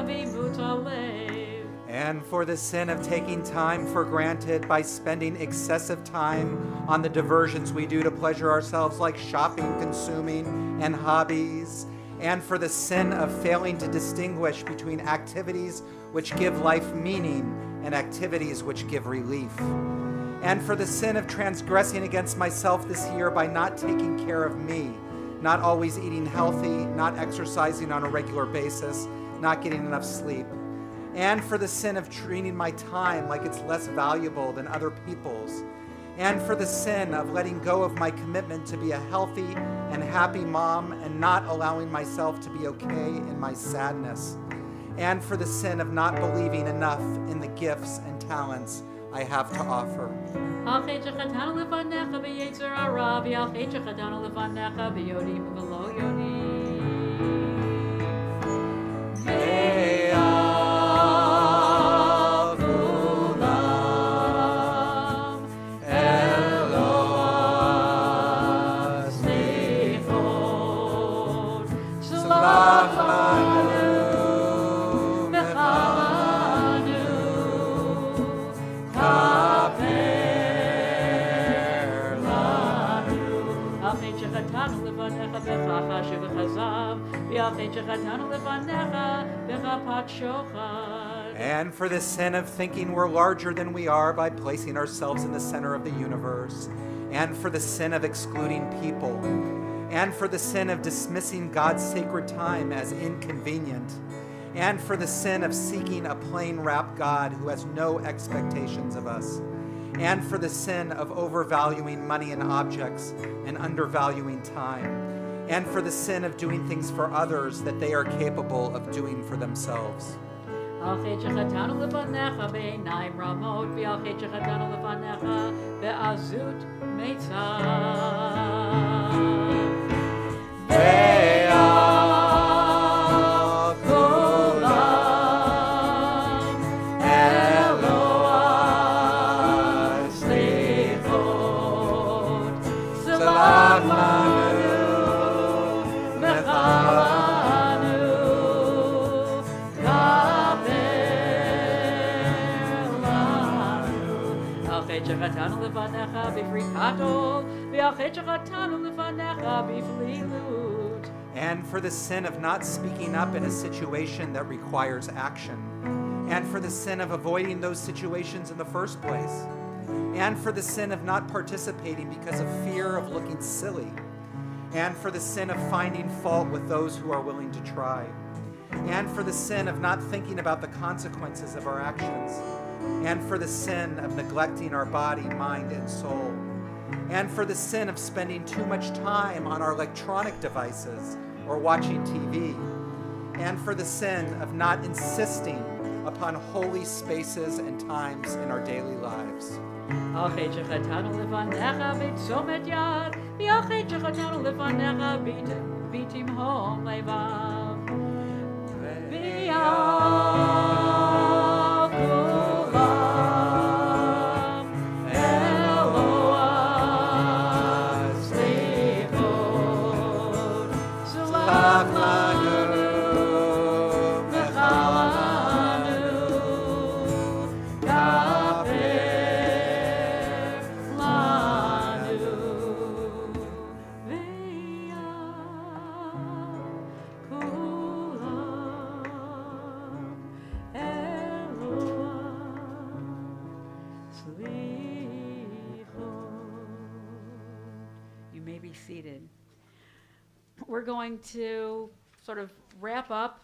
B: v'imut halev.
C: And for the sin of taking time for granted by spending excessive time on the diversions we do to pleasure ourselves, like shopping, consuming, and hobbies. And for the sin of failing to distinguish between activities which give life meaning and activities which give relief. And for the sin of transgressing against myself this year by not taking care of me, not always eating healthy, not exercising on a regular basis, not getting enough sleep. And for the sin of treating my time like it's less valuable than other people's. And for the sin of letting go of my commitment to be a healthy and happy mom and not allowing myself to be okay in my sadness. And for the sin of not believing enough in the gifts and talents I have to offer. And for the sin of thinking we're larger than we are by placing ourselves in the center of the universe. And for the sin of excluding people. And for the sin of dismissing God's sacred time as inconvenient. And for the sin of seeking a plain rap God who has no expectations of us. And for the sin of overvaluing money and objects and undervaluing time. And for the sin of doing things for others that they are capable of doing for themselves. And for the sin of not speaking up in a situation that requires action. And for the sin of avoiding those situations in the first place. And for the sin of not participating because of fear of looking silly. And for the sin of finding fault with those who are willing to try. And for the sin of not thinking about the consequences of our actions. And for the sin of neglecting our body, mind, and soul. And for the sin of spending too much time on our electronic devices or watching TV. And for the sin of not insisting upon holy spaces and times in our daily lives.
B: Seated. We're going to sort of wrap up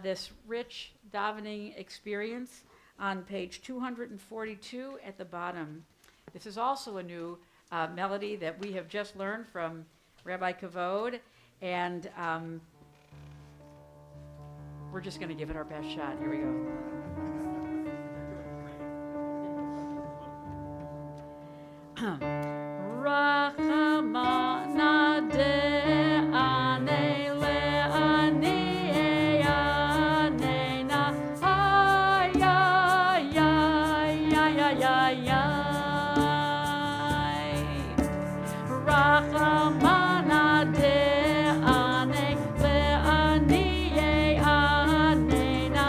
B: this rich davening experience on page 242 at the bottom. This is also a new melody that we have just learned from Rabbi Kavod, and we're just going to give it our best shot. Here we go. Rachamana de'ane le'ani e'anena ay ay ay ay ay ay ay Rachamana de'ane le'ani e'anena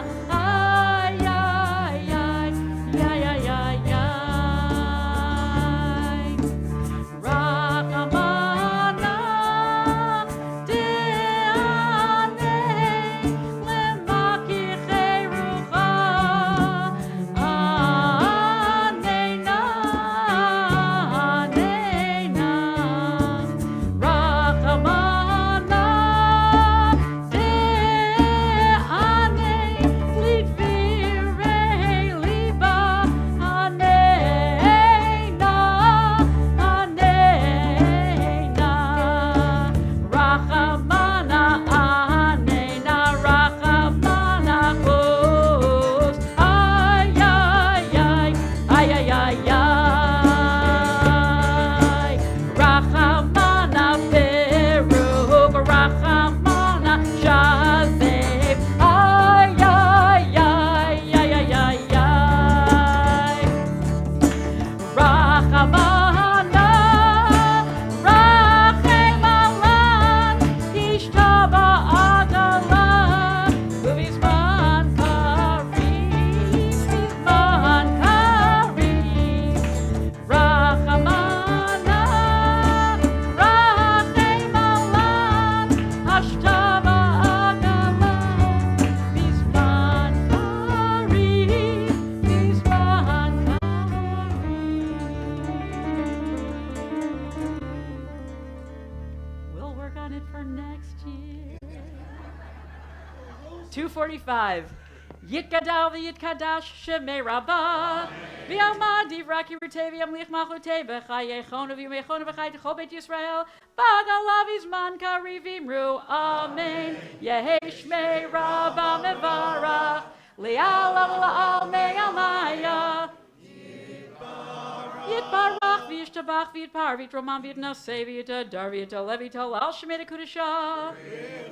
B: 45. Yitkadal v'yitkadash shemei rabbah. V'yalma divra kirutei v'yamlich malchutei v'chayei chonu v'yumei v'chai t'chol beit Yisrael. Bagalav izman kariv imru. Amen. Yehi shmei rabbah mevarach. Li'al la'al me'al maya. Yitbarach v'yishtabach v'yitpar v'yitromam v'yitnaseh v'yitadar v'yitalev v'yitalal shemei dekudashah.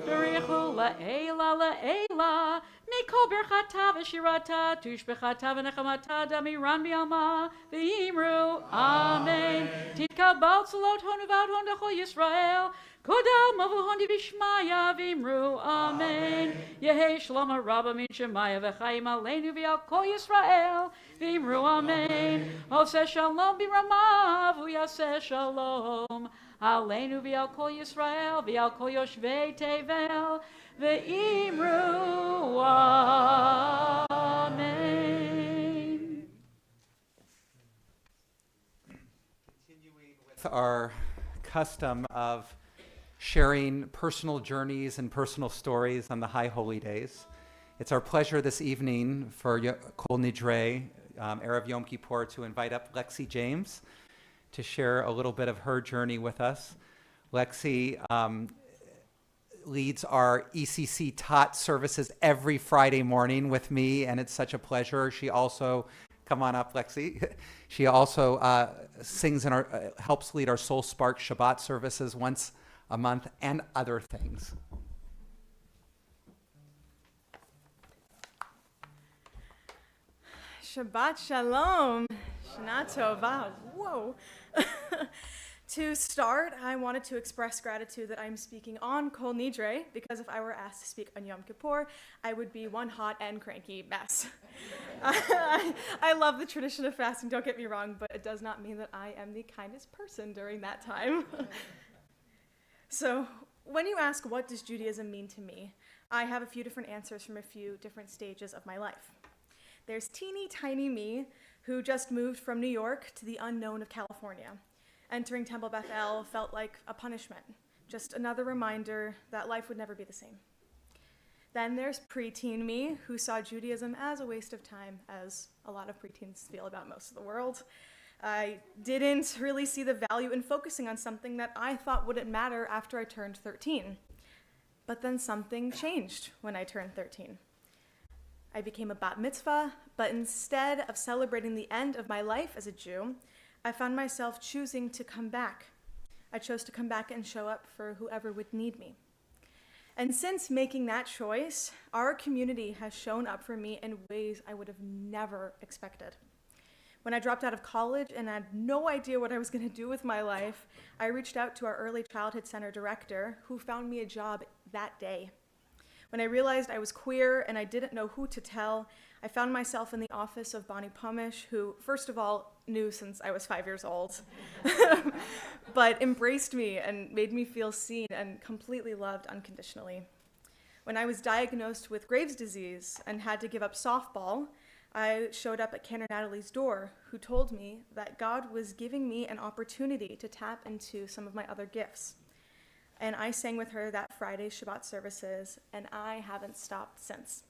B: B'richu la'ela la'ela. Mikol berchata v'shirata tushbechata v'nechamata damiran b'yalma v'yimru. Amen. Titkabal tzalot honu v'ad hon d'chol Yisrael. Kodal mavu hondi v'shmaya v'imru. Amen. Yehi shalom harabba min shemaya v'chayim aleinu v'yal kol Yisrael v'imru. Amen. Oseh shalom b'ramav v'yaseh shalom. Aleinu v'yal kol Yisrael v'yal kol yoshvei tevel v'imru. Amen.
C: Continuing with our custom of sharing personal journeys and personal stories on the High Holy Days. It's our pleasure this evening for Kol Nidre, Erev Yom Kippur, to invite up Lexi James to share a little bit of her journey with us. Lexi leads our ECC Tot services every Friday morning with me, and it's such a pleasure. She also, come on up, Lexi. She also sings in our, helps lead our Soul Spark Shabbat services once a month, and other things.
I: Shabbat Shalom. Shana Tova. Whoa. To start, I wanted to express gratitude that I'm speaking on Kol Nidre, because if I were asked to speak on Yom Kippur, I would be one hot and cranky mess. I love the tradition of fasting, don't get me wrong, but it does not mean that I am the kindest person during that time. So, when you ask what does Judaism mean to me, I have a few different answers from a few different stages of my life. There's teeny tiny me who just moved from New York to the unknown of California. Entering Temple Beth El felt like a punishment, just another reminder that life would never be the same. Then there's preteen me, who saw Judaism as a waste of time, as a lot of preteens feel about most of the world. I didn't really see the value in focusing on something that I thought wouldn't matter after I turned 13. But then something changed when I turned 13. I became a bat mitzvah, but instead of celebrating the end of my life as a Jew, I found myself choosing to come back. I chose to come back and show up for whoever would need me. And since making that choice, our community has shown up for me in ways I would have never expected. When I dropped out of college and had no idea what I was going to do with my life, I reached out to our early childhood center director, who found me a job that day. When I realized I was queer and I didn't know who to tell, I found myself in the office of Bonnie Pomish, who, first of all, knew since I was 5 years old, but embraced me and made me feel seen and completely loved unconditionally. When I was diagnosed with Graves' disease and had to give up softball, I showed up at Cantor Natalie's door, who told me that God was giving me an opportunity to tap into some of my other gifts. And I sang with her that Friday Shabbat services, and I haven't stopped since.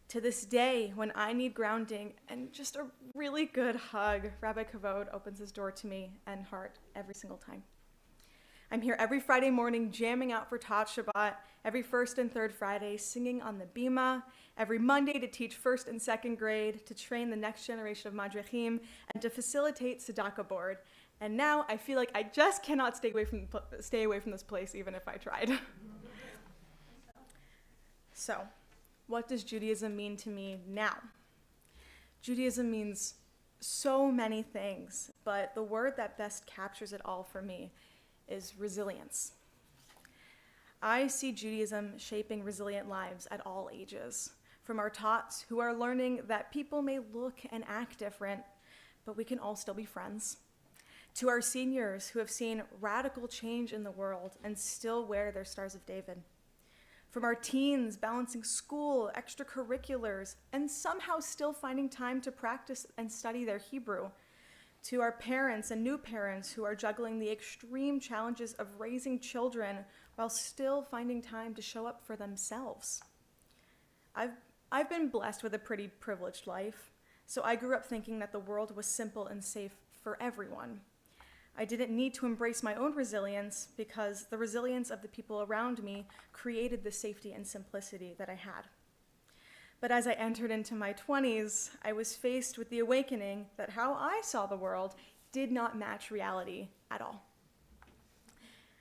I: To this day, when I need grounding and just a really good hug, Rabbi Kavod opens his door to me and heart every single time. I'm here every Friday morning jamming out for Tot Shabbat, every first and third Friday singing on the Bima, every Monday to teach first and second grade, to train the next generation of Madrechim, and to facilitate Tzedakah board. And now I feel like I just cannot stay away from this place even if I tried. So, what does Judaism mean to me now? Judaism means so many things, but the word that best captures it all for me is resilience. I see Judaism shaping resilient lives at all ages, from our tots who are learning that people may look and act different, but we can all still be friends, to our seniors who have seen radical change in the world and still wear their Stars of David, from our teens balancing school, extracurriculars, and somehow still finding time to practice and study their Hebrew, to our parents and new parents who are juggling the extreme challenges of raising children while still finding time to show up for themselves. I've been blessed with a pretty privileged life, so I grew up thinking that the world was simple and safe for everyone. I didn't need to embrace my own resilience because the resilience of the people around me created the safety and simplicity that I had. But as I entered into my 20s, I was faced with the awakening that how I saw the world did not match reality at all.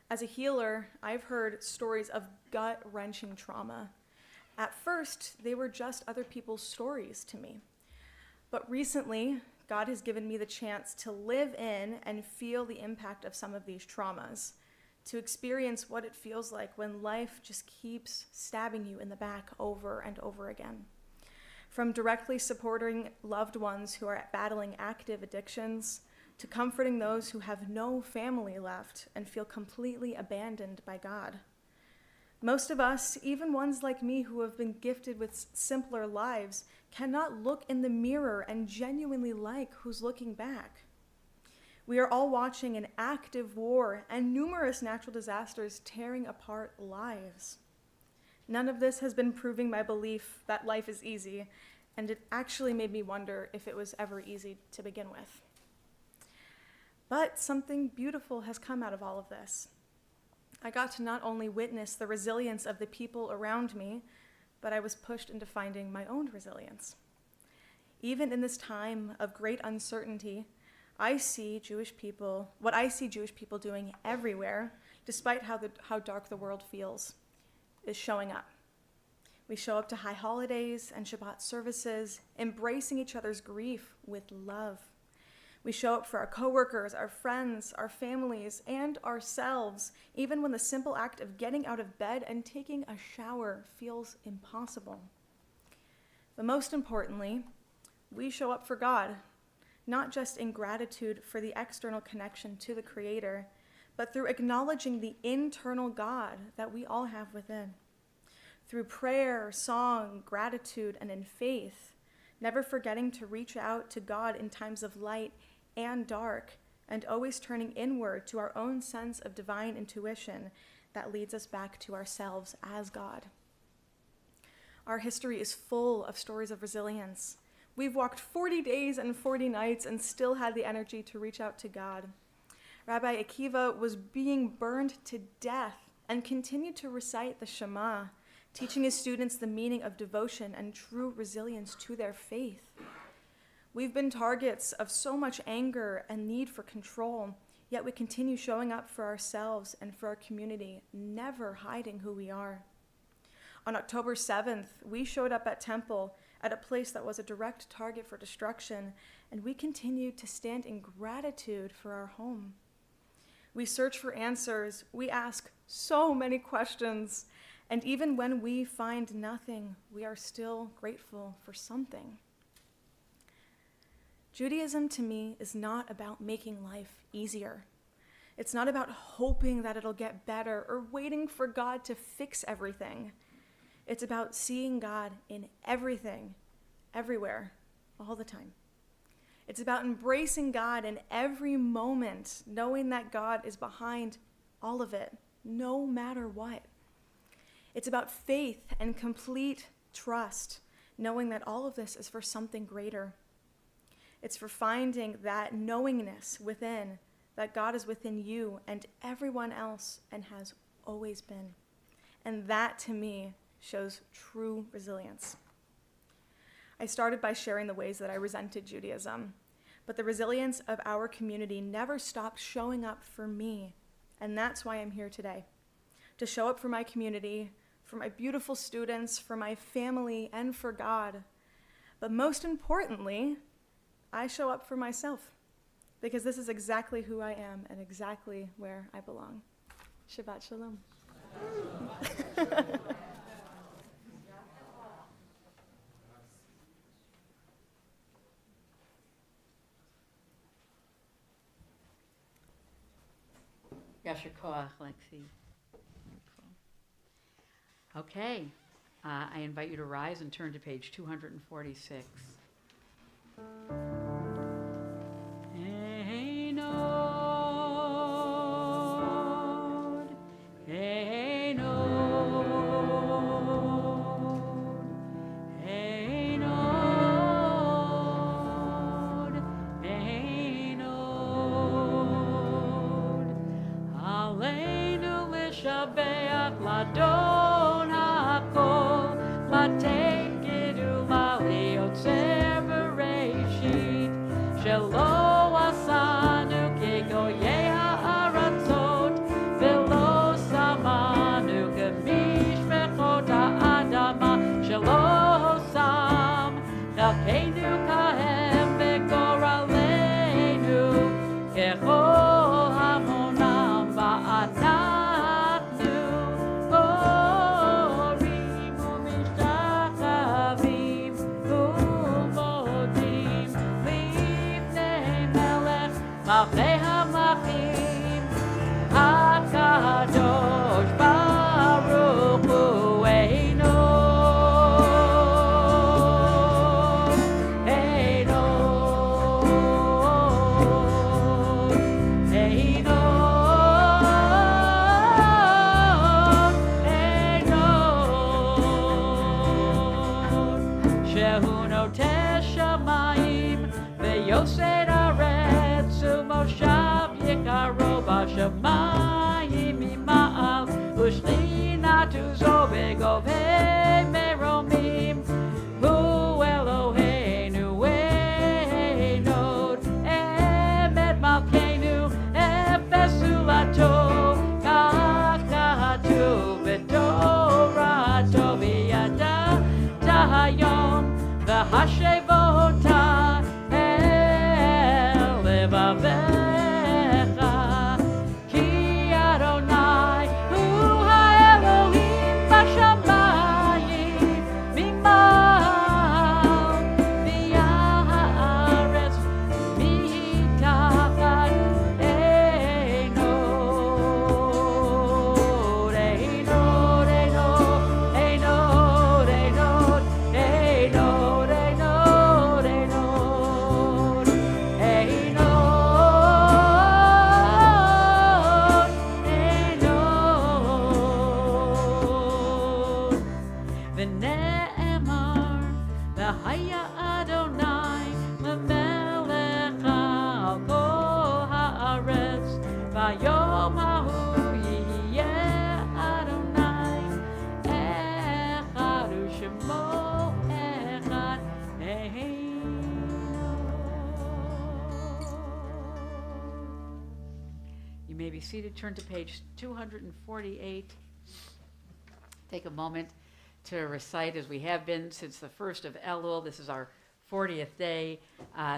I: As a healer, I've heard stories of gut-wrenching trauma. At first, they were just other people's stories to me. But recently, God has given me the chance to live in and feel the impact of some of these traumas, to experience what it feels like when life just keeps stabbing you in the back over and over again. From directly supporting loved ones who are battling active addictions, to comforting those who have no family left and feel completely abandoned by God. Most of us, even ones like me who have been gifted with simpler lives, cannot look in the mirror and genuinely like who's looking back. We are all watching an active war and numerous natural disasters tearing apart lives. None of this has been proving my belief that life is easy, and it actually made me wonder if it was ever easy to begin with. But something beautiful has come out of all of this. I got to not only witness the resilience of the people around me, but I was pushed into finding my own resilience. Even in this time of great uncertainty, what I see Jewish people doing everywhere, despite how dark the world feels, is showing up. We show up to high holidays and Shabbat services, embracing each other's grief with love. We show up for our coworkers, our friends, our families, and ourselves, even when the simple act of getting out of bed and taking a shower feels impossible. But most importantly, we show up for God, not just in gratitude for the external connection to the Creator, but through acknowledging the internal God that we all have within. Through prayer, song, gratitude, and in faith, never forgetting to reach out to God in times of light and dark, and always turning inward to our own sense of divine intuition that leads us back to ourselves as God. Our history is full of stories of resilience. We've walked 40 days and 40 nights and still had the energy to reach out to God. Rabbi Akiva was being burned to death and continued to recite the Shema, teaching his students the meaning of devotion and true resilience to their faith. We've been targets of so much anger and need for control, yet we continue showing up for ourselves and for our community, never hiding who we are. On October 7th, we showed up at Temple at a place that was a direct target for destruction, and we continued to stand in gratitude for our home. We search for answers, we ask so many questions, and even when we find nothing, we are still grateful for something. Judaism to me is not about making life easier. It's not about hoping that it'll get better or waiting for God to fix everything. It's about seeing God in everything, everywhere, all the time. It's about embracing God in every moment, knowing that God is behind all of it, no matter what. It's about faith and complete trust, knowing that all of this is for something greater. It's for finding that knowingness within, that God is within you and everyone else and has always been. And that, to me, shows true resilience. I started by sharing the ways that I resented Judaism, but the resilience of our community never stopped showing up for me, and that's why I'm here today, to show up for my community, for my beautiful students, for my family, and for God. But most importantly, I show up for myself, because this is exactly who I am and exactly where I belong. Shabbat Shalom.
A: Yasher Koach, Lexi. Okay, I invite you to rise and turn to page 246. Einod, Einod,
B: Adon HaKol, Latekedu Lali Otzer Bereshit, Shelo Asanu Kegoye Ha'aratzot, Velo Samanu Kemishmechot Ha'adama, Shelo Sam, Chalkeinu Kahem Vegoraleinu, Kechol Hamonam Ba'anatnu, Orim Umishtachavim, Umodim, Lifnei Melech, Malchei HaMlachim, HaKadosh Baruch Hu Eino. Yosed Aretz Umoshav Yikaro Bashamayim Ima'al Ushlina Tuzo Begove Meromim Hu Eloheinu Einod Emet Malkeinu Efesu Lato Kakatu V'Torato V'Yada Tahayom V'Hashevota Levavecha, Ki Adonai Hu HaElohim Bashamayim Mimal V'Yal Haaretz Mitachat Einod Einod Einod Einod Einod Einod Einod V'ne'emar v'haya Adonai lemelech al kol haaretz v'yom hahu yiyeh Adonai echad u'shemo echad You may be seated. Turn to page 248. Take a moment to recite, as we have been since the first of Elul. This is our 40th day,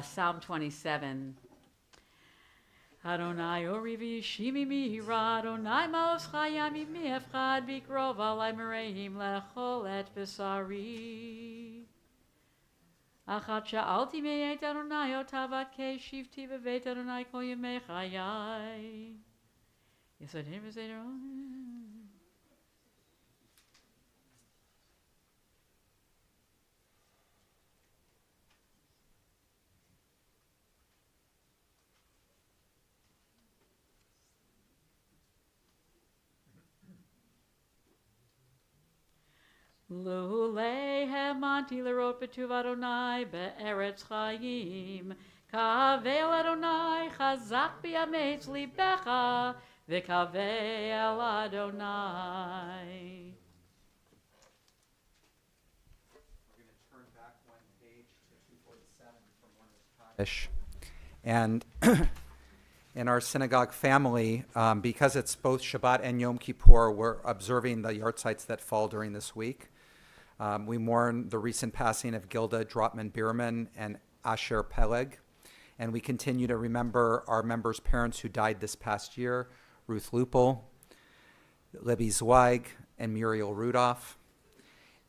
B: Psalm 27. Adonai orivi shimi mihira, Adonai maos chayami miefchad, bikrov alai mereim lechol et besari. Achat sha'alti me'et Adonai otavakei shivti v'vet Adonai kol yemei chayai. Yesodim v'zeder Lulei hemanti lerot betuv Adonai be'eretz chayim. Kavel Adonai chazak bi'ametz libecha v'kavel Adonai.
C: We're going to turn back one page to 247 from Kaddish. And in our synagogue family, because it's both Shabbat and Yom Kippur, we're observing the yahrzeits that fall during this week. We mourn the recent passing of Gilda Drotman-Bierman and Asher Peleg, and we continue to remember our members' parents who died this past year, Ruth Lupel, Libby Zweig, and Muriel Rudolph.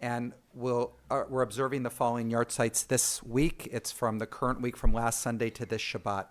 C: And we're observing the following yahrzeits this week. It's from the current week, from last Sunday to this Shabbat.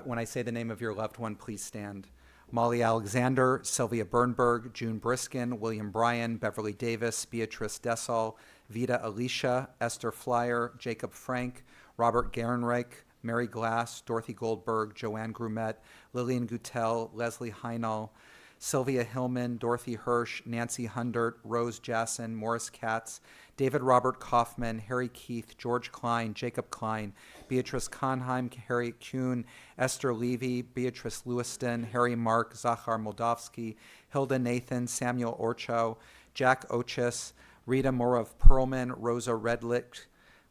C: When I say the name of your loved one, please stand. Molly Alexander, Sylvia Bernberg, June Briskin, William Bryan, Beverly Davis, Beatrice Dessal, Vida Alicia, Esther Flyer, Jacob Frank, Robert Gehrenreich, Mary Glass, Dorothy Goldberg, Joanne Grumet, Lillian Gutel, Leslie Heinel, Sylvia Hillman, Dorothy Hirsch, Nancy Hundert, Rose Jasson, Morris Katz, David Robert Kaufman, Harry Keith, George Klein, Jacob Klein, Beatrice Konheim, Harry Kuhn, Esther Levy, Beatrice Lewiston, Harry Mark, Zachar Moldavsky, Hilda Nathan, Samuel Orcho, Jack Ochis, Rita Morov Perlman, Rosa Redlich,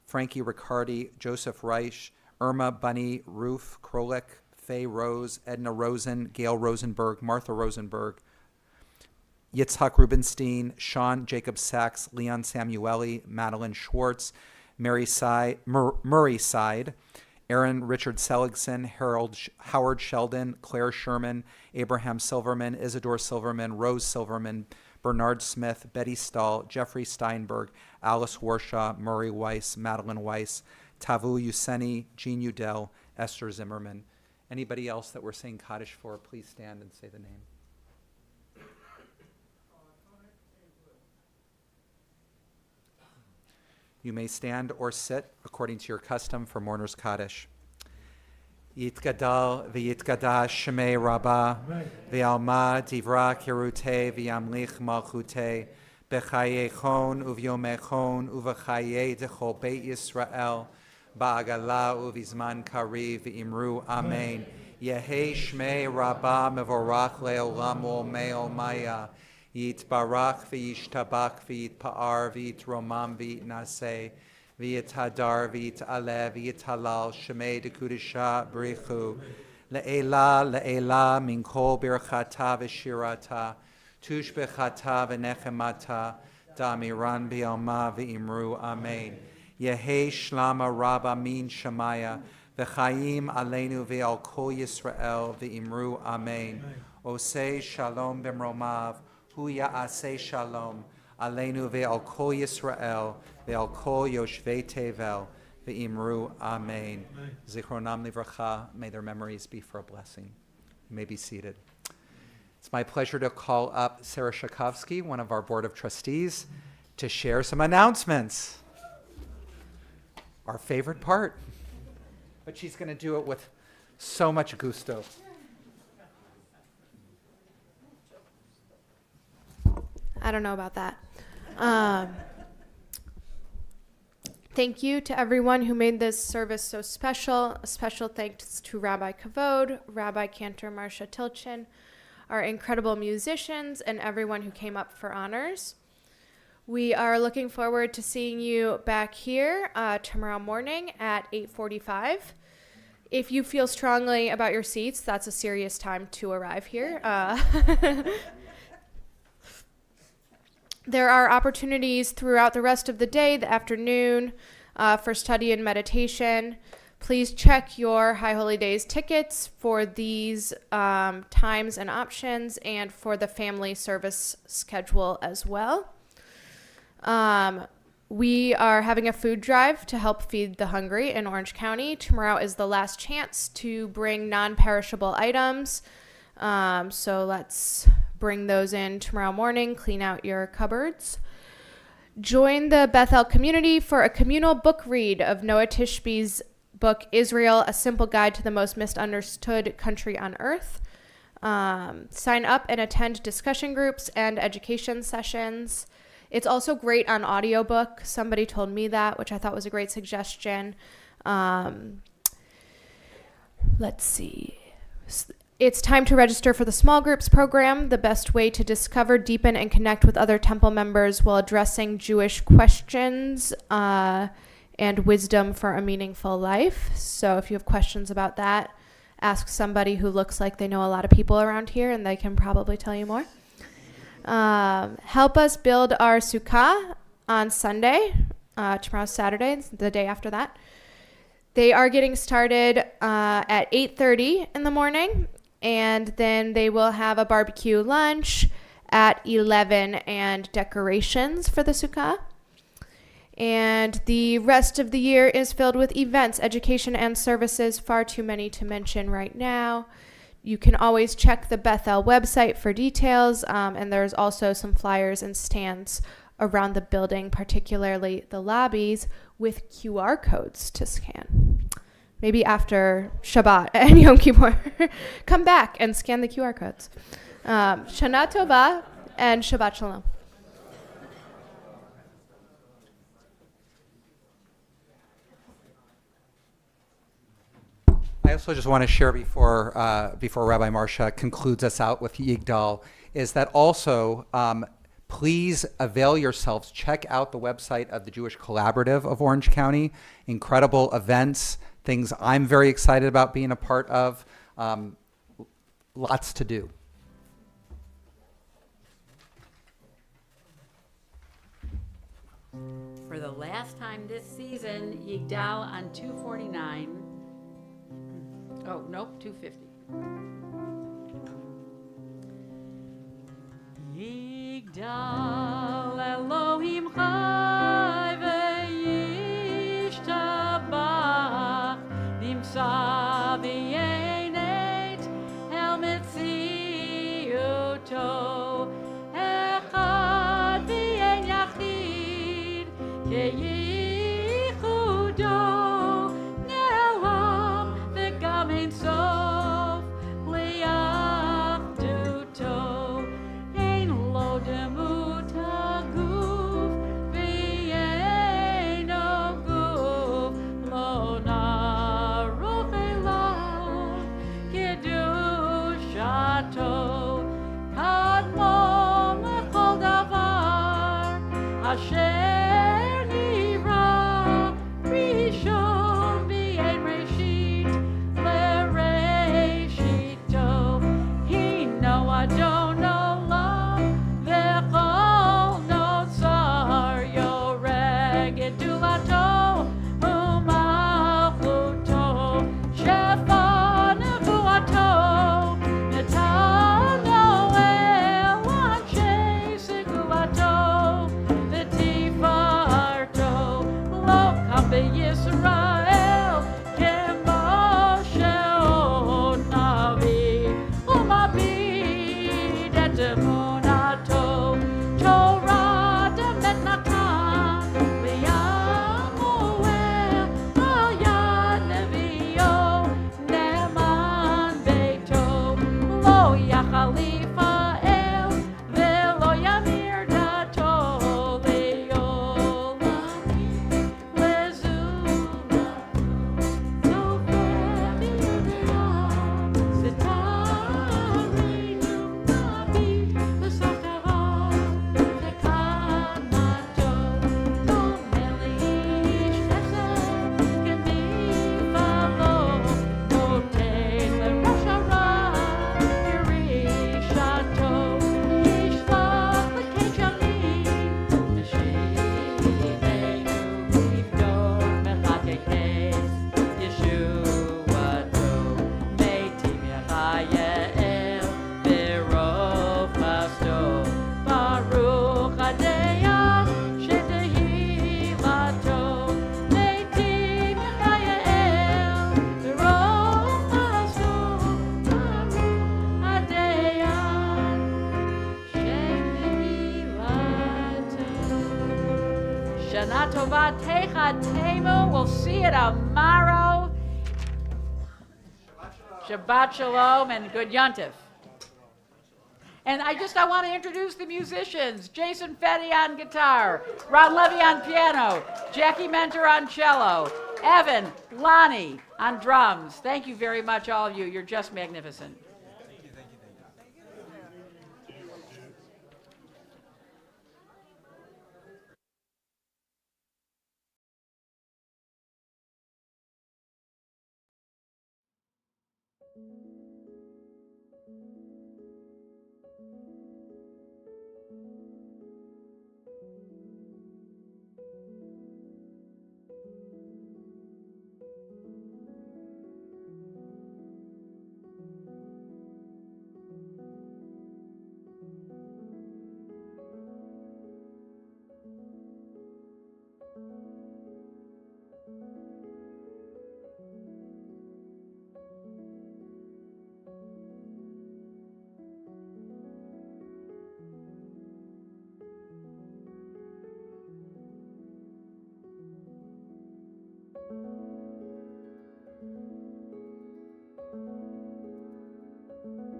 C: Frankie Riccardi, Joseph Reich, Irma Bunny, Ruth Krolik, Faye Rose, Edna Rosen, Gail Rosenberg, Martha Rosenberg, Yitzhak Rubenstein, Sean Jacob Sachs, Leon Samueli, Madeline Schwartz, Murray Side, Aaron Richard Seligson, Howard Sheldon, Claire Sherman, Abraham Silverman, Isidore Silverman, Rose Silverman, Bernard Smith, Betty Stahl, Jeffrey Steinberg, Alice Warshaw, Murray Weiss, Madeline Weiss, Tavu Yuseni, Jean Udell, Esther Zimmerman. Anybody else that we're saying Kaddish for, please stand and say the name. You may stand or sit according to your custom for Mourner's Kaddish. Yitgadal v'yitgadash shemei Rabbah v'alma divra kirute v'yamlich malchute b'chayechon uvyomechon uv'chaye dechol beit Yisrael ba'agala uvizman kariv v'imru amen. Yehe shmei Rabbah mevorach le'olam u'mei maya. Yitbarach v'yishtabach v'yitpa'ar v'yitromam v'yitnaseh v'yithadar v'yit'aleh v'yithalal shemei dekudisha b'richu le'ela min kol birchata v'shirata tush b'chata v'nechemata da'amiran b'yalma v'imru amen. Yehe shlama rabba min shamaya v'chayim aleinu v'al kol Yisrael v'imru amen. Osei shalom b'mromav Hu ya'aseh shalom aleinu ve'al kol Yisrael ve'al kol yoshvei tevel ve'imru amen. Zichronam livracha, may their memories be for a blessing. You may be seated. It's my pleasure to call up Sarah Shakovsky, one of our Board of Trustees, to share some announcements. Our favorite part. But she's going to do it with so much gusto.
J: I don't know about that. Thank you to everyone who made this service so special. A special thanks to Rabbi Kavod, Rabbi Cantor Marsha Tilchin, our incredible musicians, and everyone who came up for honors. We are looking forward to seeing you back here tomorrow morning at 8:45. If you feel strongly about your seats, that's a serious time to arrive here. There are opportunities throughout the rest of the day, the afternoon, for study and meditation. Please check your High Holy Days tickets for these times and options, and for the family service schedule as well. We are having a food drive to help feed the hungry in Orange County. Tomorrow is the last chance to bring non-perishable items. So let's bring those in tomorrow morning, clean out your cupboards. Join the Bethel community for a communal book read of Noah Tishby's book, Israel, A Simple Guide to the Most Misunderstood Country on Earth. Sign up and attend discussion groups and education sessions. It's also great on audiobook. Somebody told me that, which I thought was a great suggestion. Let's see. It's time to register for the small groups program, the best way to discover, deepen, and connect with other temple members while addressing Jewish questions and wisdom for a meaningful life. So if you have questions about that, ask somebody who looks like they know a lot of people around here, and they can probably tell you more. Help us build our sukkah on Sunday. Tomorrow's Saturday, the day after that. They are getting started at 8:30 in the morning, and then they will have a barbecue lunch at 11 and decorations for the sukkah. And the rest of the year is filled with events, education, and services, far too many to mention right now. You can always check the Bethel website for details, and there's also some flyers and stands around the building, particularly the lobbies, with QR codes to scan. Maybe after Shabbat and Yom Kippur, come back and scan the QR codes. Shana Tova and Shabbat Shalom.
C: also just want to share before Rabbi Marsha concludes us out with Yigdal is that also please avail yourselves. Check out the website of the Jewish Collaborative of Orange County. Incredible events, things I'm very excited about being a part of. Lots to do.
B: For the last time this season, Yigdal on 249. Oh, nope, 250. Yigdal Elohim Chai ve'yishtabach nimsa v'yenet el metziuto echad v'yen yachid keyichudo ne'olam v'gam ein sof li'achduto ein lo demut haguf v'yeino guf lo naruch elav kedushato kadmo mechol davar asher nivra rishon v'yein reshit l'reshito hino adon olam v'chol notzar yoreg gedulato u'malchuto shefa nevuato netano el anshei segulato v'tifarto lo kam beYisrael k'moshe navi umabid et emunato Torah demet natan v'yamuel al yad nevio ne'eman beito lo yachalifa el ve'lo yamir dato le'olam lezulato tofeh v'yirah setarinu nabi v'saftara v'kanato lo melish chesed k'mifalo noten leRosh Kirishato yishlach l'kechalim v'shineinu yivdor mechakekes Yeshuato meitim yachayel v'rov chasto Baruch Hadeyan shetehilato meitim yachayel v'rov chasto Baruch Hadeyan shetehilato. Shana Tova Techa Temu. We'll see you tomorrow. Shabbat Shalom and good Yontif. And I want to introduce the musicians. Jason Fetty on guitar, Ron Levy on piano, Jackie Mentor on cello, Evan, Lonnie on drums. Thank you very much, all of you. You're just magnificent.